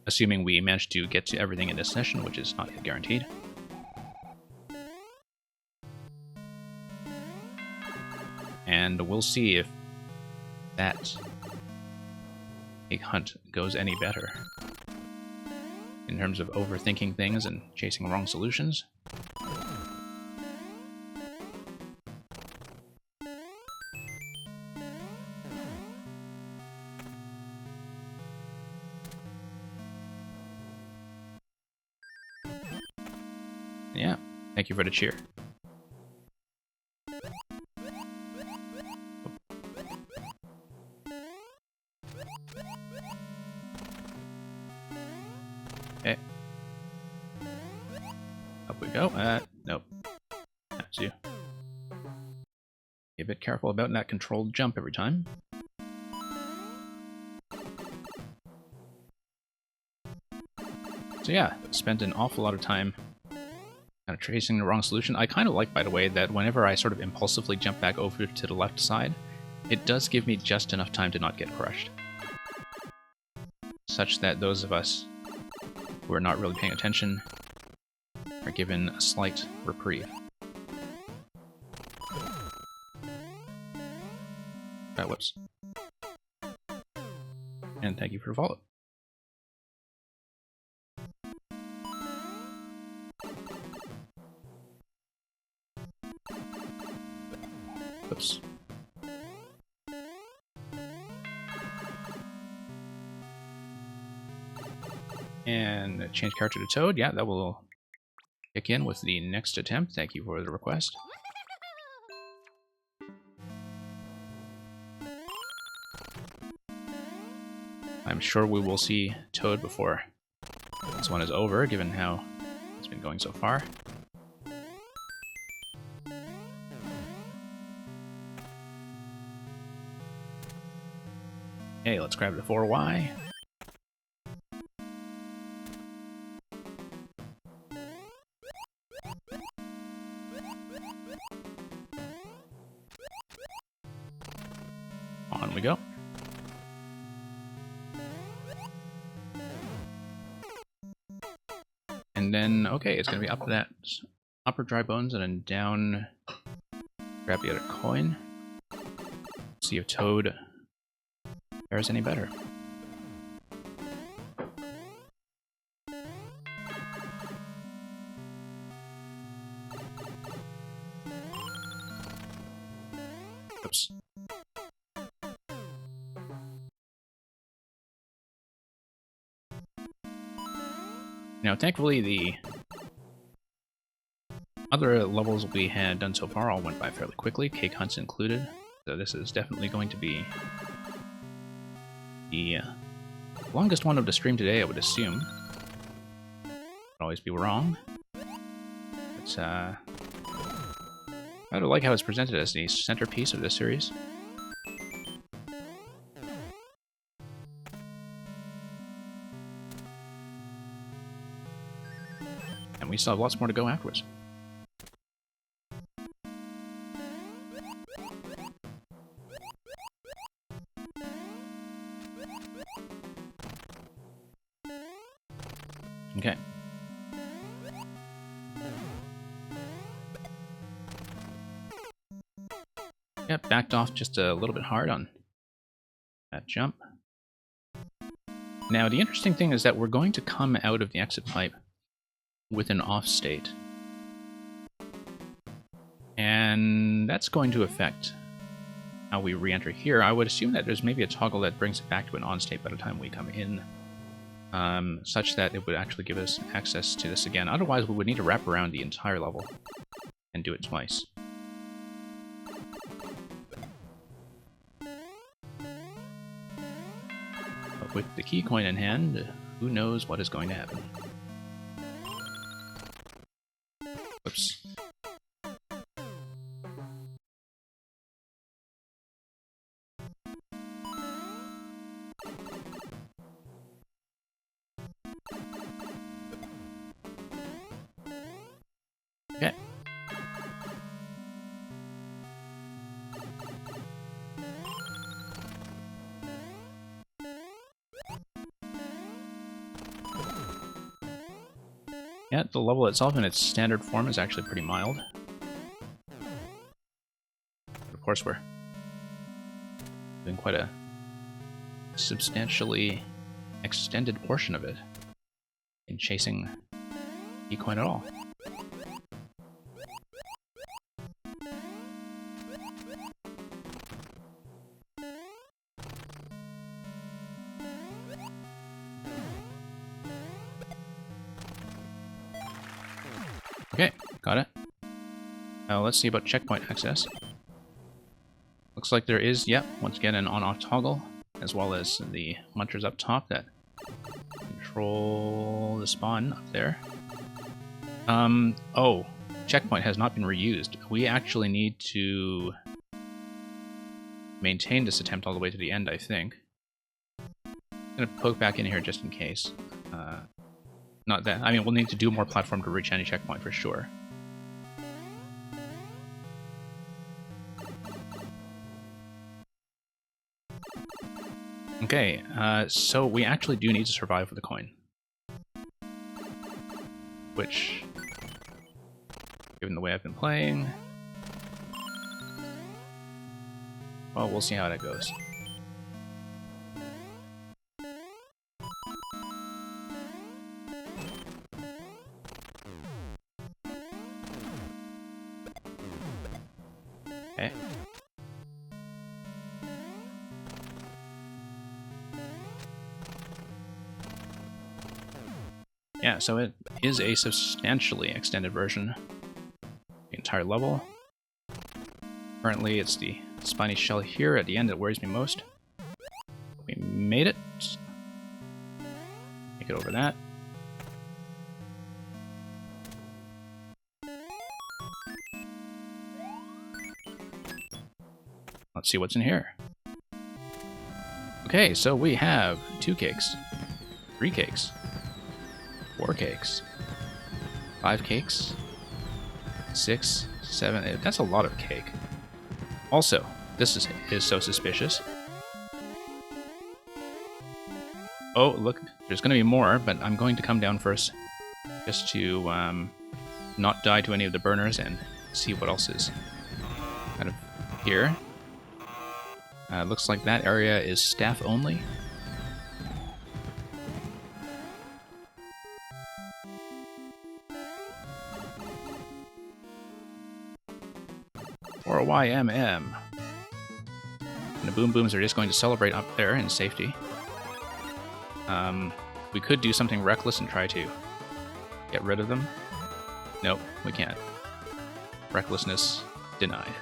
Assuming we manage to get to everything in this session, which is not yet guaranteed. And we'll see if that egg hunt goes any better in terms of overthinking things and chasing wrong solutions. Thank you for the cheer. Okay. Up we go. Nope. That's you. Be a bit careful about that controlled jump every time. So yeah, spent an awful lot of time kind of tracing the wrong solution. I kind of like, by the way, that whenever I sort of impulsively jump back over to the left side, it does give me just enough time to not get crushed. Such that those of us who are not really paying attention are given a slight reprieve. Whoops. And thank you for the follow. Oops. And change character to Toad. Yeah, that will kick in with the next attempt. Thank you for the request. I'm sure we will see Toad before this one is over, given how it's been going so far. Okay, let's grab the 4Y. On we go. And then, okay, it's going to be up that upper dry bones and then down, grab the other coin. See if Toad fares any better. Oops. Now, thankfully, the other levels we had done so far all went by fairly quickly, cake hunts included, so this is definitely going to be the longest one of the stream today, I would assume. Could always be wrong. But, I don't like how it's presented as the centerpiece of this series. And we still have lots more to go afterwards. Okay. Yep, backed off just a little bit hard on that jump. Now, the interesting thing is that we're going to come out of the exit pipe with an off state. And that's going to affect how we re-enter here. I would assume that there's maybe a toggle that brings it back to an on state by the time we come in. Such that it would actually give us access to this again. Otherwise, we would need to wrap around the entire level and do it twice. But with the key coin in hand, who knows what is going to happen. Whoops. Okay. Yeah, the level itself in its standard form is actually pretty mild. But of course, we're doing quite a substantially extended portion of it in chasing E-coin at all. Okay, got it. Now let's see about checkpoint access. Looks like there is, yep, once again an on-off toggle, as well as the munchers up top that control the spawn up there. Oh, checkpoint has not been reused. We actually need to maintain this attempt all the way to the end, I think. I'm gonna poke back in here just in case. Not that, I mean, we'll need to do more platform to reach any checkpoint for sure. Okay, so we actually do need to survive for the coin. Which, given the way I've been playing, well, we'll see how that goes. Okay. Yeah, so it is a substantially extended version. The entire level. Currently, it's the spiny shell here at the end that worries me most. We made it. Make it over that. Let's see what's in here. Okay, so we have 2 cakes, 3 cakes, 4 cakes, 5 cakes, 6, 7, that's a lot of cake. Also, this is so suspicious. Oh, look, there's going to be more, but I'm going to come down first just to not die to any of the burners and see what else is kind of here. Looks like that area is staff only. Or a YMM. And the Boom Booms are just going to celebrate up there in safety. We could do something reckless and try to get rid of them. Nope, we can't. Recklessness denied.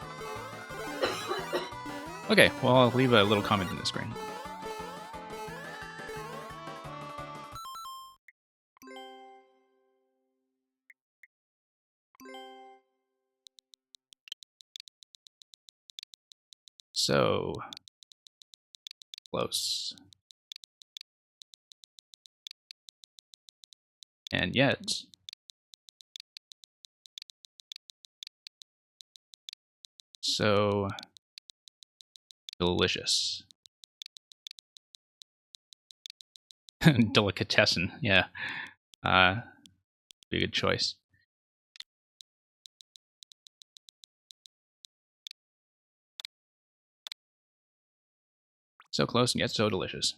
Okay, well, I'll leave a little comment in the screen. So, close. And yet, so delicious. Delicatessen, yeah. Be a good choice. So close and yet so delicious.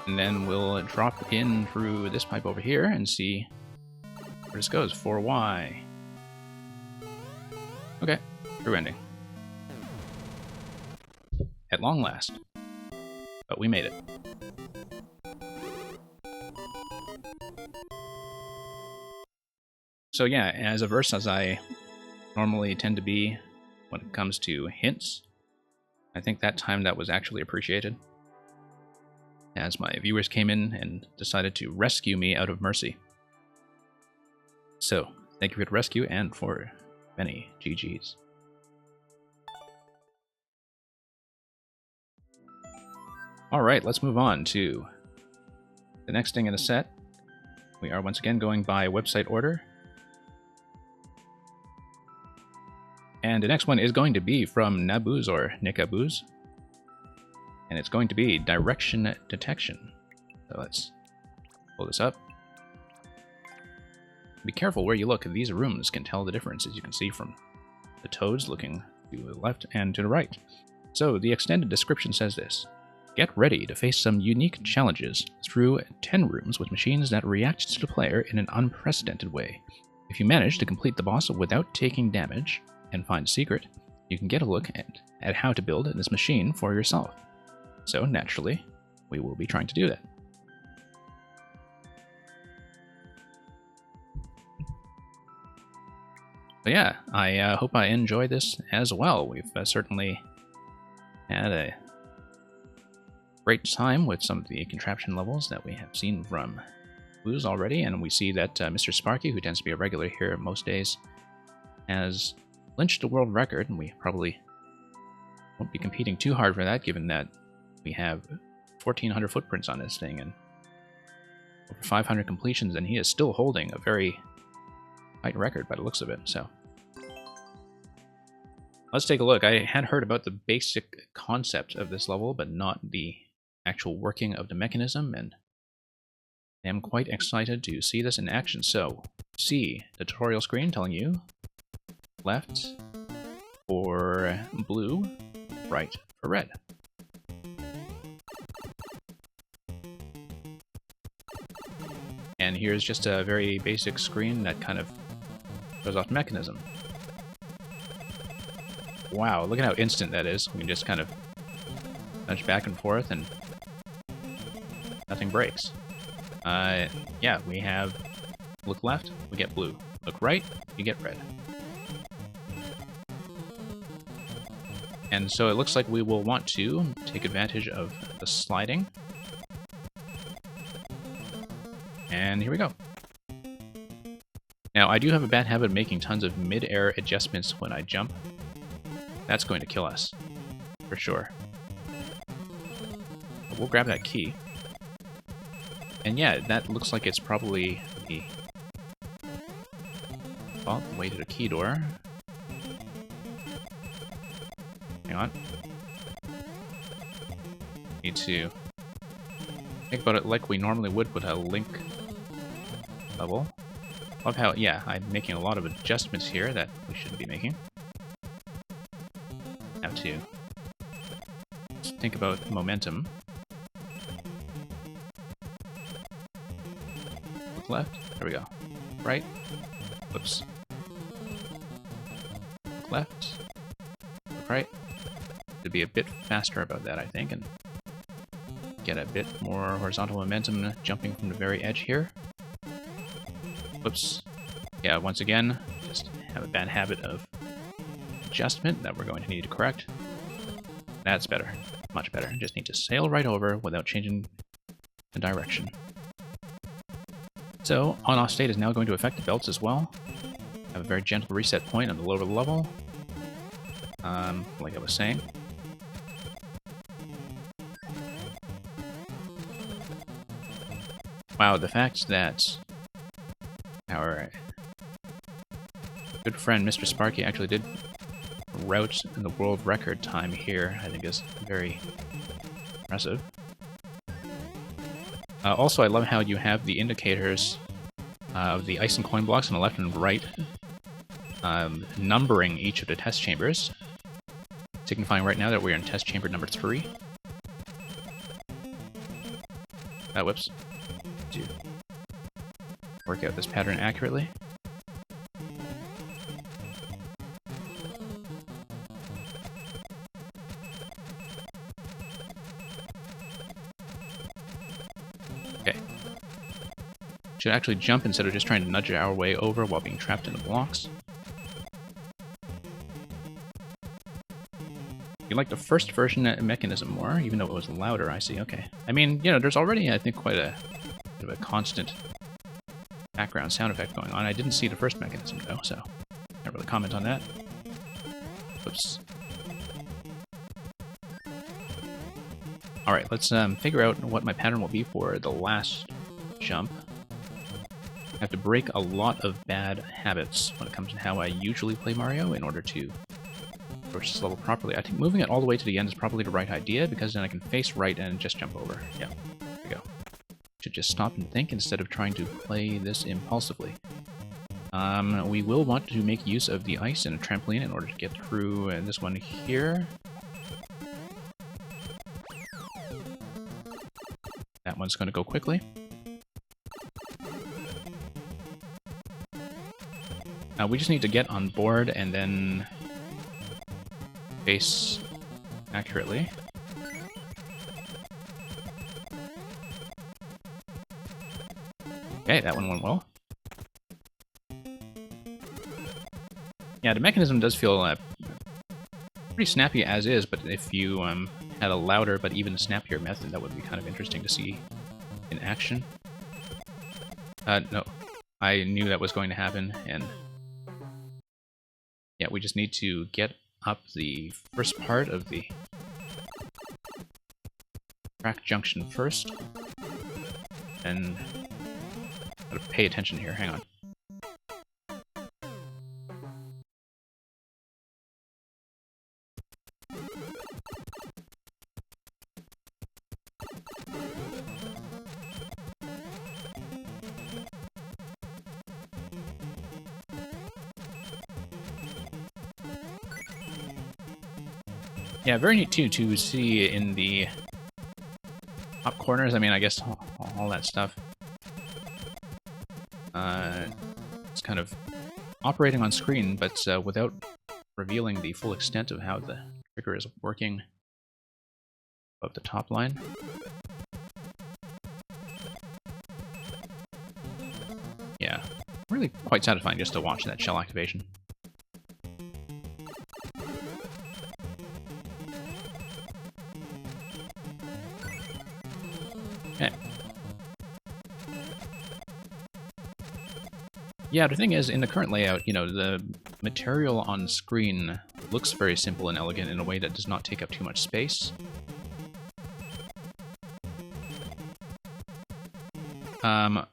And then we'll drop in through this pipe over here and see where this goes. 4Y. Okay, true ending. At long last. But we made it. So yeah, as averse as I normally tend to be when it comes to hints, I think that time that was actually appreciated, as my viewers came in and decided to rescue me out of mercy. So, thank you for the rescue and for many GGs. Alright, let's move on to the next thing in the set. We are once again going by website order. And the next one is going to be from Nabooz or Nikabooz. And it's going to be direction detection. So let's pull this up. Be careful where you look. These rooms can tell the difference, as you can see from the toads looking to the left and to the right. So the extended description says this. Get ready to face some unique challenges through 10 rooms with machines that react to the player in an unprecedented way. If you manage to complete the boss without taking damage and find a secret, you can get a look at how to build this machine for yourself. So naturally, we will be trying to do that. But yeah, I hope I enjoyed this as well. We've certainly had a great time with some of the contraption levels that we have seen from Blues already, and we see that Mr. Sparky, who tends to be a regular here most days, has clinched a world record, and we probably won't be competing too hard for that, given that we have 1,400 footprints on this thing and over 500 completions, and he is still holding a very tight record by the looks of it. So let's take a look. I had heard about the basic concept of this level, but not the actual working of the mechanism, and I am quite excited to see this in action. So, see the tutorial screen telling you left for blue, right for red. And here's just a very basic screen that kind of shows off the mechanism. Wow, look at how instant that is. We can just kind of nudge back and forth and nothing breaks. Yeah, we have look left, we get blue. Look right, you get red. And so it looks like we will want to take advantage of the sliding. And here we go. Now, I do have a bad habit of making tons of mid-air adjustments when I jump. That's going to kill us, for sure. But we'll grab that key. And yeah, that looks like it's probably the way to the key door. Hang on. Need to think about it like we normally would with a Link level. Love how, yeah, I'm making a lot of adjustments here that we shouldn't be making. Have to think about momentum. Look left. There we go. Right. Whoops. Look left. Look right. To be a bit faster about that, I think, and get a bit more horizontal momentum jumping from the very edge here. Whoops. Yeah, once again, just have a bad habit of adjustment that we're going to need to correct. That's better. Much better. Just need to sail right over without changing the direction. So, on-off state is now going to affect the belts as well. Have a very gentle reset point on the lower level. Like I was saying. Wow, the fact that our good friend Mr. Sparky actually did route the world record time here, I think is very impressive. Also, I love how you have the indicators of the ice and coin blocks on the left and right, numbering each of the test chambers, signifying right now that we're in test chamber number 3. Whoops. To work out this pattern accurately. Okay. Should actually jump instead of just trying to nudge our way over while being trapped in the blocks. You like the first version mechanism more, even though it was louder, I see, okay. I mean, you know, there's already, I think, quite a bit of a constant background sound effect going on. I didn't see the first mechanism, though, so can't really comment on that. Oops. Alright, let's figure out what my pattern will be for the last jump. I have to break a lot of bad habits when it comes to how I usually play Mario in order to approach this level properly. I think moving it all the way to the end is probably the right idea, because then I can face right and just jump over. Yeah, there we go. Should just stop and think instead of trying to play this impulsively. We will want to make use of the ice and a trampoline in order to get through this one here. That one's going to go quickly. We just need to get on board and then space accurately. Okay, that one went well. Yeah, the mechanism does feel pretty snappy as is, but if you had a louder but even snappier method, that would be kind of interesting to see in action. No, I knew that was going to happen, and yeah, we just need to get up the first part of the track junction first, and gotta pay attention here, hang on. Yeah, very neat too to see in the top corners. I mean, I guess all that stuff. It's kind of operating on screen, but without revealing the full extent of how the trigger is working above the top line. Yeah, really quite satisfying just to watch that shell activation. Okay. Yeah, the thing is, in the current layout, you know, the material on screen looks very simple and elegant in a way that does not take up too much space. I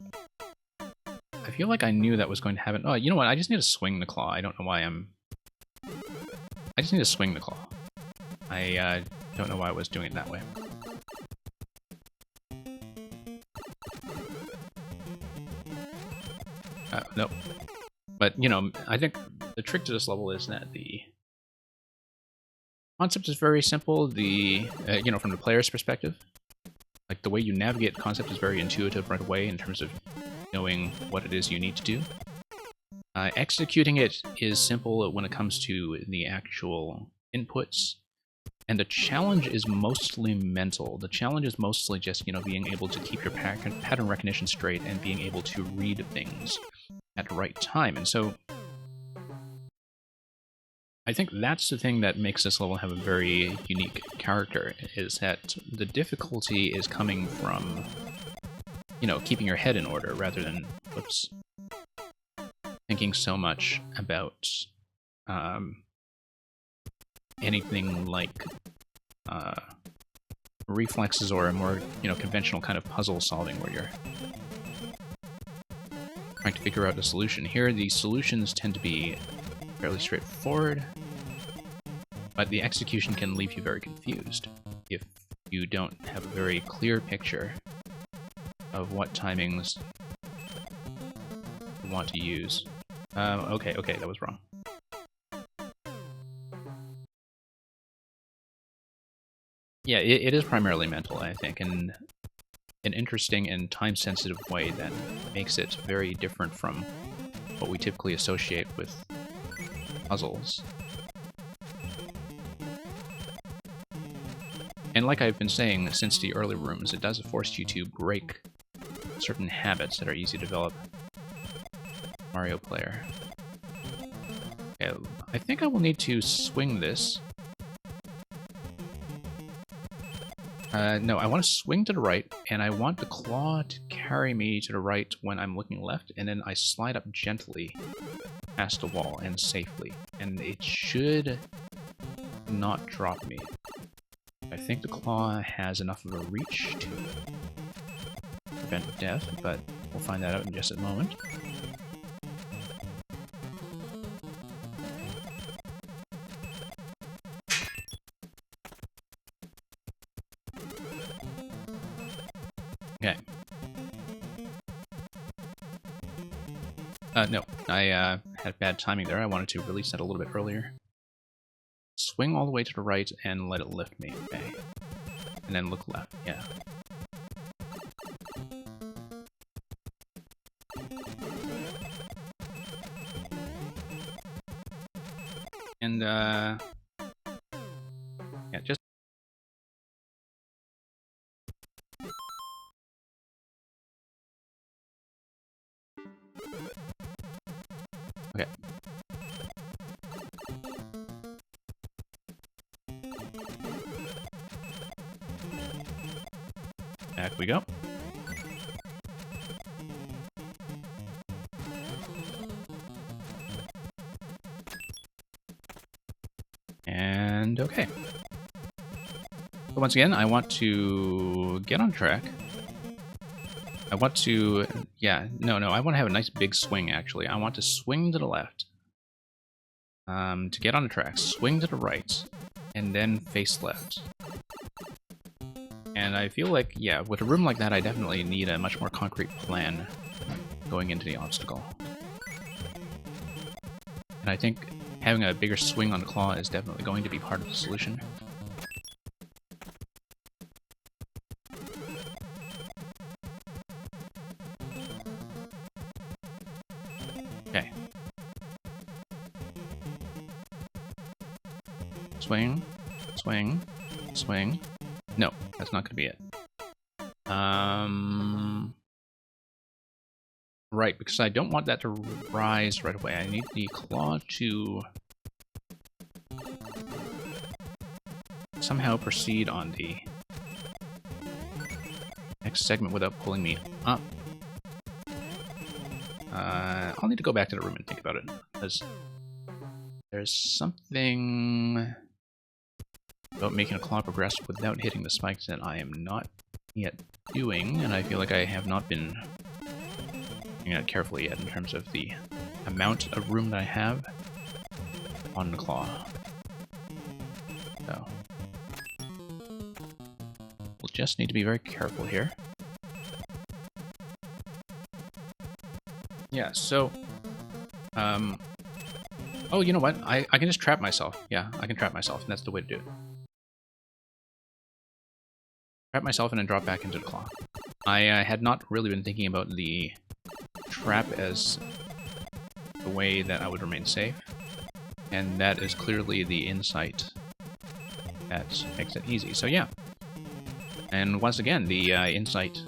feel like I knew that was going to happen. Oh, you know what? I just need to swing the claw. I don't know why I just need to swing the claw. I don't know why I was doing it that way. Nope. But, you know, I think the trick to this level is that the concept is very simple. The, you know, from the player's perspective, like the way you navigate the concept is very intuitive right away in terms of knowing what it is you need to do. Executing it is simple when it comes to the actual inputs. And the challenge is mostly mental. The challenge is mostly just, you know, being able to keep your pattern recognition straight and being able to read things at the right time. And so I think that's the thing that makes this level have a very unique character, is that the difficulty is coming from, you know, keeping your head in order rather than, whoops, thinking so much about anything like reflexes or a more, you know, conventional kind of puzzle solving where you're trying to figure out a solution. Here, the solutions tend to be fairly straightforward, but the execution can leave you very confused if you don't have a very clear picture of what timings you want to use. Okay, that was wrong. Yeah, it is primarily mental, I think, in an interesting and time-sensitive way that makes it very different from what we typically associate with puzzles. And like I've been saying since the early rooms, it does force you to break certain habits that are easy to develop. Mario player. Okay, I think I will need to swing this. No, I want to swing to the right, and I want the claw to carry me to the right when I'm looking left, and then I slide up gently past the wall and safely. And it should not drop me. I think the claw has enough of a reach to prevent death, but we'll find that out in just a moment. Okay. No, I had bad timing there. I wanted to release that a little bit earlier. Swing all the way to the right and let it lift me, okay. And then look left, yeah. And, Okay. Back we go. And okay. So once again, I want to get on track. I want to, yeah, no, I want to have a nice big swing, actually. I want to swing to the left. To get on the track, swing to the right, and then face left. And I feel like, yeah, with a room like that, I definitely need a much more concrete plan going into the obstacle. And I think having a bigger swing on the claw is definitely going to be part of the solution. Okay. Swing, swing, swing. No, that's not going to be it. Right, because I don't want that to rise right away. I need the claw to somehow proceed on the next segment without pulling me up. I'll need to go back to the room and think about it, because there's something about making a claw progress without hitting the spikes that I am not yet doing, and I feel like I have not been looking at it carefully yet in terms of the amount of room that I have on the claw. So we'll just need to be very careful here. Yeah, so oh, you know what? I can just trap myself. Yeah, I can trap myself, and that's the way to do it. Trap myself and then drop back into the claw. I had not really been thinking about the trap as the way that I would remain safe, and that is clearly the insight that makes it easy. So yeah, and once again, the insight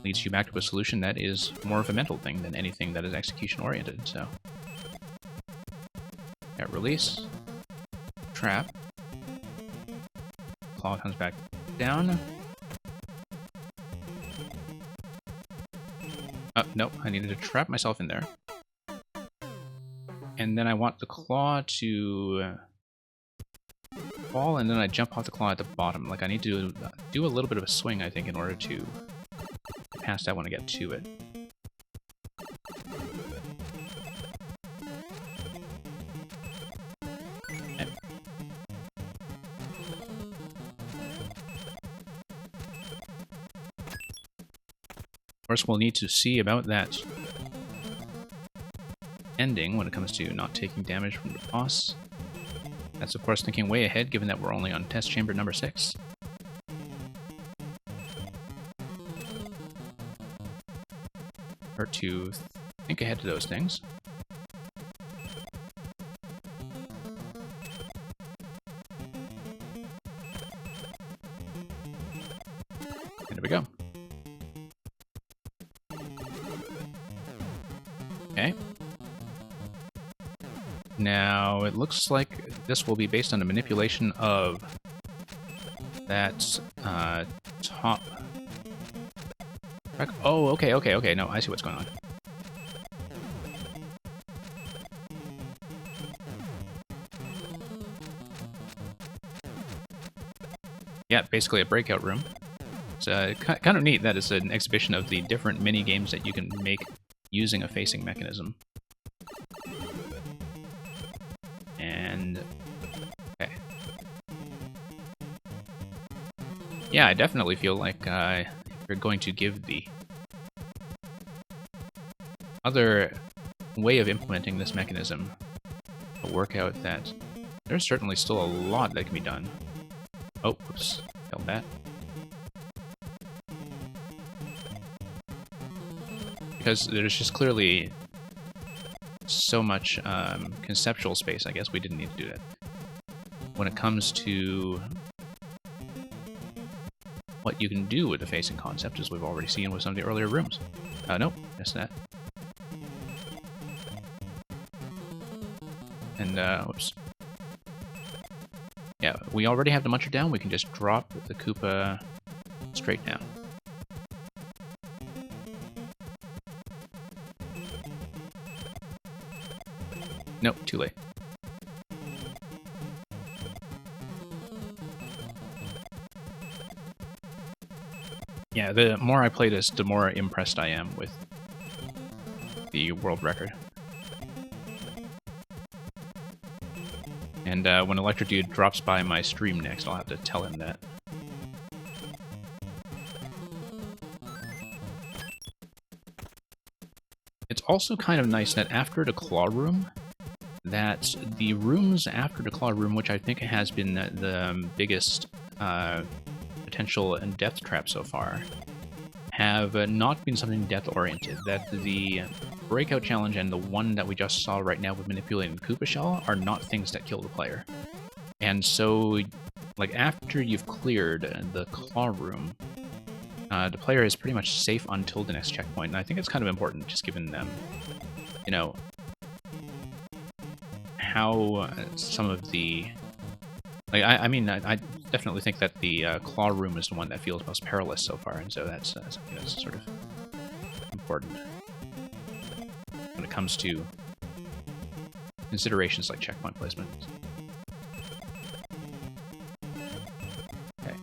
leads you back to a solution that is more of a mental thing than anything that is execution-oriented, so... Yeah, release. Trap. Claw comes back down. Oh, nope, I needed to trap myself in there. And then I want the claw to fall, and then I jump off the claw at the bottom. Like, I need to do a little bit of a swing, I think, in order to pass that when I get to it. Okay. Of course, we'll need to see about that ending when it comes to not taking damage from the boss. That's, of course, thinking way ahead, given that we're only on test chamber number 6. Or to think ahead to those things. And there we go. Okay. Now, it looks like this will be based on a manipulation of that top... Oh, okay, no, I see what's going on. Yeah, basically a breakout room. It's kind of neat that it's an exhibition of the different mini-games that you can make using a facing mechanism. And... okay. Yeah, I definitely feel like you're going to give the other way of implementing this mechanism a workout that there's certainly still a lot that can be done. Oh, whoops, felt that. Because there's just clearly so much conceptual space, I guess we didn't need to do that. When it comes to what you can do with the facing concept, as we've already seen with some of the earlier rooms. Nope, missed that. And, whoops. Yeah, we already have the Muncher down. We can just drop the Koopa straight down. Nope, too late. Yeah, the more I play this, the more impressed I am with the world record. And when Electro Dude drops by my stream next, I'll have to tell him that. It's also kind of nice that after the Claw Room, that the rooms after the Claw Room, which I think has been the biggest potential and death trap so far, have not been something death-oriented. That the Breakout Challenge and the one that we just saw right now with manipulating Koopa Shell are not things that kill the player. And so, like, after you've cleared the Claw Room, the player is pretty much safe until the next checkpoint, and I think it's kind of important, just given them, you know, how some of the... Like, I mean, I definitely think that the Claw Room is the one that feels most perilous so far, and so that's something that's sort of important when it comes to considerations like checkpoint placement. Okay.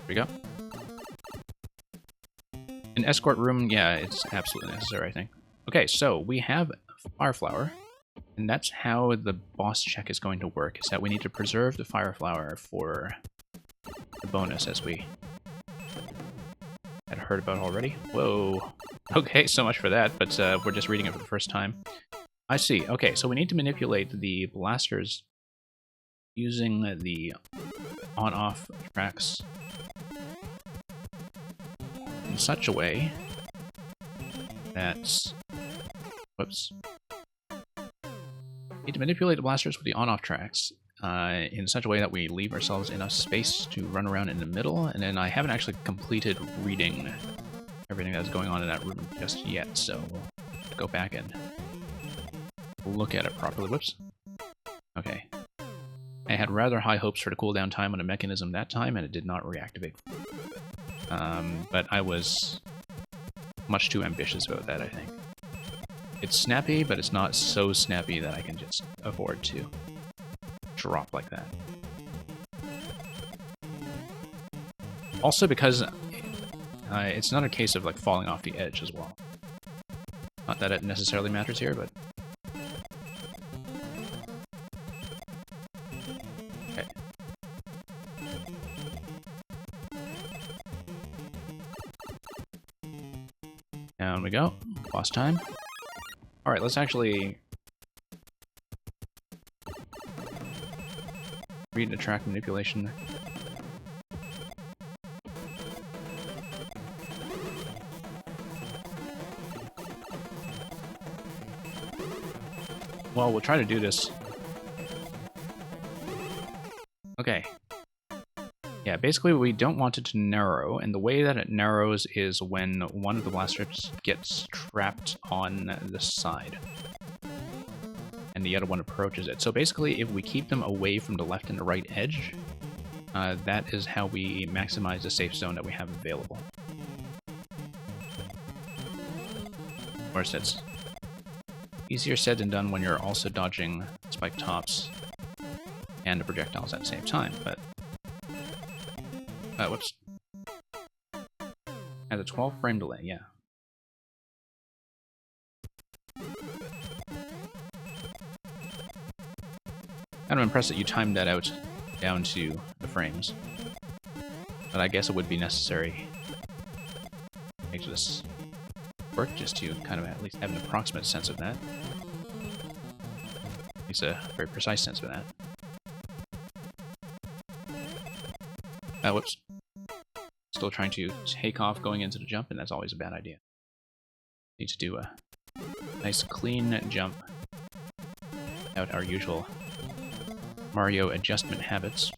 Here we go. An escort room, yeah, it's absolutely necessary, I think. Okay, so we have Fire Flower, and that's how the boss check is going to work, is that we need to preserve the Fire Flower for the bonus, as we had heard about already. Whoa. Okay, so much for that, but we're just reading it for the first time. I see. Okay, so we need to manipulate the blasters using the on-off tracks in such a way that... Whoops. Need to manipulate the blasters with the on-off tracks in such a way that we leave ourselves enough space to run around in the middle, and then I haven't actually completed reading everything that's going on in that room just yet, so we'll go back and look at it properly. Whoops. Okay. I had rather high hopes for the cooldown time on a mechanism that time, and it did not reactivate. But I was much too ambitious about that, I think. It's snappy, but it's not so snappy that I can just afford to drop like that. Also because it's not a case of like falling off the edge as well. Not that it necessarily matters here, but... Okay. Down we go. Boss time. Alright, let's actually read the track manipulation. Well, we'll try to do this. Okay. Yeah, basically we don't want it to narrow, and the way that it narrows is when one of the blasters gets trapped on the side, and the other one approaches it. So basically, if we keep them away from the left and the right edge, that is how we maximize the safe zone that we have available. Of course, that's easier said than done when you're also dodging spike tops and the projectiles at the same time, but... whoops. Has a 12 frame delay, yeah. Kind of impressed that you timed that out down to the frames. But I guess it would be necessary to make this work just to kind of at least have an approximate sense of that. At least a very precise sense of that. Whoops. Still trying to take off going into the jump, and that's always a bad idea. Need to do a nice clean jump without our usual Mario adjustment habits.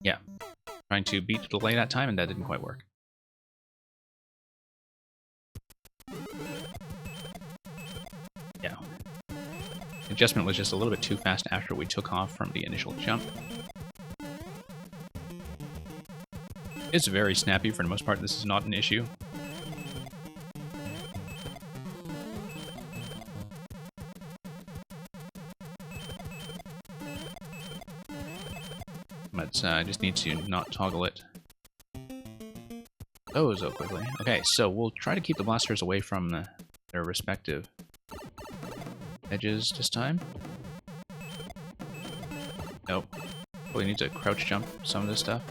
Yeah. Trying to beat the delay that time, and that didn't quite work. Yeah. Adjustment was just a little bit too fast after we took off from the initial jump. It's very snappy for the most part. This is not an issue. But I just need to not toggle it so quickly. Okay, so we'll try to keep the blasters away from their respective edges this time. Nope. Probably need to crouch jump some of this stuff.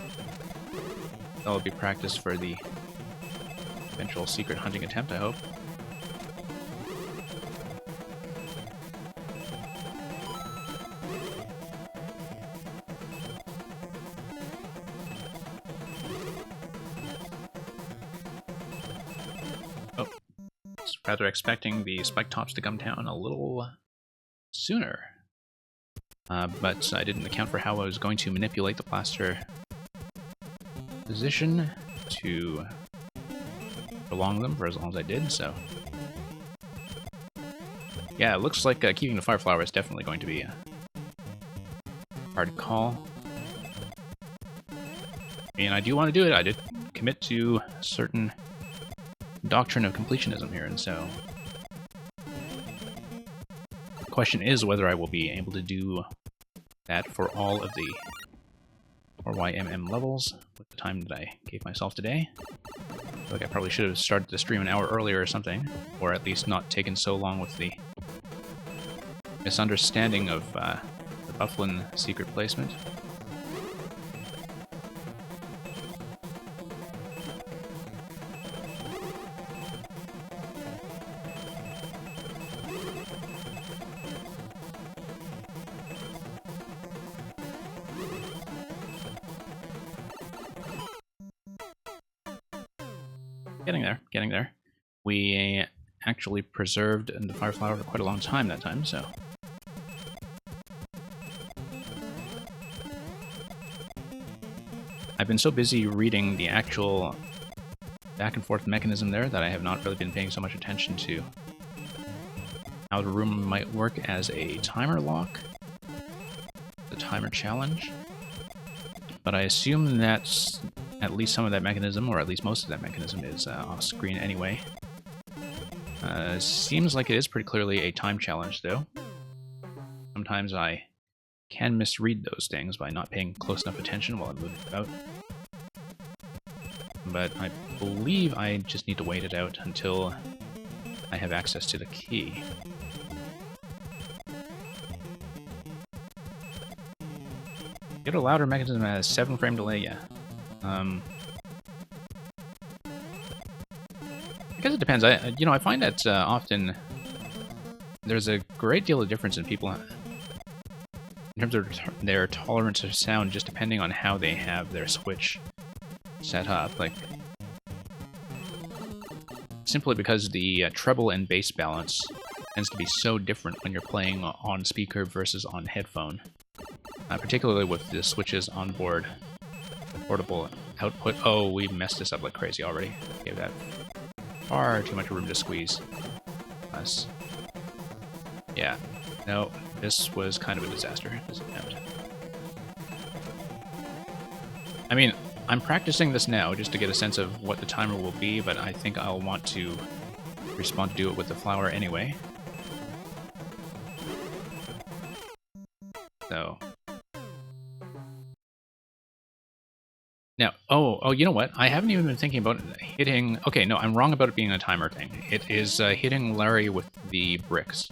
That'll be practice for the eventual secret hunting attempt, I hope. Oh. I was rather expecting the spike tops to come down a little sooner. But I didn't account for how I was going to manipulate the blaster position to prolong them for as long as I did, so... Yeah, it looks like keeping the Fire Flower is definitely going to be a hard call. And I do want to do it. I did commit to a certain doctrine of completionism here, and so... The question is whether I will be able to do that for all of the 4YMM levels with the time that I gave myself today. I feel like I probably should have started the stream an hour earlier or something, or at least not taken so long with the misunderstanding of the Bufflin secret placement. Getting there. We actually preserved the Fire Flower for quite a long time that time, so... I've been so busy reading the actual back and forth mechanism there that I have not really been paying so much attention to how the room might work as a timer lock, the timer challenge. But I assume that's at least some of that mechanism, or at least most of that mechanism, is off screen anyway. Seems like it is pretty clearly a time challenge, though. Sometimes I can misread those things by not paying close enough attention while I'm moving about. But I believe I just need to wait it out until I have access to the key. Get a louder mechanism that has 7-frame delay, yeah. I guess it depends. I find that often there's a great deal of difference in people in terms of their tolerance of sound, just depending on how they have their Switch set up. Like, simply because the treble and bass balance tends to be so different when you're playing on speaker versus on headphone. Particularly with the Switch's onboard portable output. Oh, we messed this up like crazy already. Gave that far too much room to squeeze. Us. Yeah. No, this was kind of a disaster, this attempt. I mean, I'm practicing this now just to get a sense of what the timer will be, but I think I'll want to respond to do it with the flower anyway. So... Now, oh, you know what? I haven't even been thinking about hitting... Okay, no, I'm wrong about it being a timer thing. It is hitting Larry with the bricks.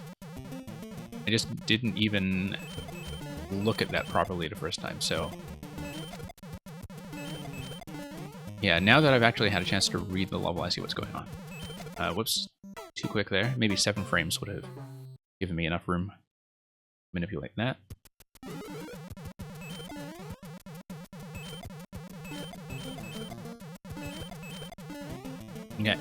I just didn't even look at that properly the first time, so... Yeah, now that I've actually had a chance to read the level, I see what's going on. Whoops. Too quick there. Maybe 7 frames would have given me enough room to manipulate that. Okay.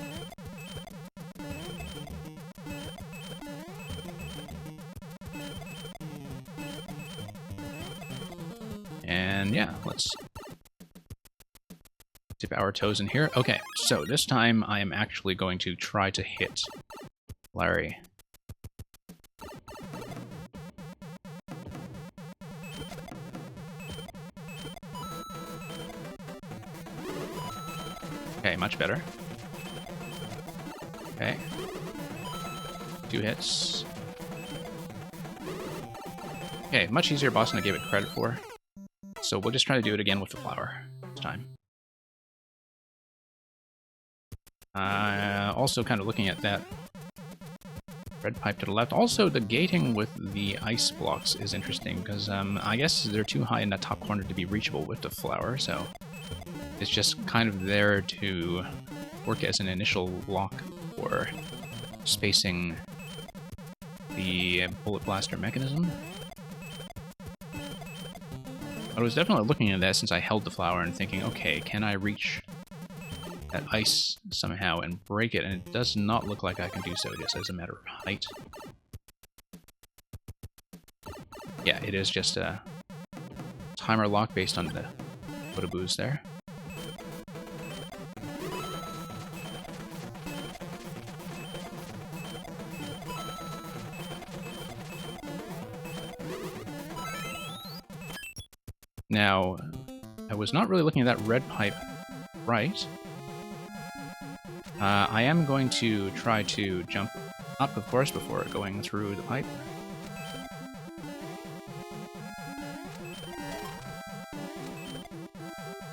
And yeah, let's Dip our toes in here. Okay, so this time I am actually going to try to hit Larry. Okay, much better. Okay. 2 hits. Okay, much easier boss than I gave it credit for. So we'll just try to do it again with the flower this time. Also kind of looking at that red pipe to the left. Also, the gating with the ice blocks is interesting, because I guess they're too high in that top corner to be reachable with the flower, so it's just kind of there to work as an initial lock for spacing the bullet blaster mechanism. I was definitely looking at that since I held the flower and thinking, okay, can I reach that ice somehow and break it? And it does not look like I can do so just as a matter of height. Yeah, it is just a timer lock based on the photoboos there. Now, I was not really looking at that red pipe right. I am going to try to jump up, of course, before going through the pipe.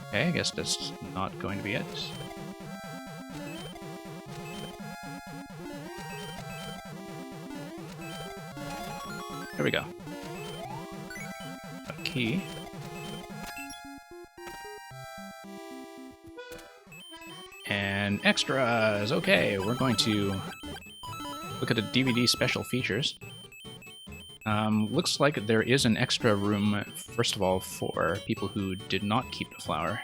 Okay, I guess that's not going to be it. There we go. A key. And extras! Okay, we're going to look at the DVD special features. Looks like there is an extra room, first of all, for people who did not keep the flower.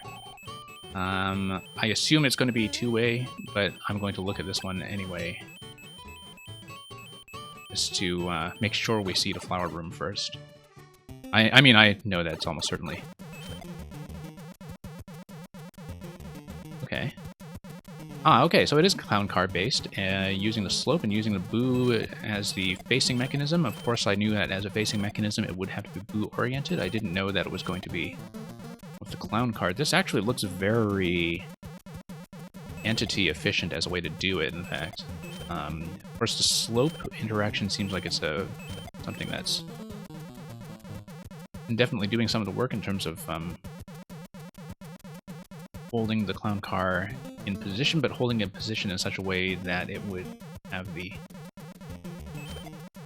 I assume it's going to be two-way, but I'm going to look at this one anyway. Just to make sure we see the flower room first. I mean, I know that it's almost certainly. Okay. Ah, okay, so it is clown car based, using the slope and using the boo as the facing mechanism. Of course, I knew that as a facing mechanism it would have to be boo oriented. I didn't know that it was going to be with the clown card. This actually looks very entity efficient as a way to do it, in fact. Of course, the slope interaction seems like it's something that's definitely doing some of the work in terms of holding the clown car in position, but holding it in position in such a way that it would have the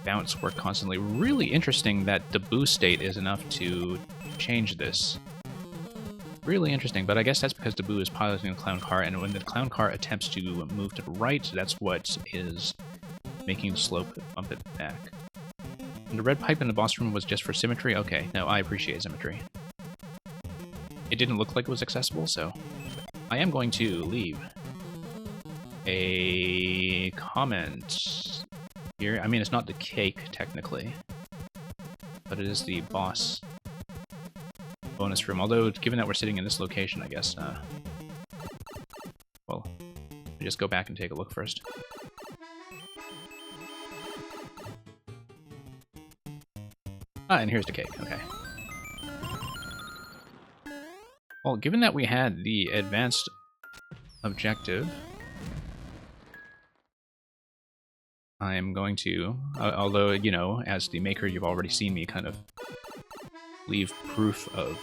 bounce work constantly. Really interesting that the boo state is enough to change this. Really interesting, but I guess that's because the boo is piloting the clown car, and when the clown car attempts to move to the right, that's what is making the slope bump it back. And the red pipe in the boss room was just for symmetry? Okay, no, I appreciate symmetry. It didn't look like it was accessible, so I am going to leave a comment here. I mean, it's not the cake, technically, but it is the boss bonus room. Although, given that we're sitting in this location, I guess, well, we just go back and take a look first. Ah, and here's the cake, okay. Well, given that we had the advanced objective, I am going to, although, you know, as the maker, you've already seen me kind of leave proof of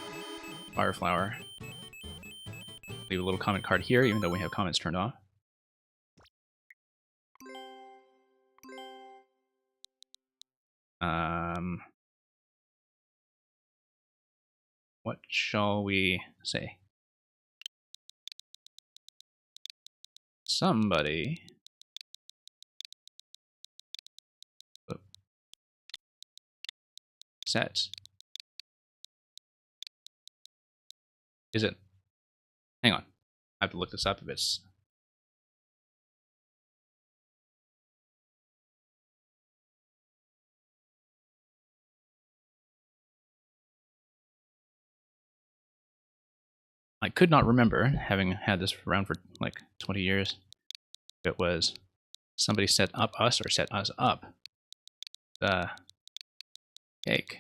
Fire Flower. Leave a little comment card here, even though we have comments turned off. What shall we say? Somebody set. Is it? Hang on. I have to look this up if it's. I could not remember, having had this around for like 20 years, if it was somebody set up us or set us up the cake.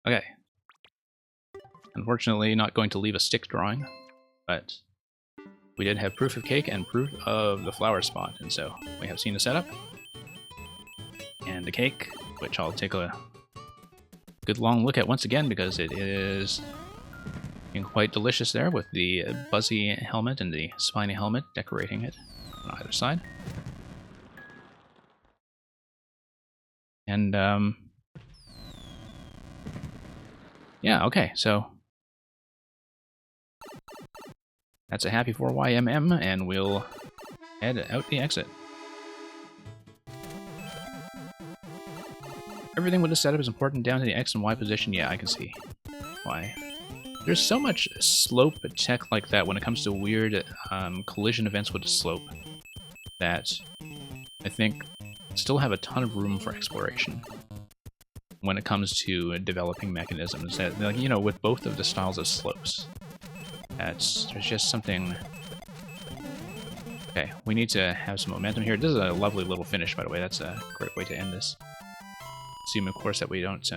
Okay. Unfortunately, not going to leave a stick drawing, but we did have proof of cake and proof of the flower spot, and so we have seen the setup. And the cake, which I'll take a good long look at once again because it is quite delicious there with the buzzy helmet and the spiny helmet decorating it on either side. And, yeah, okay, so that's a happy 4YMM, and we'll head out the exit. Everything with the setup is important down to the X and Y position. Yeah, I can see why. There's so much slope tech like that when it comes to weird collision events with the slope that I think still have a ton of room for exploration when it comes to developing mechanisms that, like, you know, with both of the styles of slopes. There's just something... Okay, we need to have some momentum here. This is a lovely little finish, by the way. That's a great way to end this. Assume, of course, that we don't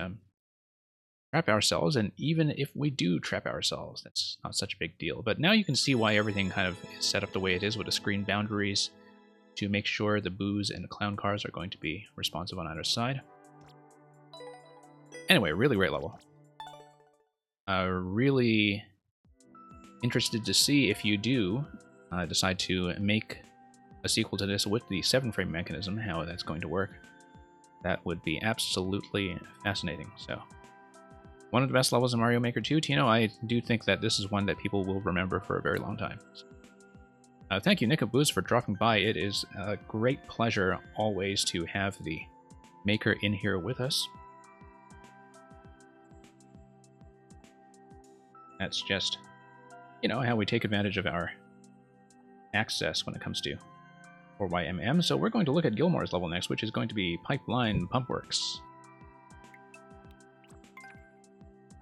trap ourselves, and even if we do trap ourselves, that's not such a big deal. But now you can see why everything kind of is set up the way it is with the screen boundaries to make sure the boos and the clown cars are going to be responsive on either side. Anyway, really great level. Really interested to see if you do decide to make a sequel to this with the 7-frame mechanism, how that's going to work. That would be absolutely fascinating. So, one of the best levels in Mario Maker 2, Tino. I do think that this is one that people will remember for a very long time. Thank you, Nickaboos, for dropping by. It is a great pleasure always to have the Maker in here with us. That's just, you know, how we take advantage of our access when it comes to 4YMM. So we're going to look at Gilmore's level next, which is going to be Pipeline Pumpworks.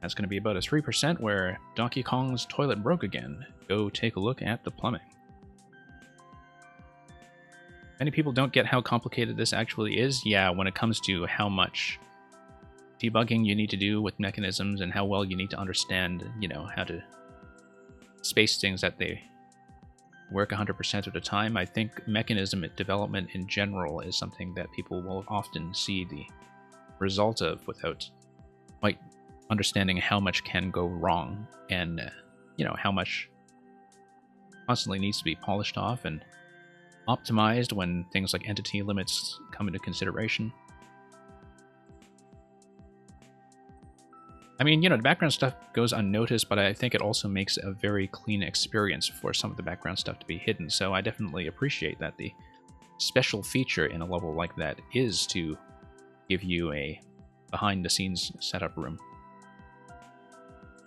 That's going to be about a 3% where Donkey Kong's toilet broke again. Go take a look at the plumbing. Many people don't get how complicated this actually is. Yeah, when it comes to how much debugging you need to do with mechanisms and how well you need to understand, you know, how to space things that they work 100% of the time. I think mechanism development in general is something that people will often see the result of without quite understanding how much can go wrong and, you know, how much constantly needs to be polished off and optimized when things like entity limits come into consideration. I mean, you know, the background stuff goes unnoticed, but I think it also makes a very clean experience for some of the background stuff to be hidden, so I definitely appreciate that the special feature in a level like that is to give you a behind-the-scenes setup room.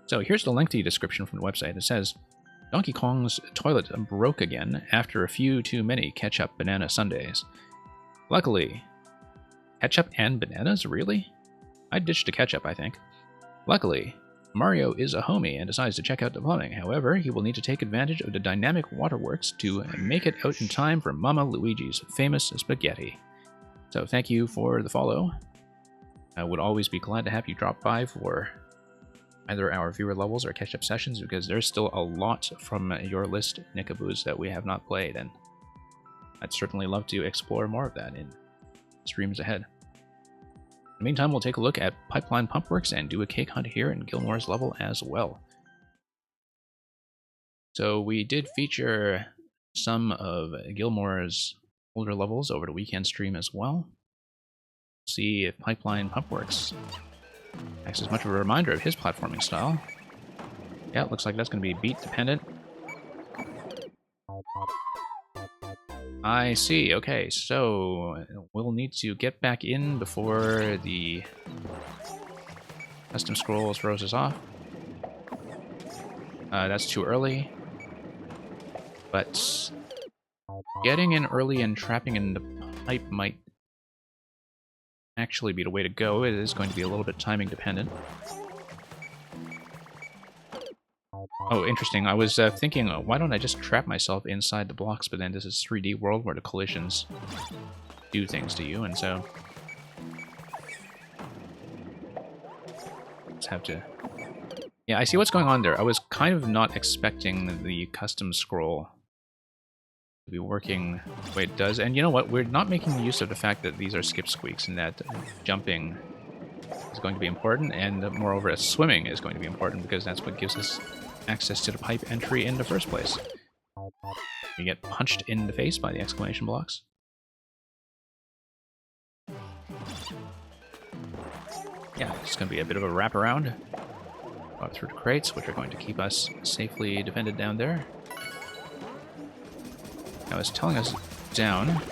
So here's the lengthy description from the website. It says, Donkey Kong's toilet broke again after a few too many ketchup banana sundaes. Luckily... Ketchup and bananas? Really? I'd ditch the ketchup, I think. Luckily, Mario is a homie and decides to check out the plumbing. However, he will need to take advantage of the dynamic waterworks to make it out in time for Mama Luigi's famous spaghetti. So thank you for the follow. I would always be glad to have you drop by for either our viewer levels or catch-up sessions, because there's still a lot from your list, Nickaboos, that we have not played, and I'd certainly love to explore more of that in streams ahead. In the meantime, we'll take a look at Pipeline Pumpworks and do a cake hunt here in Gilmore's level as well. So we did feature some of Gilmore's older levels over the weekend stream as well. See if Pipeline Pumpworks acts as much of a reminder of his platforming style. Yeah, it looks like that's going to be beat dependent. I see. Okay, so we'll need to get back in before the custom scroll throws us off. That's too early. But getting in early and trapping in the pipe might actually be the way to go. It is going to be a little bit timing dependent. Oh, interesting. I was thinking, why don't I just trap myself inside the blocks, but then this is 3D world where the collisions do things to you, and so... Just have to... Yeah, I see what's going on there. I was kind of not expecting the custom scroll to be working the way it does. And you know what? We're not making use of the fact that these are skip squeaks and that jumping is going to be important, and moreover, swimming is going to be important because that's what gives us access to the pipe entry in the first place. You get punched in the face by the exclamation blocks. Yeah, it's going to be a bit of a wraparound. Up through the crates, which are going to keep us safely defended down there. Now it's telling us down.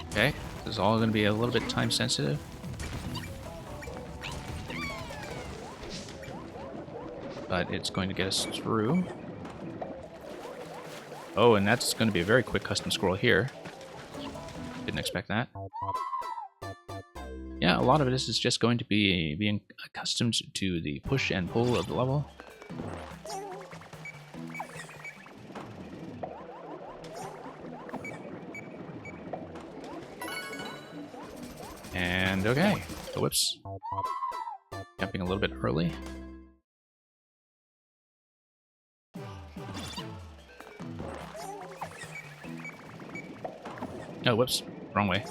Okay, this is all going to be a little bit time sensitive. But it's going to get us through. Oh, and that's going to be a very quick custom scroll here. Didn't expect that. Yeah, a lot of this is just going to be being accustomed to the push and pull of the level. And okay, so whoops. Jumping a little bit early. Oh, whoops, wrong way.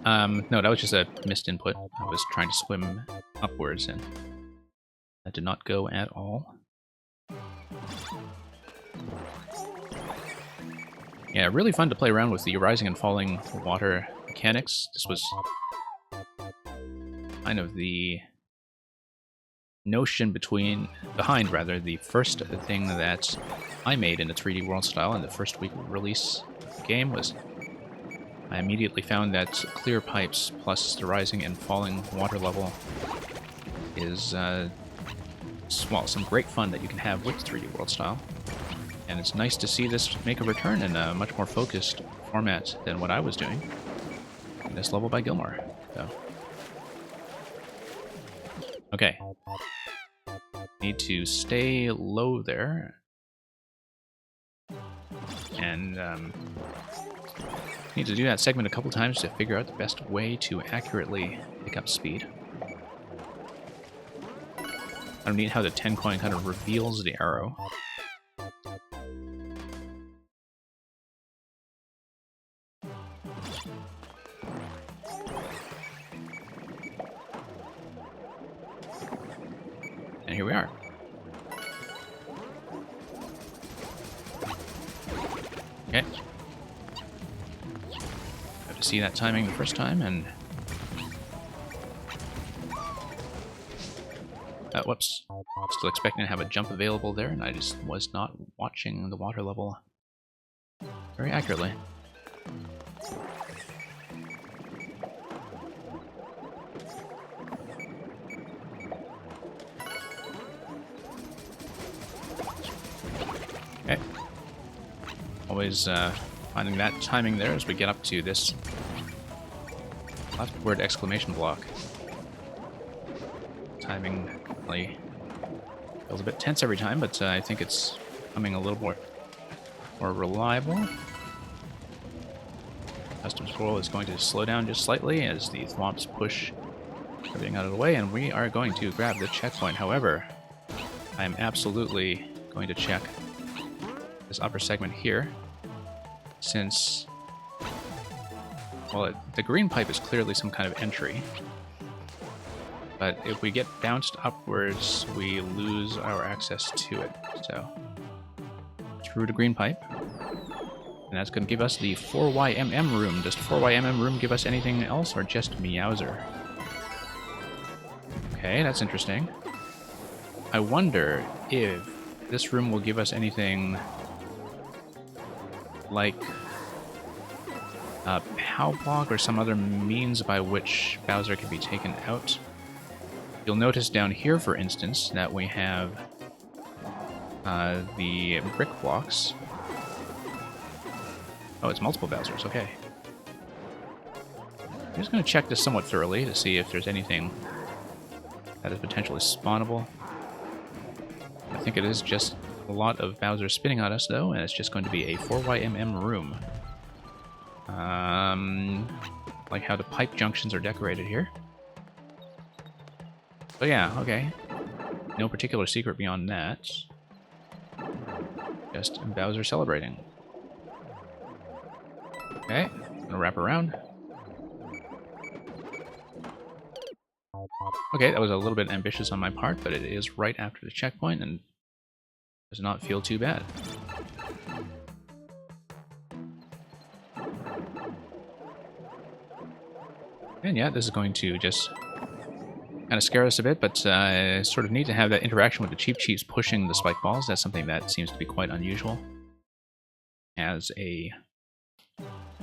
No, that was just a missed input. I was trying to swim upwards, and that did not go at all. Yeah, really fun to play around with the rising and falling water mechanics. This was kind of the notion behind the first thing that I made in a 3D world style in the first week of release of the game was I immediately found that clear pipes plus the rising and falling water level is, well, some great fun that you can have with 3D world style. And it's nice to see this make a return in a much more focused format than what I was doing in this level by Gilmore. So. Okay. Need to stay low there. And, need to do that segment a couple times to figure out the best way to accurately pick up speed. I don't need how the 10 coin kind of reveals the arrow. And here we are. Okay. Have to see that timing the first time, and... whoops. Still expecting to have a jump available there, and I just was not watching the water level very accurately. Okay. Always finding that timing there as we get up to this leftward exclamation block. Timing feels a bit tense every time, but I think it's becoming a little more reliable. Custom scroll is going to slow down just slightly as the thwomps push everything out of the way, and we are going to grab the checkpoint. However, I am absolutely going to check this upper segment here, since, well, the green pipe is clearly some kind of entry. But if we get bounced upwards, we lose our access to it. So, through the green pipe. And that's going to give us the 4YMM room. Does the 4YMM room give us anything else, or just Meowser? Okay, that's interesting. I wonder if this room will give us anything like a POW block or some other means by which Bowser can be taken out. You'll notice down here, for instance, that we have the brick blocks. Oh, it's multiple Bowsers, okay. I'm just going to check this somewhat thoroughly to see if there's anything that is potentially spawnable. I think it is just a lot of Bowser spitting at us, though, and it's just going to be a 4YMM room. Like how the pipe junctions are decorated here. But yeah, okay. No particular secret beyond that. Just Bowser celebrating. Okay, gonna wrap around. Okay, that was a little bit ambitious on my part, but it is right after the checkpoint and does not feel too bad. And yeah, this is going to just kind of scare us a bit, but sort of neat to have that interaction with the Cheep Cheeps pushing the spike balls. That's something that seems to be quite unusual as a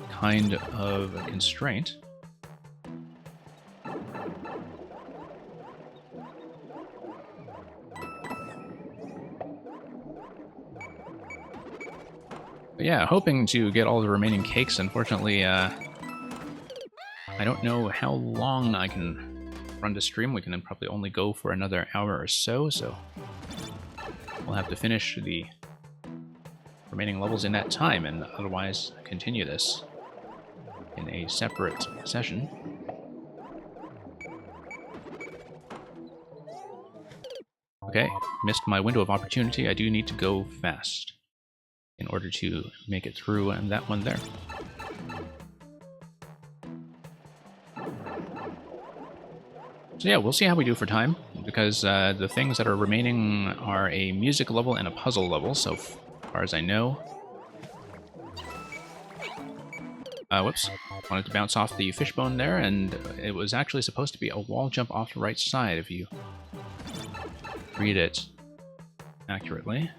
kind of a constraint. But yeah, hoping to get all the remaining cakes. Unfortunately, I don't know how long I can run the stream. We can then probably only go for another hour or so, so we'll have to finish the remaining levels in that time, and otherwise continue this in a separate session. Okay, missed my window of opportunity. I do need to go fast in order to make it through and that one there. So yeah, we'll see how we do for time, because the things that are remaining are a music level and a puzzle level, so far as I know. Whoops. Wanted to bounce off the fishbone there, and it was actually supposed to be a wall jump off the right side if you read it accurately.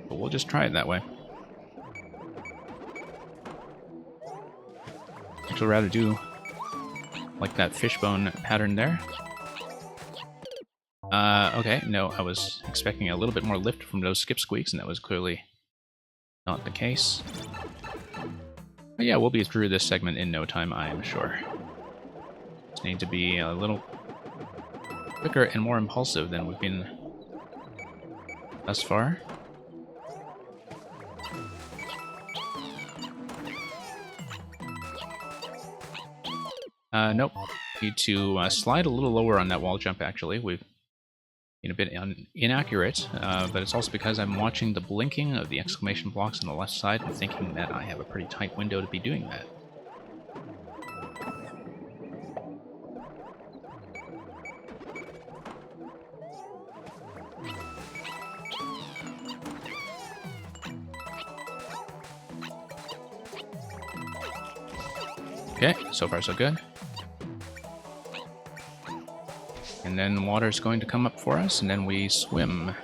But we'll just try it that way. I'd rather do like that fishbone pattern there. Okay, no, I was expecting a little bit more lift from those skip squeaks, and that was clearly not the case. But yeah, we'll be through this segment in no time, I am sure. Just need to be a little quicker and more impulsive than we've been thus far. Nope. Need to slide a little lower on that wall jump, actually. We've been a bit inaccurate, but it's also because I'm watching the blinking of the exclamation blocks on the left side and thinking that I have a pretty tight window to be doing that. Okay, so far so good. And then water's going to come up for us, and then we swim.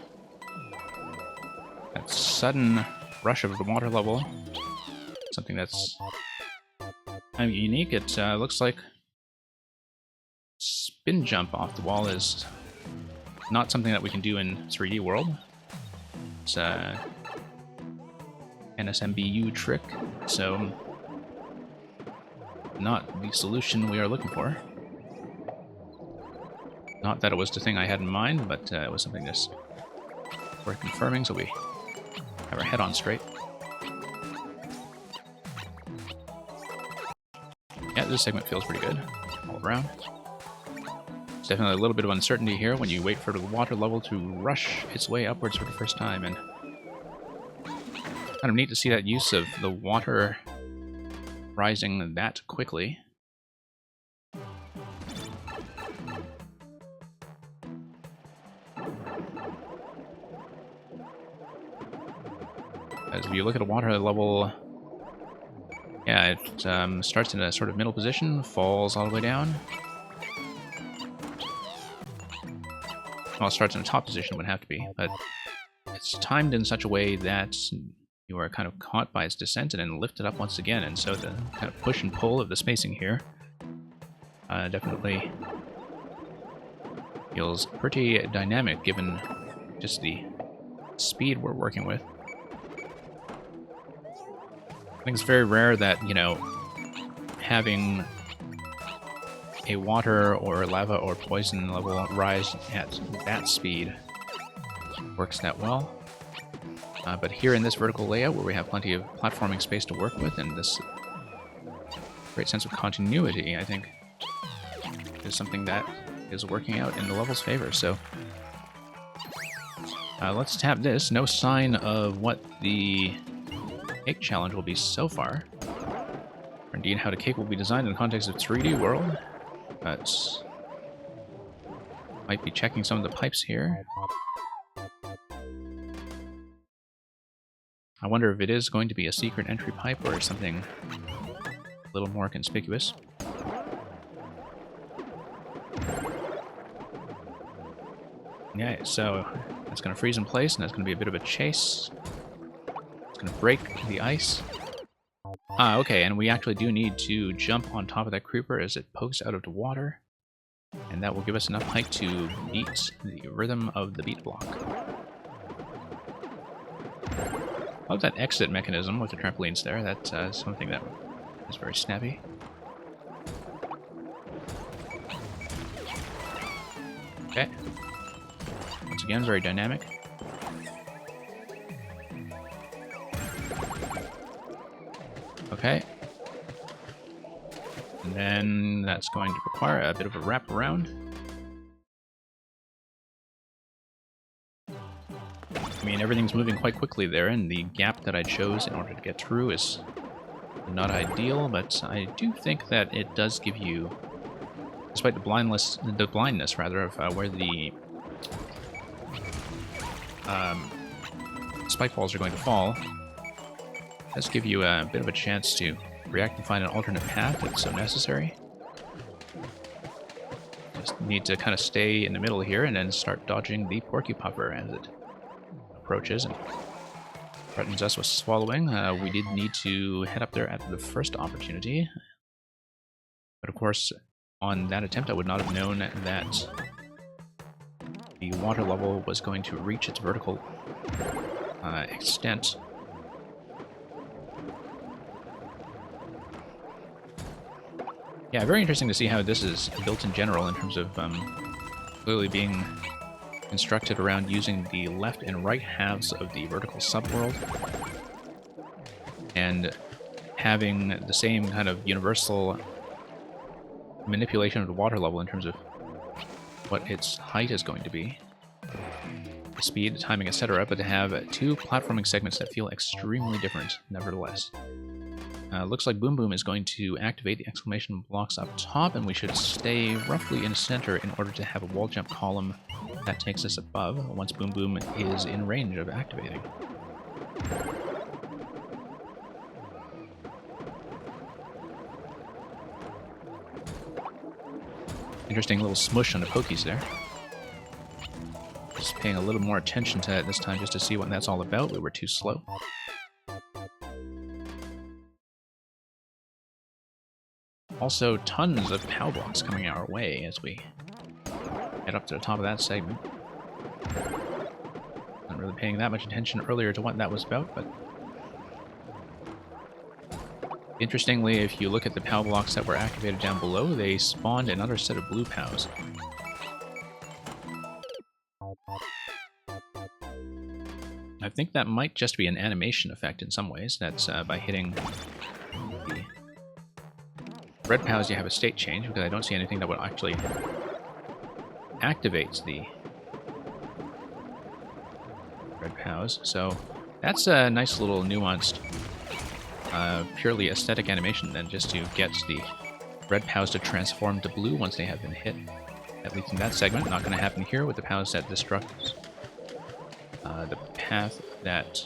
That sudden rush of the water level, something that's kind of unique. It looks like spin jump off the wall is not something that we can do in 3D World. It's a NSMBU trick, so not the solution we are looking for. Not that it was the thing I had in mind, but it was something just worth confirming, so we have our head on straight. Yeah, this segment feels pretty good all around. There's definitely a little bit of uncertainty here when you wait for the water level to rush its way upwards for the first time, and kind of neat to see that use of the water rising that quickly. As if you look at a water level, yeah, it starts in a sort of middle position, falls all the way down. Well, it starts in a top position, would have to be, but it's timed in such a way that you are kind of caught by its descent and then lifted up once again, and so the kind of push and pull of the spacing here definitely feels pretty dynamic given just the speed we're working with. think it's very rare that, you know, having a water or lava or poison level rise at that speed works that well. But here in this vertical layout, where we have plenty of platforming space to work with, and this great sense of continuity, I think, is something that is working out in the level's favor. So let's tap this. No sign of what the cake challenge will be so far. Or indeed, how the cake will be designed in the context of 3D world. But might be checking some of the pipes here. I wonder if it is going to be a secret entry pipe or something a little more conspicuous. Yeah, so that's going to freeze in place, and that's going to be a bit of a chase. It's going to break the ice. Ah, okay, and we actually do need to jump on top of that creeper as it pokes out of the water. And that will give us enough height to beat the rhythm of the beat block. I love that exit mechanism with the trampolines there. That's something that is very snappy. Okay. Once again, very dynamic. Okay. And then that's going to require a bit of a wraparound. I mean, everything's moving quite quickly there, and the gap that I chose in order to get through is not ideal, but I do think that it does give you, despite the blindness rather, of where the spike balls are going to fall, it does give you a bit of a chance to react and find an alternate path if so necessary. Just need to kind of stay in the middle here and then start dodging the Porcupuffer as it approaches and threatens us with swallowing. We did need to head up there at the first opportunity. But of course, on that attempt, I would not have known that the water level was going to reach its vertical extent. Yeah, very interesting to see how this is built in general in terms of clearly being constructed around using the left and right halves of the vertical subworld and having the same kind of universal manipulation of the water level in terms of what its height is going to be, the speed, the timing, etc., but to have two platforming segments that feel extremely different nevertheless. Looks like Boom Boom is going to activate the exclamation blocks up top, and we should stay roughly in the center in order to have a wall jump column that takes us above once Boom Boom is in range of activating. Interesting little smush on the pokies there. Just paying a little more attention to that this time just to see what that's all about. We were too slow. Also, tons of POW blocks coming our way as we head up to the top of that segment. Not really paying that much attention earlier to what that was about, but interestingly, if you look at the POW blocks that were activated down below, they spawned another set of blue POWs. I think that might just be an animation effect in some ways. That's by hitting the red POWs, you have a state change, because I don't see anything that would actually activate the red POWs. So that's a nice little nuanced, purely aesthetic animation then, just to get the red POWs to transform to blue once they have been hit. At least in that segment. Not going to happen here with the POWs that destruct the path that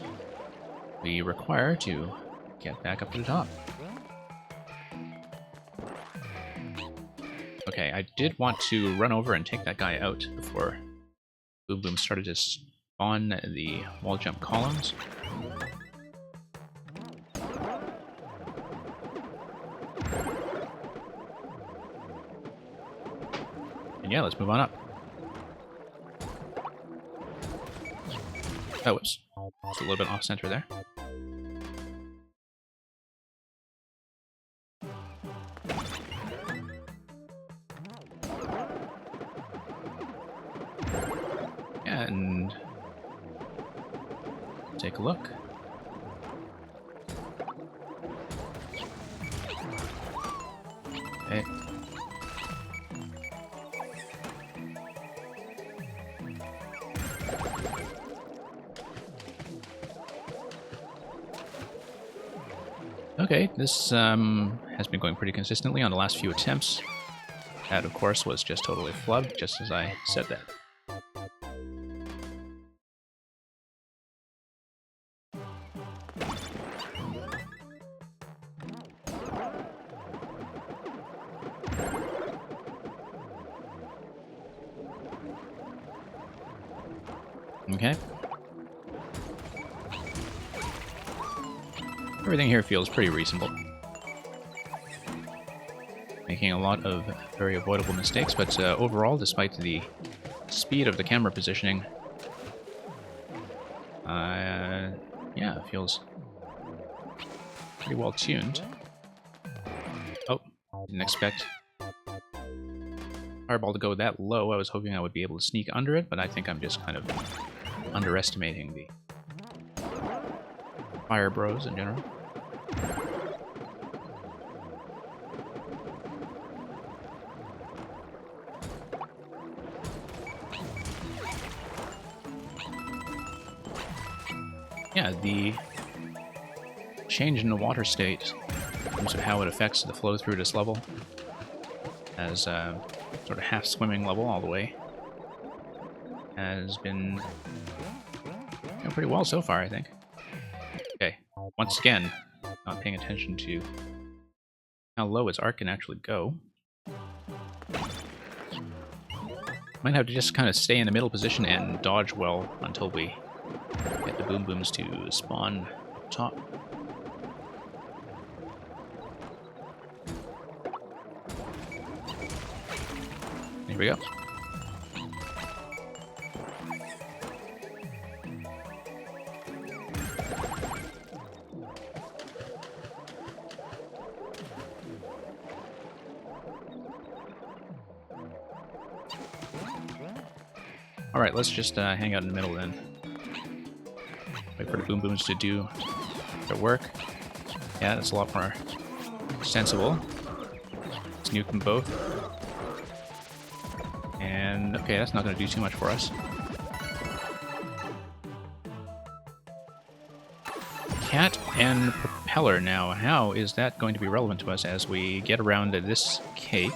we require to get back up to the top. Okay, I did want to run over and take that guy out before Boom Boom started to spawn the wall jump columns. And yeah, let's move on up. Oh, whoops. Just a little bit off center there. and take a look. Okay. Okay, this has been going pretty consistently on the last few attempts. That, of course, was just totally flubbed, just as I said that. Okay. Everything here feels pretty reasonable. Making a lot of very avoidable mistakes, but overall, despite the speed of the camera positioning, yeah, it feels pretty well tuned. Oh, didn't expect Fireball to go that low. I was hoping I would be able to sneak under it, but I think I'm just kind of underestimating the Fire Bros in general. Yeah, the change in the water state in terms of how it affects the flow through this level as a sort of half swimming level all the way has been going pretty well so far, I think. Okay, once again, not paying attention to how low its arc can actually go. Might have to just kind of stay in the middle position and dodge well until we get the Boom Booms to spawn up top. Here we go. Alright, let's just hang out in the middle then. Wait for the Boom Booms to do their work. Yeah, that's a lot more sensible. Let's nuke them both. And, okay, that's not going to do too much for us. Cat and Propeller now. How is that going to be relevant to us as we get around to this cake?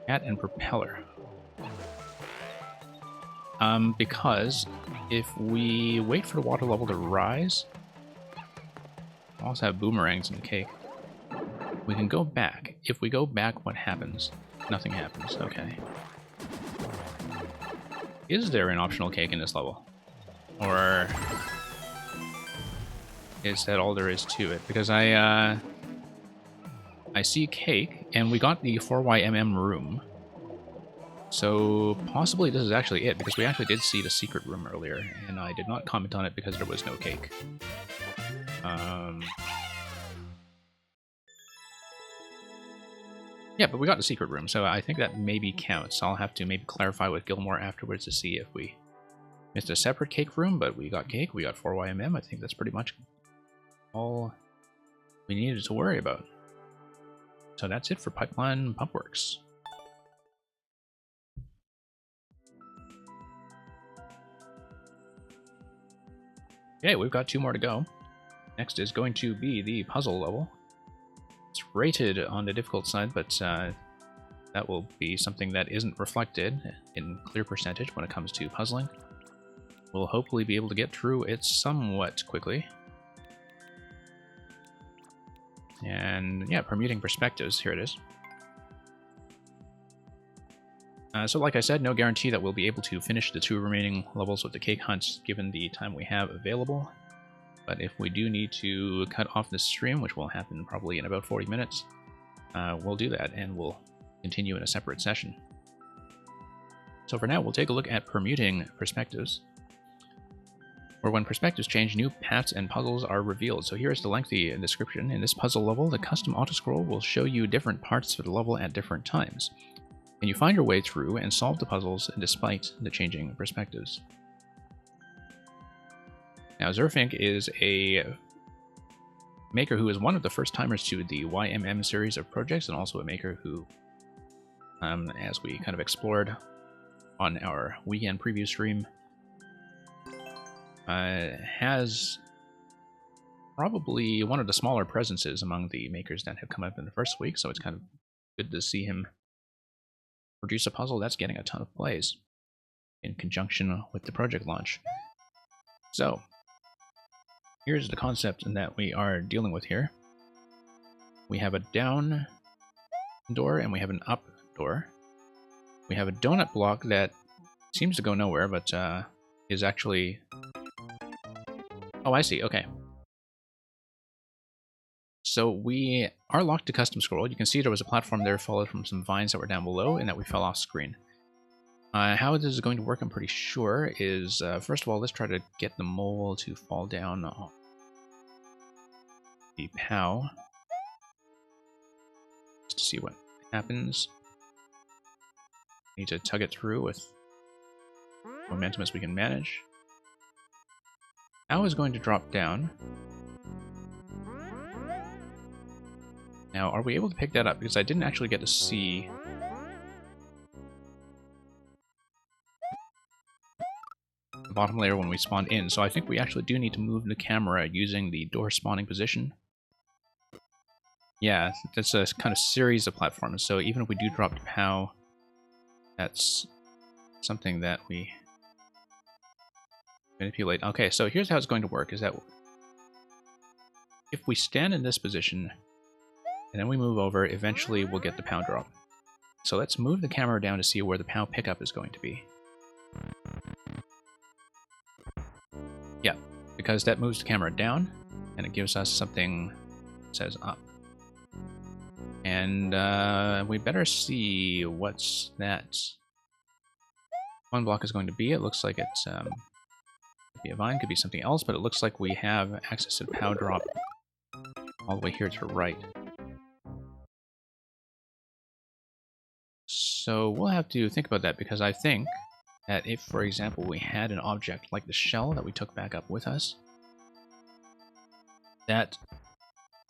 Cat and Propeller. Because if we wait for the water level to rise, we also have boomerangs in the cake. We can go back. If we go back, what happens? Nothing happens. Okay. Is there an optional cake in this level? Or is that all there is to it? Because I see cake, and we got the 4YMM room. So possibly this is actually it, because we actually did see the secret room earlier, and I did not comment on it because there was no cake. Yeah, but we got the secret room, so I think that maybe counts. I'll have to maybe clarify with Gilmore afterwards to see if we missed a separate cake room, but we got cake, we got 4YMM. I think that's pretty much all we needed to worry about. So that's it for Pipeline Pumpworks. Okay, we've got 2 more to go. Next is going to be the puzzle level. It's rated on the difficult side, but that will be something that isn't reflected in clear percentage when it comes to puzzling. We'll hopefully be able to get through it somewhat quickly. And yeah, permuting perspectives, here it is. So like I said, no guarantee that we'll be able to finish the 2 remaining levels with the cake hunts given the time we have available. But if we do need to cut off this stream, which will happen probably in about 40 minutes, we'll do that and we'll continue in a separate session. So for now, we'll take a look at permuting perspectives, where when perspectives change, new paths and puzzles are revealed. So here's the lengthy description. In this puzzle level, the custom autoscroll will show you different parts of the level at different times. and you find your way through and solve the puzzles despite the changing perspectives. Now, Zerfink is a maker who is one of the first timers to the YMM series of projects, and also a maker who, as we kind of explored on our weekend preview stream, has probably one of the smaller presences among the makers that have come up in the first week, so it's kind of good to see him produce a puzzle that's getting a ton of plays in conjunction with the project launch. So, here's the concept that we are dealing with here. We have a down door and we have an up door. We have a donut block that seems to go nowhere, but is actually... Oh, I see, okay. So we are locked to custom scroll. You can see there was a platform there followed from some vines that were down below and that we fell off screen. How this is going to work, I'm pretty sure, is first of all, let's try to get the mole to fall down on the POW. Just to see what happens. Need to tug it through with momentum as we can manage. POW is going to drop down. Now, are we able to pick that up? Because I didn't actually get to see the bottom layer when we spawned in, so I think we actually do need to move the camera using the door spawning position. Yeah, that's a kind of series of platforms, so even if we do drop to POW, that's something that we manipulate. Okay, so here's how it's going to work, is that if we stand in this position, and then we move over, eventually we'll get the POW drop. So let's move the camera down to see where the POW pickup is going to be. Yeah, because that moves the camera down, and it gives us something that says up. And we better see what's that one block is going to be. It looks like it's could be a vine, could be something else, but it looks like we have access to the POW drop all the way here to the right. So we'll have to think about that, because I think that if, for example, we had an object like the shell that we took back up with us, that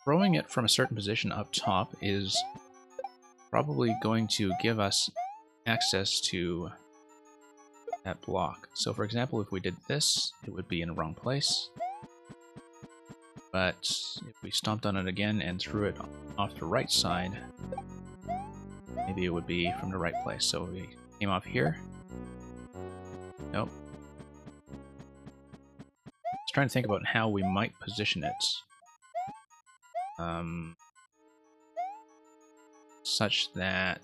throwing it from a certain position up top is probably going to give us access to that block. So for example, if we did this, it would be in the wrong place. But if we stomped on it again and threw it off the right side, maybe it would be from the right place. So we came off here. Nope. Just trying to think about how we might position it. Such that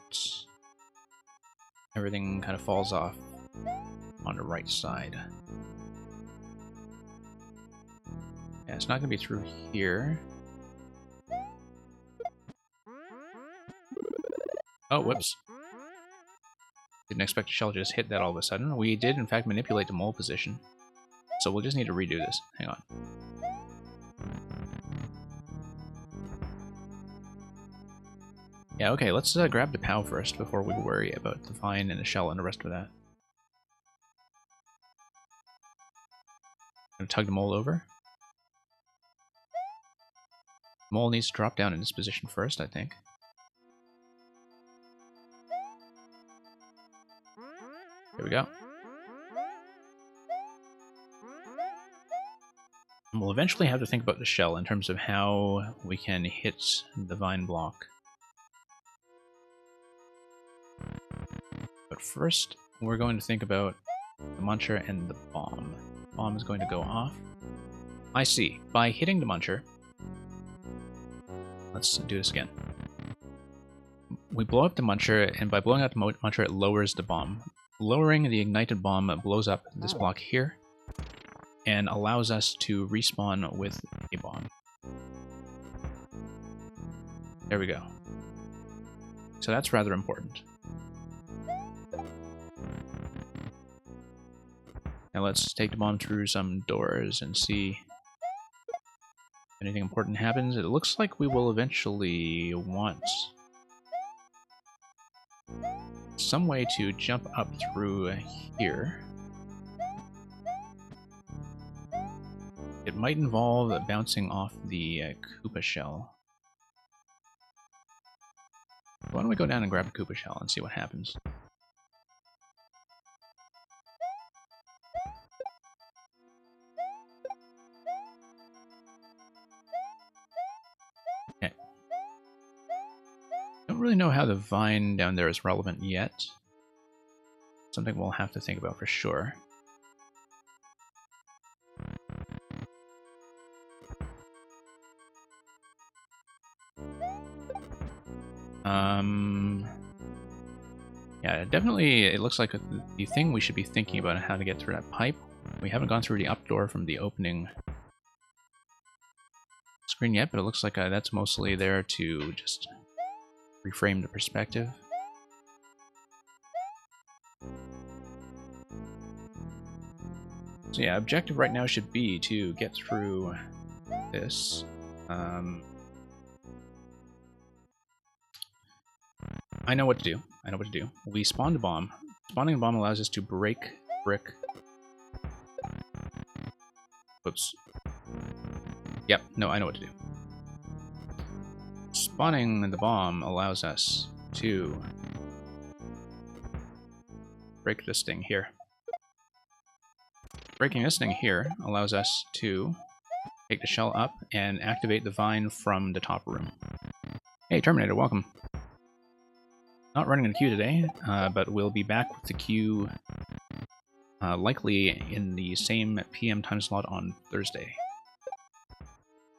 everything kind of falls off on the right side. Yeah, it's not going to be through here. Oh, whoops. Didn't expect the shell to just hit that all of a sudden. We did, in fact, manipulate the mole position. So we'll just need to redo this. Hang on. Yeah, okay, let's grab the POW first before we worry about the vine and the shell and the rest of that. Gonna tug the mole over. The mole needs to drop down in this position first, I think. There we go. And we'll eventually have to think about the shell in terms of how we can hit the vine block. But first, we're going to think about the muncher and the bomb. The bomb is going to go off. I see. By hitting the muncher... Let's do this again. We blow up the muncher, and by blowing up the muncher, it lowers the bomb. Lowering the ignited bomb blows up this block here, and allows us to respawn with a bomb. There we go. So that's rather important. Now let's take the bomb through some doors and see if anything important happens. It looks like we will eventually want some way to jump up through here. It might involve bouncing off the Koopa shell. Why don't we go down and grab a Koopa shell and see what happens? Okay. Don't really know how the vine down there is relevant yet. Something we'll have to think about for sure. Yeah, definitely it looks like the thing we should be thinking about how to get through that pipe. We haven't gone through the up door from the opening screen yet, but it looks like that's mostly there to just reframe the perspective. So yeah, objective right now should be to get through this. I know what to do. I know what to do. We spawned a bomb. Spawning a bomb allows us to break brick. Whoops. Yep, no, I know what to do. Spawning the bomb allows us to break this thing here. Breaking this thing here allows us to take the shell up and activate the vine from the top room. Hey, Terminator, welcome. Not running a queue today, but we'll be back with the queue likely in the same PM time slot on Thursday.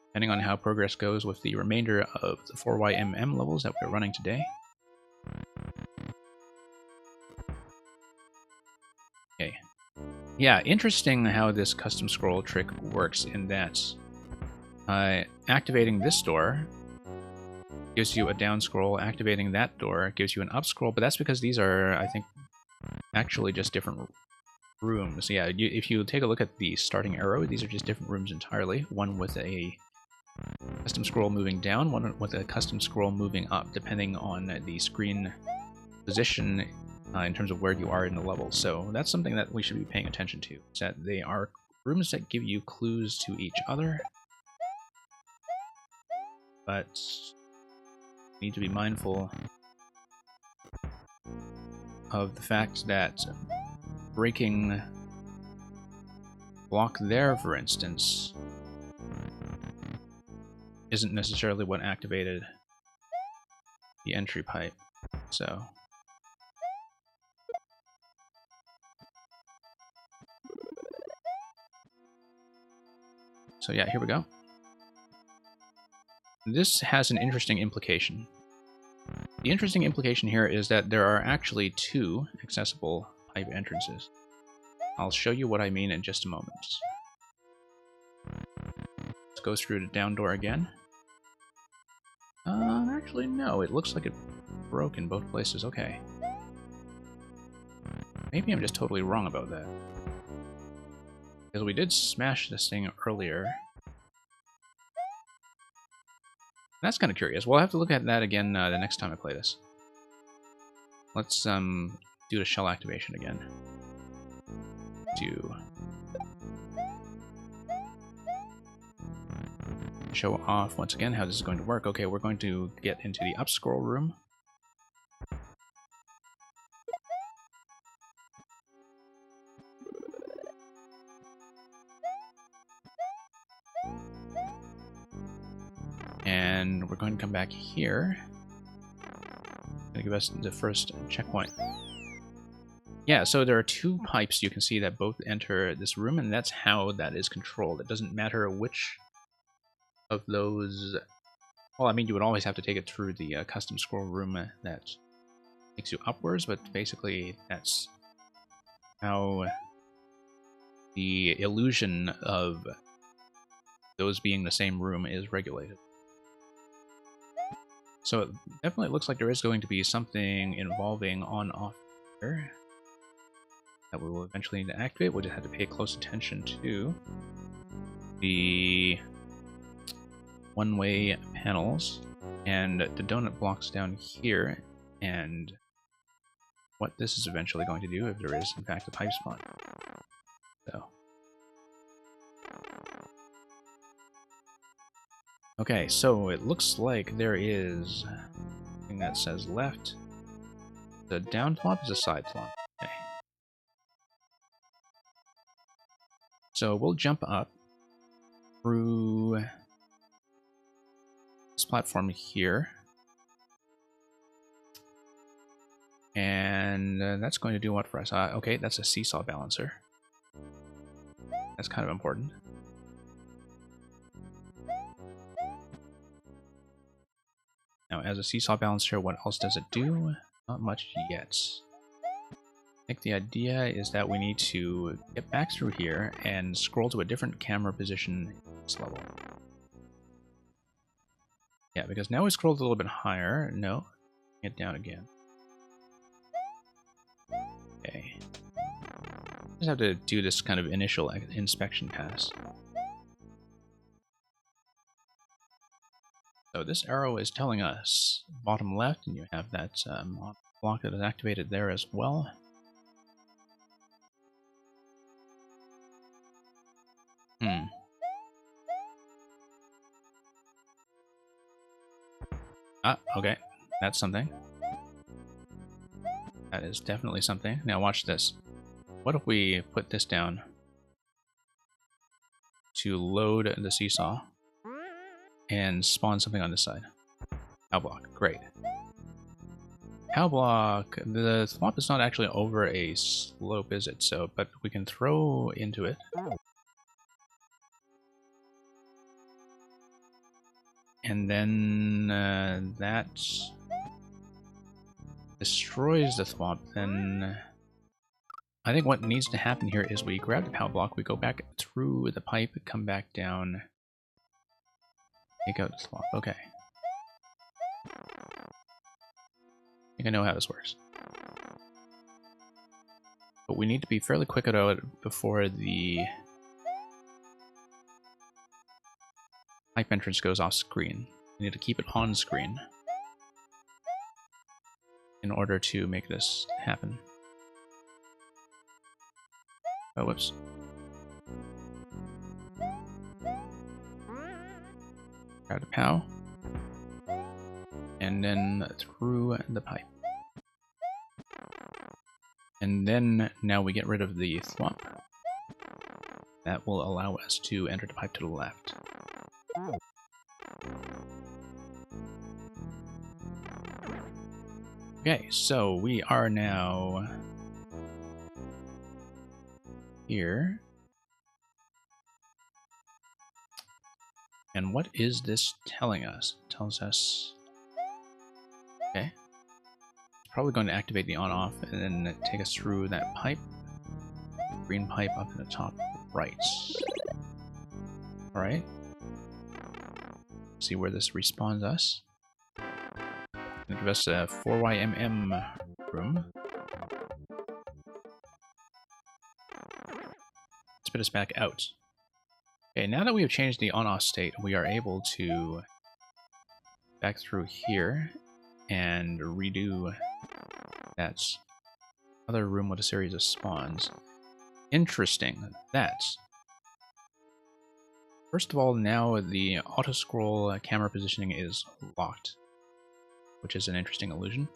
Depending on how progress goes with the remainder of the 4YMM levels that we're running today. Okay. Yeah, interesting how this custom scroll trick works in that activating this door gives you a down scroll, activating that door gives you an up scroll, but that's because these are, I think, actually just different rooms. Yeah, if you take a look at the starting arrow, these are just different rooms entirely. One with a custom scroll moving down, one with a custom scroll moving up, depending on the screen position in terms of where you are in the level. So that's something that we should be paying attention to, is that they are rooms that give you clues to each other, but need to be mindful of the fact that breaking block there, for instance, isn't necessarily what activated the entry pipe. So yeah, here we go. This has an interesting implication. The interesting implication here is that there are actually two accessible pipe entrances. I'll show you what I mean in just a moment. Let's go through the down door again. Actually, no, it looks like it broke in both places. Okay. Maybe I'm just totally wrong about that. Because we did smash this thing earlier. That's kind of curious. We'll have to look at that again the next time I play this. Let's do the shell activation again. To show off once again how this is going to work. Okay, we're going to get into the up scroll room. And we're going to come back here. Gonna give us the first checkpoint. Yeah, so there are two pipes you can see that both enter this room, and that's how that is controlled. It doesn't matter which of those... Well, I mean, you would always have to take it through the custom scroll room that takes you upwards, but basically that's how the illusion of those being the same room is regulated. So it definitely looks like there is going to be something involving on-off here that we will eventually need to activate. We'll just have to pay close attention to the one-way panels and the donut blocks down here, and what this is eventually going to do if there is, in fact, a pipe spawn. So. Okay, so it looks like there is a thing that says left. The down flop is a side flop. Okay. So we'll jump up through this platform here. And that's going to do what for us? Okay, that's a seesaw balancer. That's kind of important. Now, as a seesaw balancer, what else does it do? Not much yet. I think the idea is that we need to get back through here and scroll to a different camera position in this level. Yeah, because now we scrolled a little bit higher. No, get down again. Okay. Just have to do this kind of initial inspection pass. So this arrow is telling us bottom left, and you have that block that is activated there as well. Ah, okay. That's something. That is definitely something. Now watch this. What if we put this down to load the seesaw and spawn something on this side? Cow block. Great. Cow block. The swamp is not actually over a slope, is it? So, but we can throw into it. And then that destroys the swamp. Then I think what needs to happen here is we grab the power block, we go back through the pipe, come back down, take out the swamp. Okay. I think I know how this works. But we need to be fairly quick about it before the pipe entrance goes off screen. We need to keep it on screen in order to make this happen. Oh, whoops. Grab the POW. And then through the pipe. And then now we get rid of the thwomp. That will allow us to enter the pipe to the left. Okay, so we are now here. And what is this telling us? It tells us... Okay. It's probably going to activate the on-off and then take us through that pipe. Green pipe up in the top right. Alright. See where this respawns us. It'll give us a 4YMM room. Spit us back out. Okay, now that we have changed the on-off state, we are able to back through here and redo that other room with a series of spawns. Interesting. That. First of all, now the auto-scroll camera positioning is locked, which is an interesting illusion.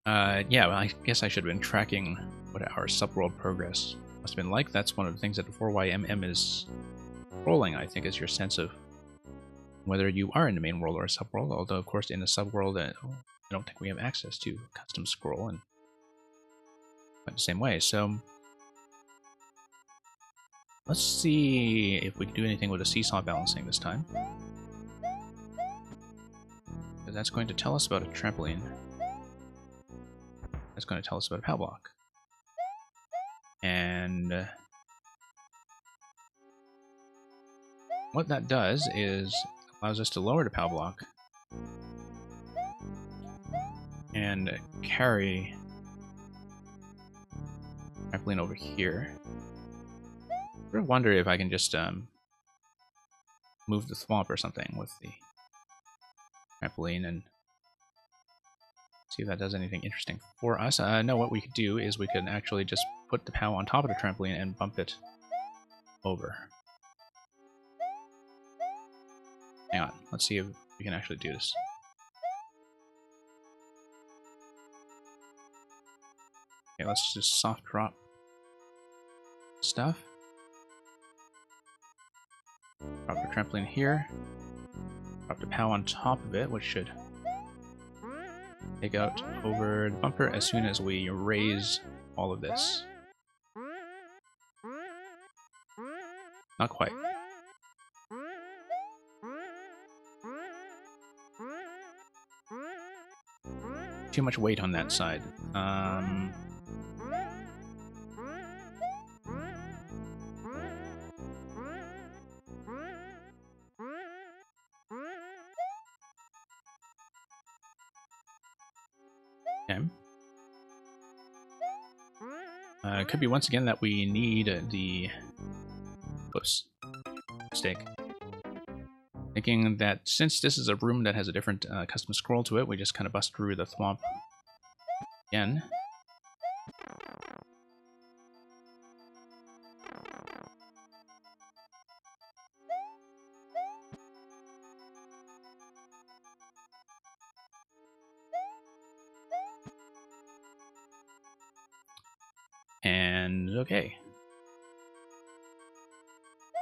Yeah, well, I guess I should have been tracking what our subworld progress must have been like. That's one of the things that the 4YMM is rolling, I think, is your sense of whether you are in the main world or a subworld. Although, of course, in the subworld, I don't think we have access to custom scroll in quite the same way. So let's see if we can do anything with the seesaw balancing this time. Because that's going to tell us about a trampoline. That's going to tell us about a POW block. And what that does is allows us to lower the POW block and carry trampoline over here. I wonder if I can just move the thwomp or something with the trampoline and See if that does anything interesting for us. No, what we could do is we could actually just put the POW on top of the trampoline and bump it over. Hang on, let's see if we can actually do this. Okay, let's just soft drop stuff. Drop the trampoline here. Drop the POW on top of it, which should take out over the bumper as soon as we raise all of this. Not quite. Too much weight on that side. Okay. It could be once again that we need the... Whoops. Mistake. Thinking that since this is a room that has a different custom scroll to it, we just kind of bust through the thwomp again. And okay.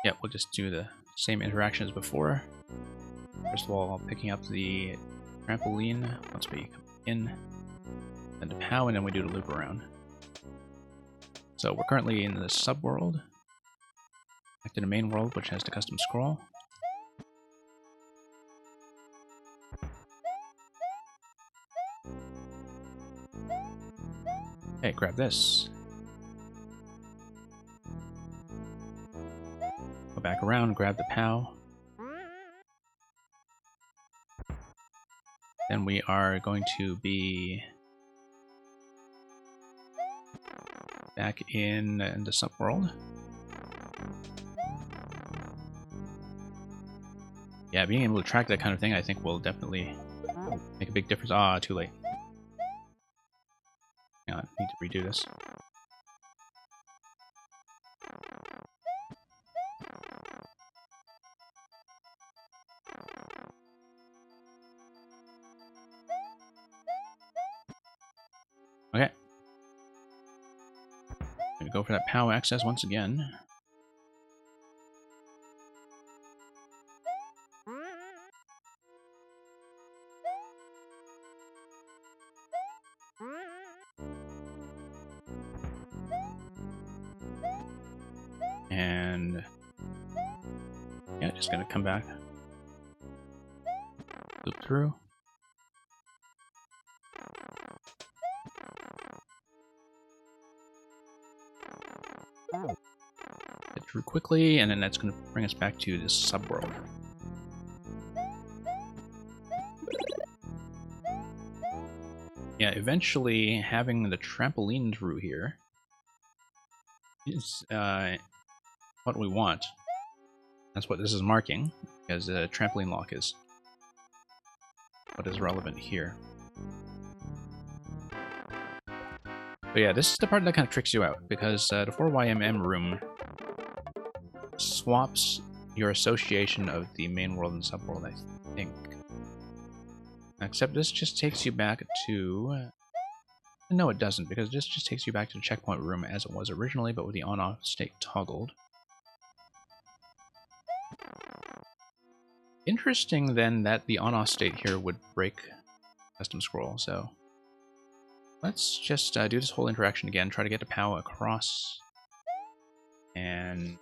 Yeah, we'll just do the same interaction as before. First of all, picking up the trampoline once we come in, then the POW, and then we do the loop around. So we're currently in the subworld. Back to the main world, which has the custom scroll. Okay, grab this. Go back around, grab the POW. Then we are going to be back in the subworld. Yeah, being able to track that kind of thing, I think, will definitely make a big difference. Ah, too late. Hang on, I need to redo this. Okay. I'm gonna go for that POW access once again. And yeah, just gonna come back, loop through. Get through quickly, and then that's gonna bring us back to this subworld. Yeah, eventually having the trampoline through here is what we want. That's what this is marking, because the trampoline lock is what is relevant here. But yeah, this is the part that kind of tricks you out, because the 4YMM room swaps your association of the main world and subworld, I think. Except this just takes you back to... No, it doesn't, because this just takes you back to the checkpoint room as it was originally, but with the on-off state toggled. Interesting, then, that the on-off state here would break custom scroll, so... Let's just do this whole interaction again, try to get the POW across. And...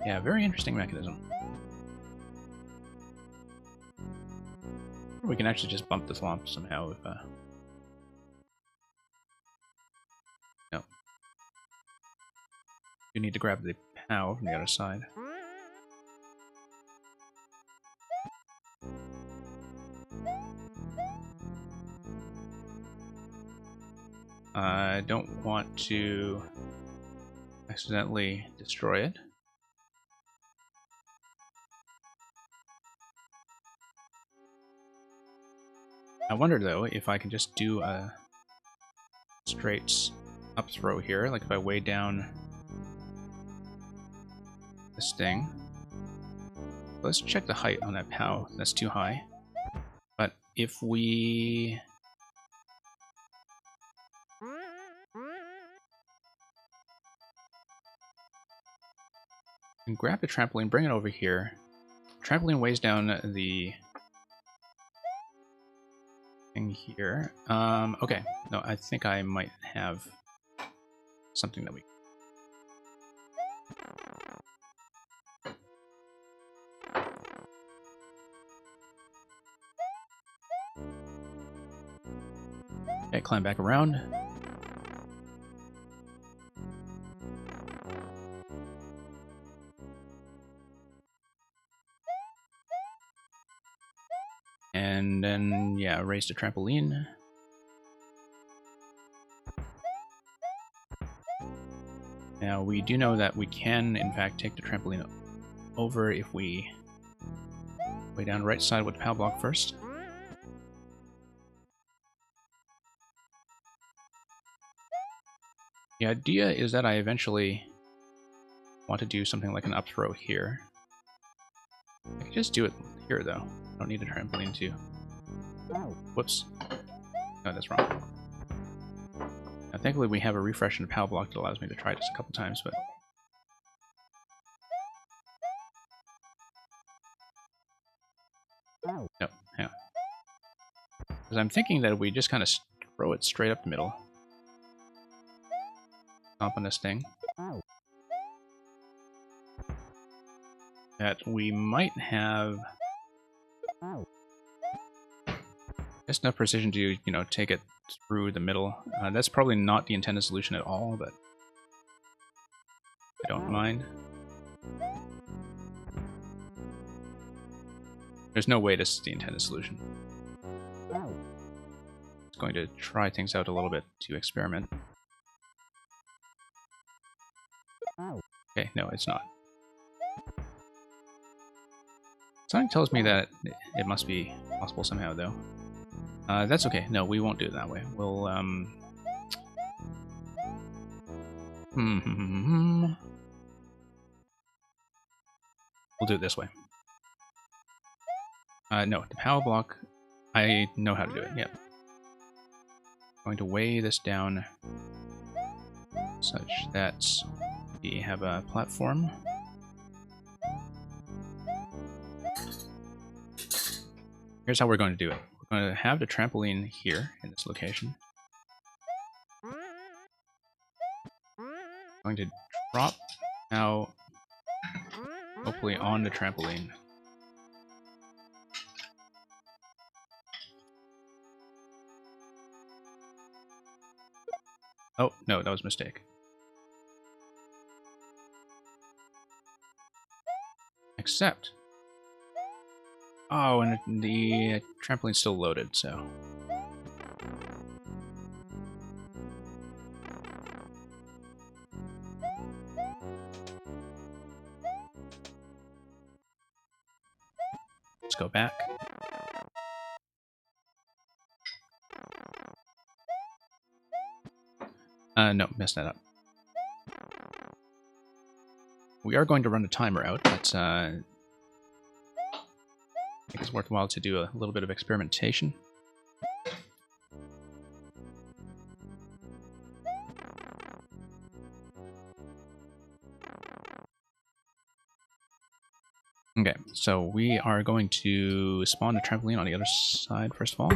yeah, very interesting mechanism. We can actually just bump the thwomp somehow if... No. You need to grab the POW from the other side. I don't want to... accidentally destroy it. I wonder though if I can just do a straight up throw here, like if I weigh down this thing. Let's check the height on that POW. That's too high. But if we can grab the trampoline, bring it over here. Trampoline weighs down the thing here. Okay. No, I think I might have something that we... Okay, climb back around. And then, yeah, raise the trampoline. Now, we do know that we can, in fact, take the trampoline over if we weigh down right side with the POW block first. The idea is that I eventually want to do something like an up throw here. I can just do it here, though. I don't need a trampoline to... Whoops. No, that's wrong. Now, thankfully, we have a refresh in the POW block that allows me to try this a couple times, but... No, hang on. Because I'm thinking that if we just kind of throw it straight up the middle, stomp on this thing, that we might have just enough precision to, you know, take it through the middle. That's probably not the intended solution at all, but I don't mind. There's no way this is the intended solution. It's going to try things out a little bit to experiment. Okay, no, it's not. Something tells me that it must be possible somehow, though. That's okay. No, we won't do it that way. We'll, we'll do it this way. No, the POW block, I know how to do it, yep. Going to weigh this down such that we have a platform. Here's how we're going to do it. We're going to have the trampoline here in this location. Going to drop out, hopefully on the trampoline. Oh, no, that was a mistake. Except... Oh, and the trampoline's still loaded, so... Let's go back. No, messed that up. We are going to run the timer out, but I think it's worthwhile to do a little bit of experimentation. Okay, so we are going to spawn the trampoline on the other side first of all.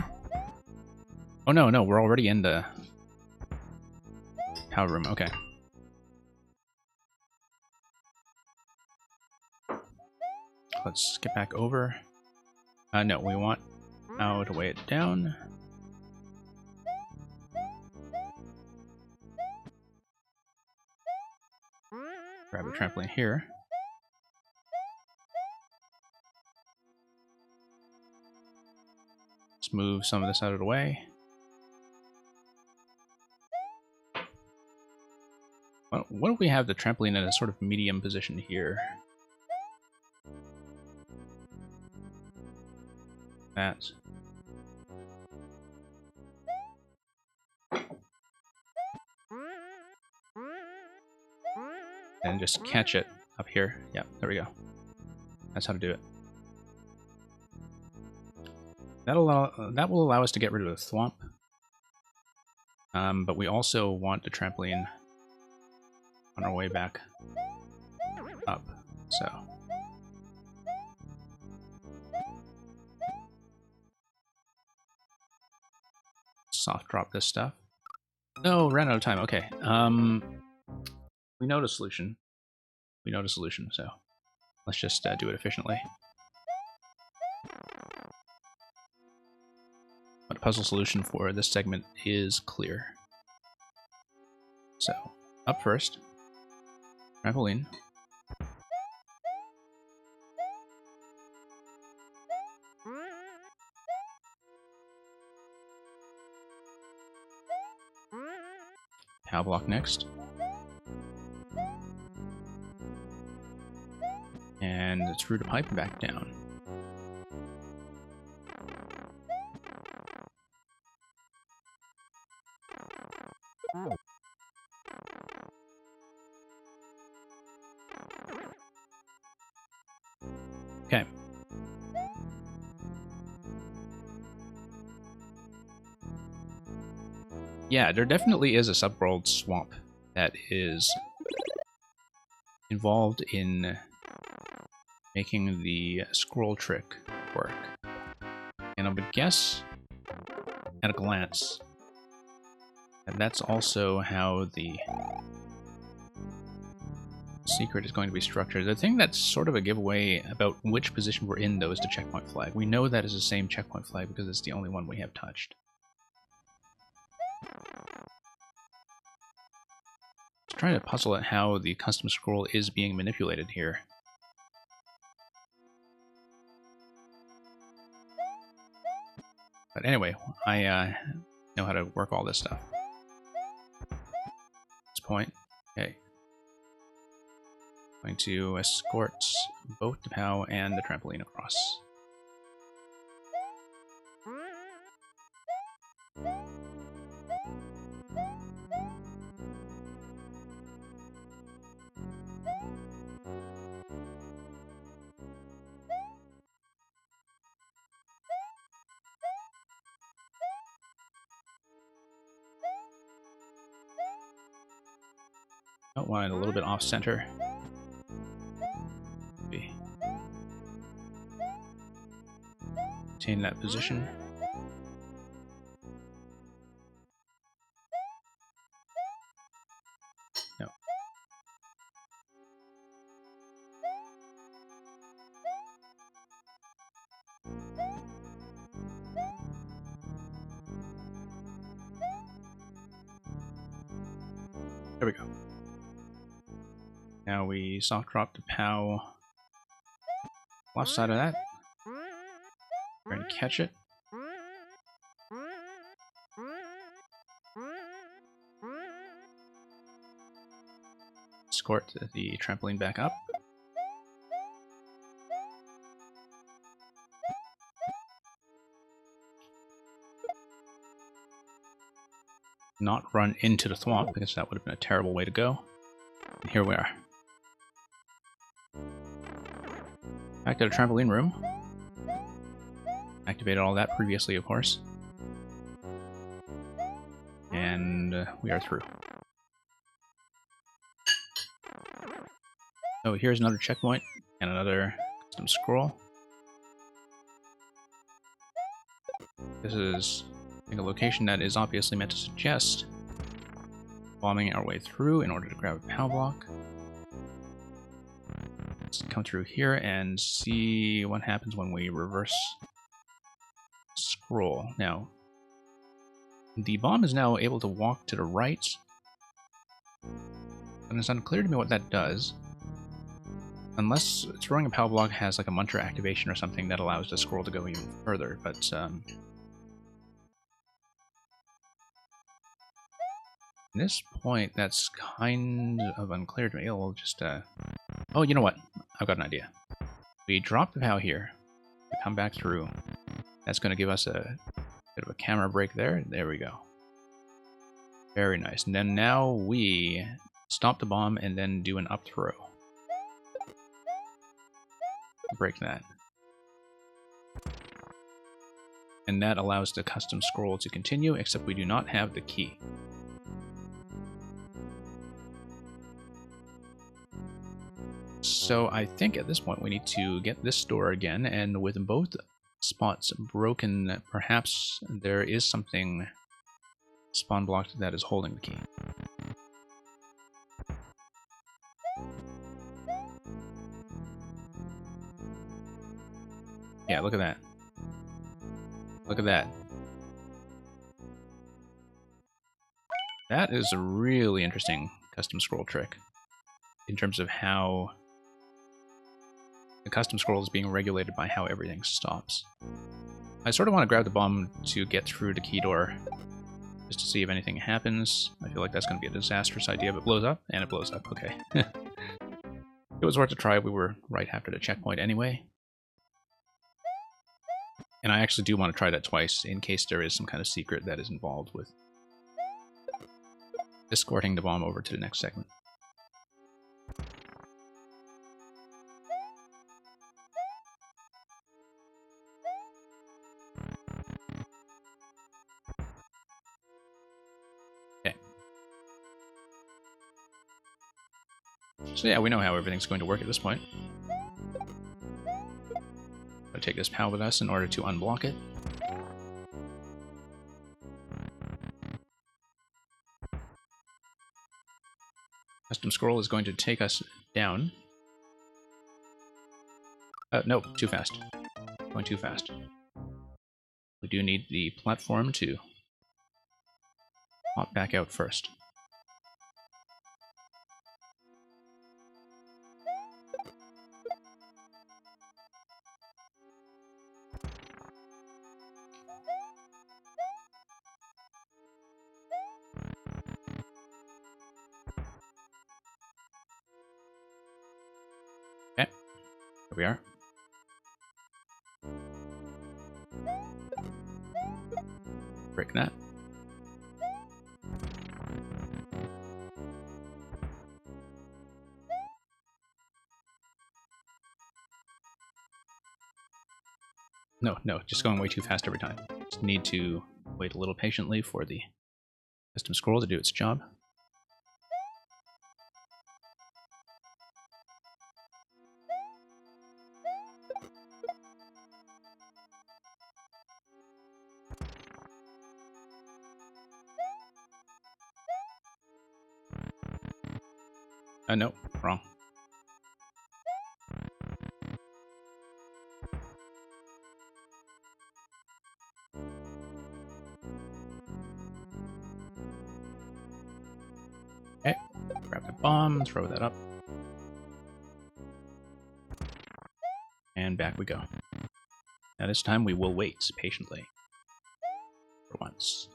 Oh no, no, we're already in the power room, okay. Let's get back over. No, we want now to weigh it down. Grab a trampoline here. Let's move some of this out of the way. Well, what if we have the trampoline in a sort of medium position here? That. And just catch it up here. Yeah, there we go. That's how to do it. That will allow us to get rid of the thwomp. But we also want the trampoline on our way back up. So soft drop this stuff. No, ran out of time. Okay. We know the solution. We know the solution, so let's just do it efficiently. But the puzzle solution for this segment is clear. So, up first, trampoline. Power block next. And through the pipe back down. Okay. Yeah, there definitely is a subworld swamp that is involved in making the scroll trick work. And I would guess, at a glance, that that's also how the secret is going to be structured. The thing that's sort of a giveaway about which position we're in, though, is the checkpoint flag. We know that is the same checkpoint flag because it's the only one we have touched. Let's try to puzzle at how the custom scroll is being manipulated here. But anyway, I know how to work all this stuff. At this point, okay. Going to escort both the POW and the trampoline across. Oh, wanted a little bit off center. Maintain that position. No. There we go. Now we soft drop the POW left side of that. We're going to catch it. Escort the trampoline back up. Not run into the thwomp, because that would have been a terrible way to go. And here we are. Back to the trampoline room. Activated all that previously, of course. And we are through. So here's another checkpoint and another custom scroll. This is a location that is obviously meant to suggest bombing our way through in order to grab a POW block. Let's come through here and see what happens when we reverse scroll. Now, the bomb is now able to walk to the right, and it's unclear to me what that does. Unless throwing a POW block has like a Muncher activation or something that allows the scroll to go even further, but At this point, that's kind of unclear to me. We'll just, Oh, you know what? I've got an idea. We drop the POW here. We come back through. That's going to give us a bit of a camera break there. There we go. Very nice. And then now we stop the bomb and then do an up throw. Break that. And that allows the custom scroll to continue, except we do not have the key. So I think at this point we need to get this door again, and with both spots broken, perhaps there is something spawn blocked that is holding the key. Yeah, look at that. Look at that. That is a really interesting custom scroll trick in terms of how the custom scroll is being regulated by how everything stops. I sort of want to grab the bomb to get through the key door just to see if anything happens. I feel like that's going to be a disastrous idea, but it blows up, and it blows up. Okay. It was worth a try. We were right after the checkpoint anyway. And I actually do want to try that twice in case there is some kind of secret that is involved with escorting the bomb over to the next segment. Okay. So yeah, we know how everything's going to work at this point. I'll take this POW with us in order to unblock it. Custom scroll is going to take us down. No, too fast. Going too fast. We do need the platform to pop back out first. Okay, here we are. Break that. No, just going way too fast every time. Just need to wait a little patiently for the custom scroll to do its job. No, wrong. Okay, grab the bomb, throw that up. And back we go. Now this time we will wait patiently. For once.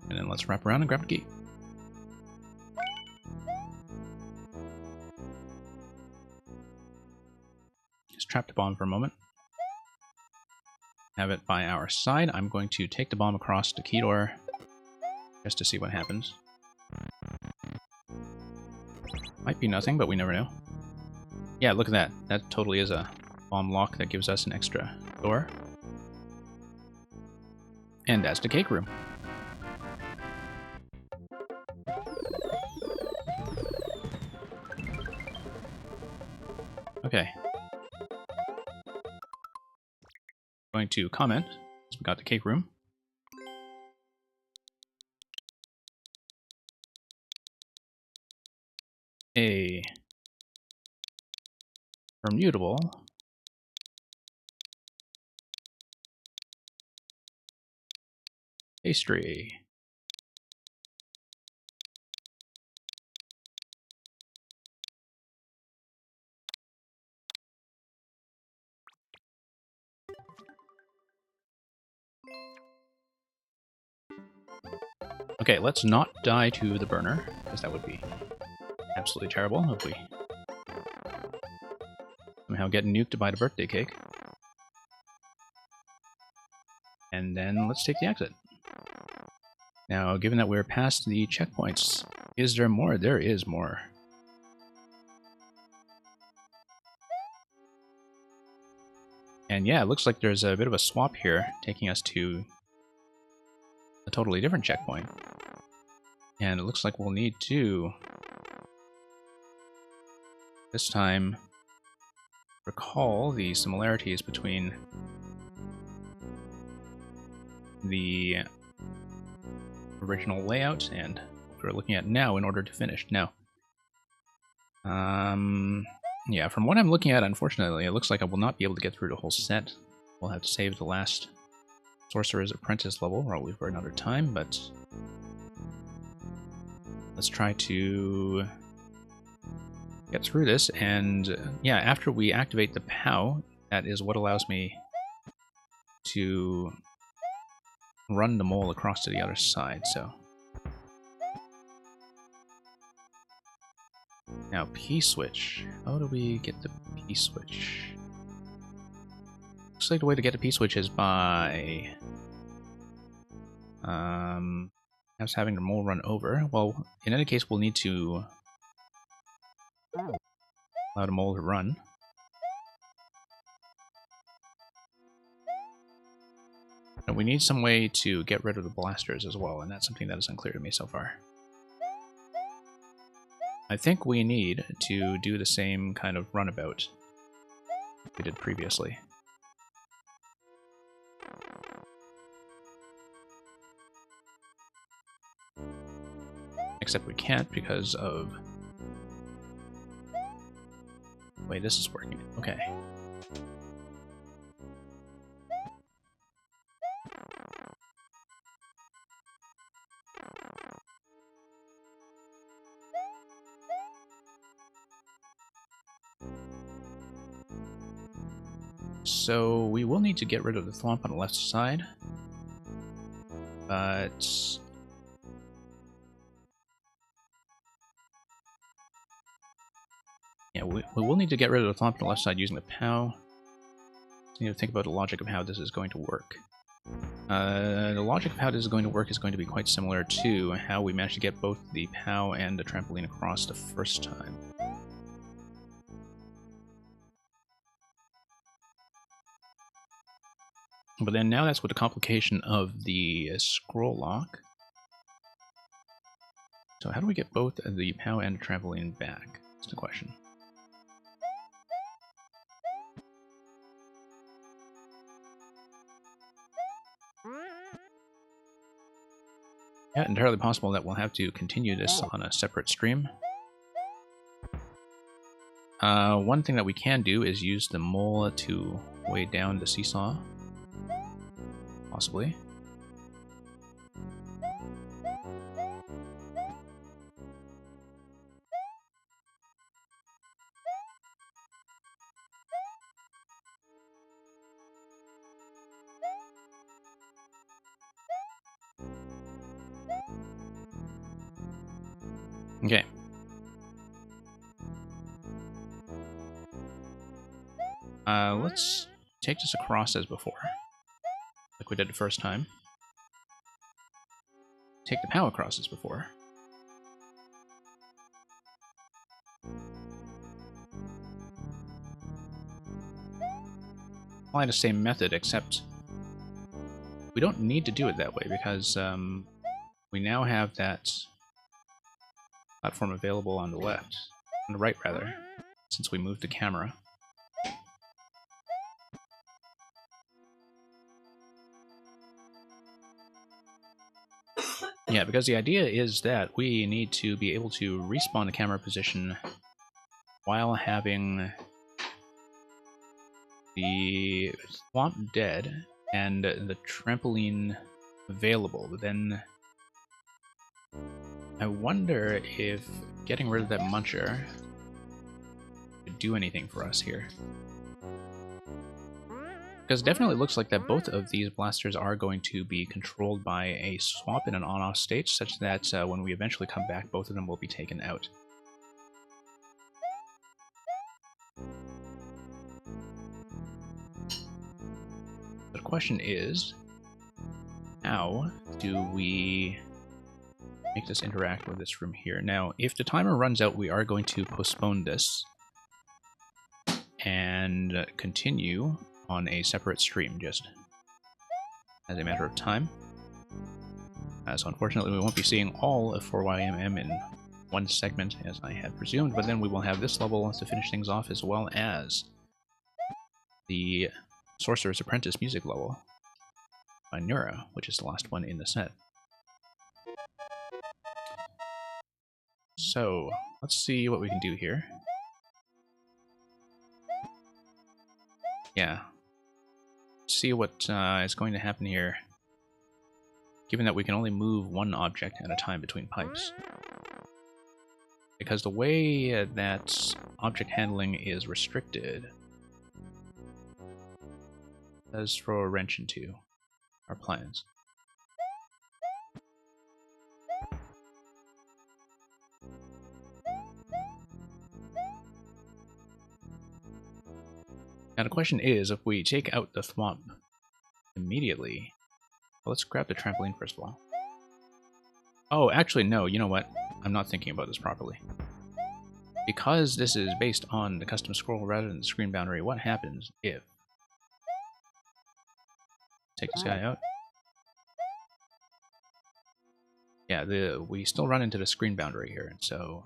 And then let's wrap around and grab the key. Just trap the bomb for a moment. Have it by our side. I'm going to take the bomb across the key door just to see what happens. Might be nothing, but we never know. Yeah, look at that. That totally is a bomb lock that gives us an extra door. And that's the cake room. Okay. Going to comment. So we got the cake room. A permutable pastry. Okay, let's not die to the burner, because that would be absolutely terrible if we somehow get nuked by the birthday cake. And then let's take the exit. Now, given that we're past the checkpoints, is there more? There is more. And yeah, it looks like there's a bit of a swap here, taking us to a totally different checkpoint. And it looks like we'll need to, this time, recall the similarities between the original layout and what we're looking at now in order to finish. Now, yeah, from what I'm looking at, unfortunately, it looks like I will not be able to get through the whole set. We'll have to save the last Sorcerer's Apprentice level probably for another time, but let's try to get through this. And yeah, after we activate the POW, that is what allows me to run the mole across to the other side, so. Now, P-switch. How do we get the P-switch? Looks like the way to get a P-switch is by us having the mole run over. Well, in any case, we'll need to allow the mole to run. And we need some way to get rid of the blasters as well, and that's something that is unclear to me so far. I think we need to do the same kind of runabout we did previously. Except we can't because of... Wait, this is working. Okay. So we will need to get rid of the thwomp on the left side, but yeah, we will need to get rid of the thwomp on the left side using the POW. So you need to think about the logic of how this is going to work. The logic of how this is going to work is going to be quite similar to how we managed to get both the POW and the trampoline across the first time. But then now that's with the complication of the scroll lock. So how do we get both the POW and the trampoline back? That's the question. Yeah, entirely possible that we'll have to continue this on a separate stream. One thing that we can do is use the mole to weigh down the seesaw. Possibly. Okay. Let's take this across as before, like we did the first time. Take the POW across as before. Apply the same method, except we don't need to do it that way because we now have that platform available on the left, on the right rather, since we moved the camera. Yeah, because the idea is that we need to be able to respawn the camera position while having the thwomp dead and the trampoline available. But then I wonder if getting rid of that muncher would do anything for us here. Because it definitely looks like that both of these blasters are going to be controlled by a swap in an on-off state, such that when we eventually come back, both of them will be taken out. The question is, how do we make this interact with this room here? Now, if the timer runs out, we are going to postpone this and continue on a separate stream, just as a matter of time. So unfortunately, we won't be seeing all of 4YMM in one segment, as I had presumed, but then we will have this level to finish things off, as well as the Sorcerer's Apprentice music level by Nura, which is the last one in the set. So, let's see what we can do here. Yeah. See what is going to happen here, given that we can only move one object at a time between pipes. Because the way that object handling is restricted does throw a wrench into our plans. Now the question is, if we take out the thwomp immediately... Well, let's grab the trampoline first of all. Oh, actually no, you know what? I'm not thinking about this properly. Because this is based on the custom scroll rather than the screen boundary, what happens if... Take this guy out. Yeah, we still run into the screen boundary here, and so...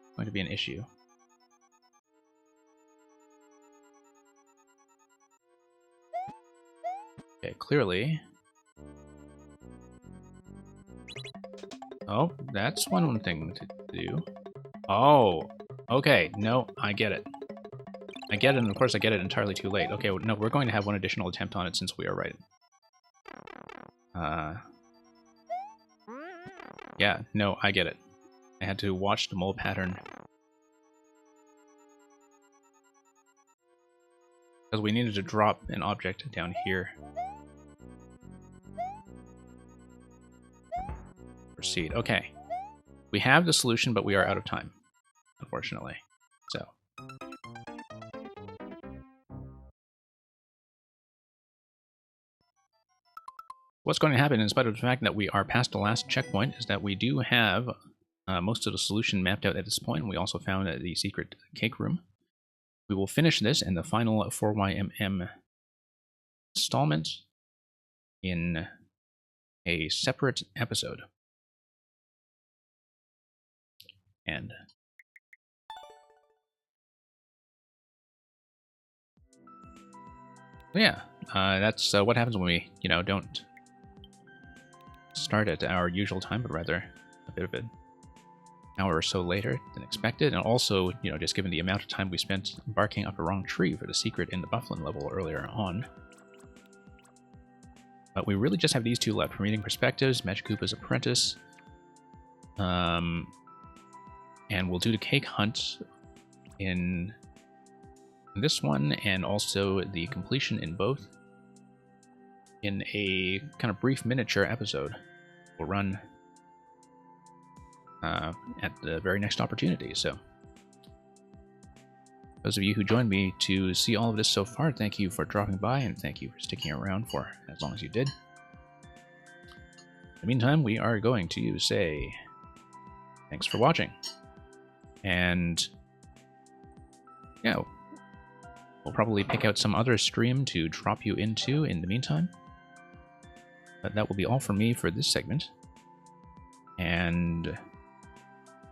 It's going to be an issue. Okay, clearly. Oh, that's one thing to do. Oh, okay, no, I get it. I get it, and of course I get it entirely too late. Okay, no, we're going to have one additional attempt on it since we are right. Yeah, no, I get it. I had to watch the mole pattern. Because we needed to drop an object down here. Proceed. Okay. We have the solution, but we are out of time, unfortunately. So. What's going to happen, in spite of the fact that we are past the last checkpoint, is that we do have most of the solution mapped out at this point. We also found the secret cake room. We will finish this in the final 4YMM installment in a separate episode. And yeah, that's what happens when we, don't start at our usual time, but rather a bit of an hour or so later than expected. And also, just given the amount of time we spent barking up a wrong tree for the secret in the Bufflin level earlier on. But we really just have these two left: Reading Perspectives, Magikoopa's Apprentice. And we'll do the cake hunt in this one, and also the completion in both in a kind of brief miniature episode. We'll run at the very next opportunity. So those of you who joined me to see all of this so far, thank you for dropping by, and thank you for sticking around for as long as you did. In the meantime, we are going to say thanks for watching. And yeah, we'll probably pick out some other stream to drop you into in the meantime. But that will be all from me for this segment. And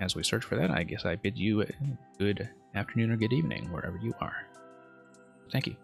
as we search for that, I guess I bid you a good afternoon or good evening, wherever you are. Thank you.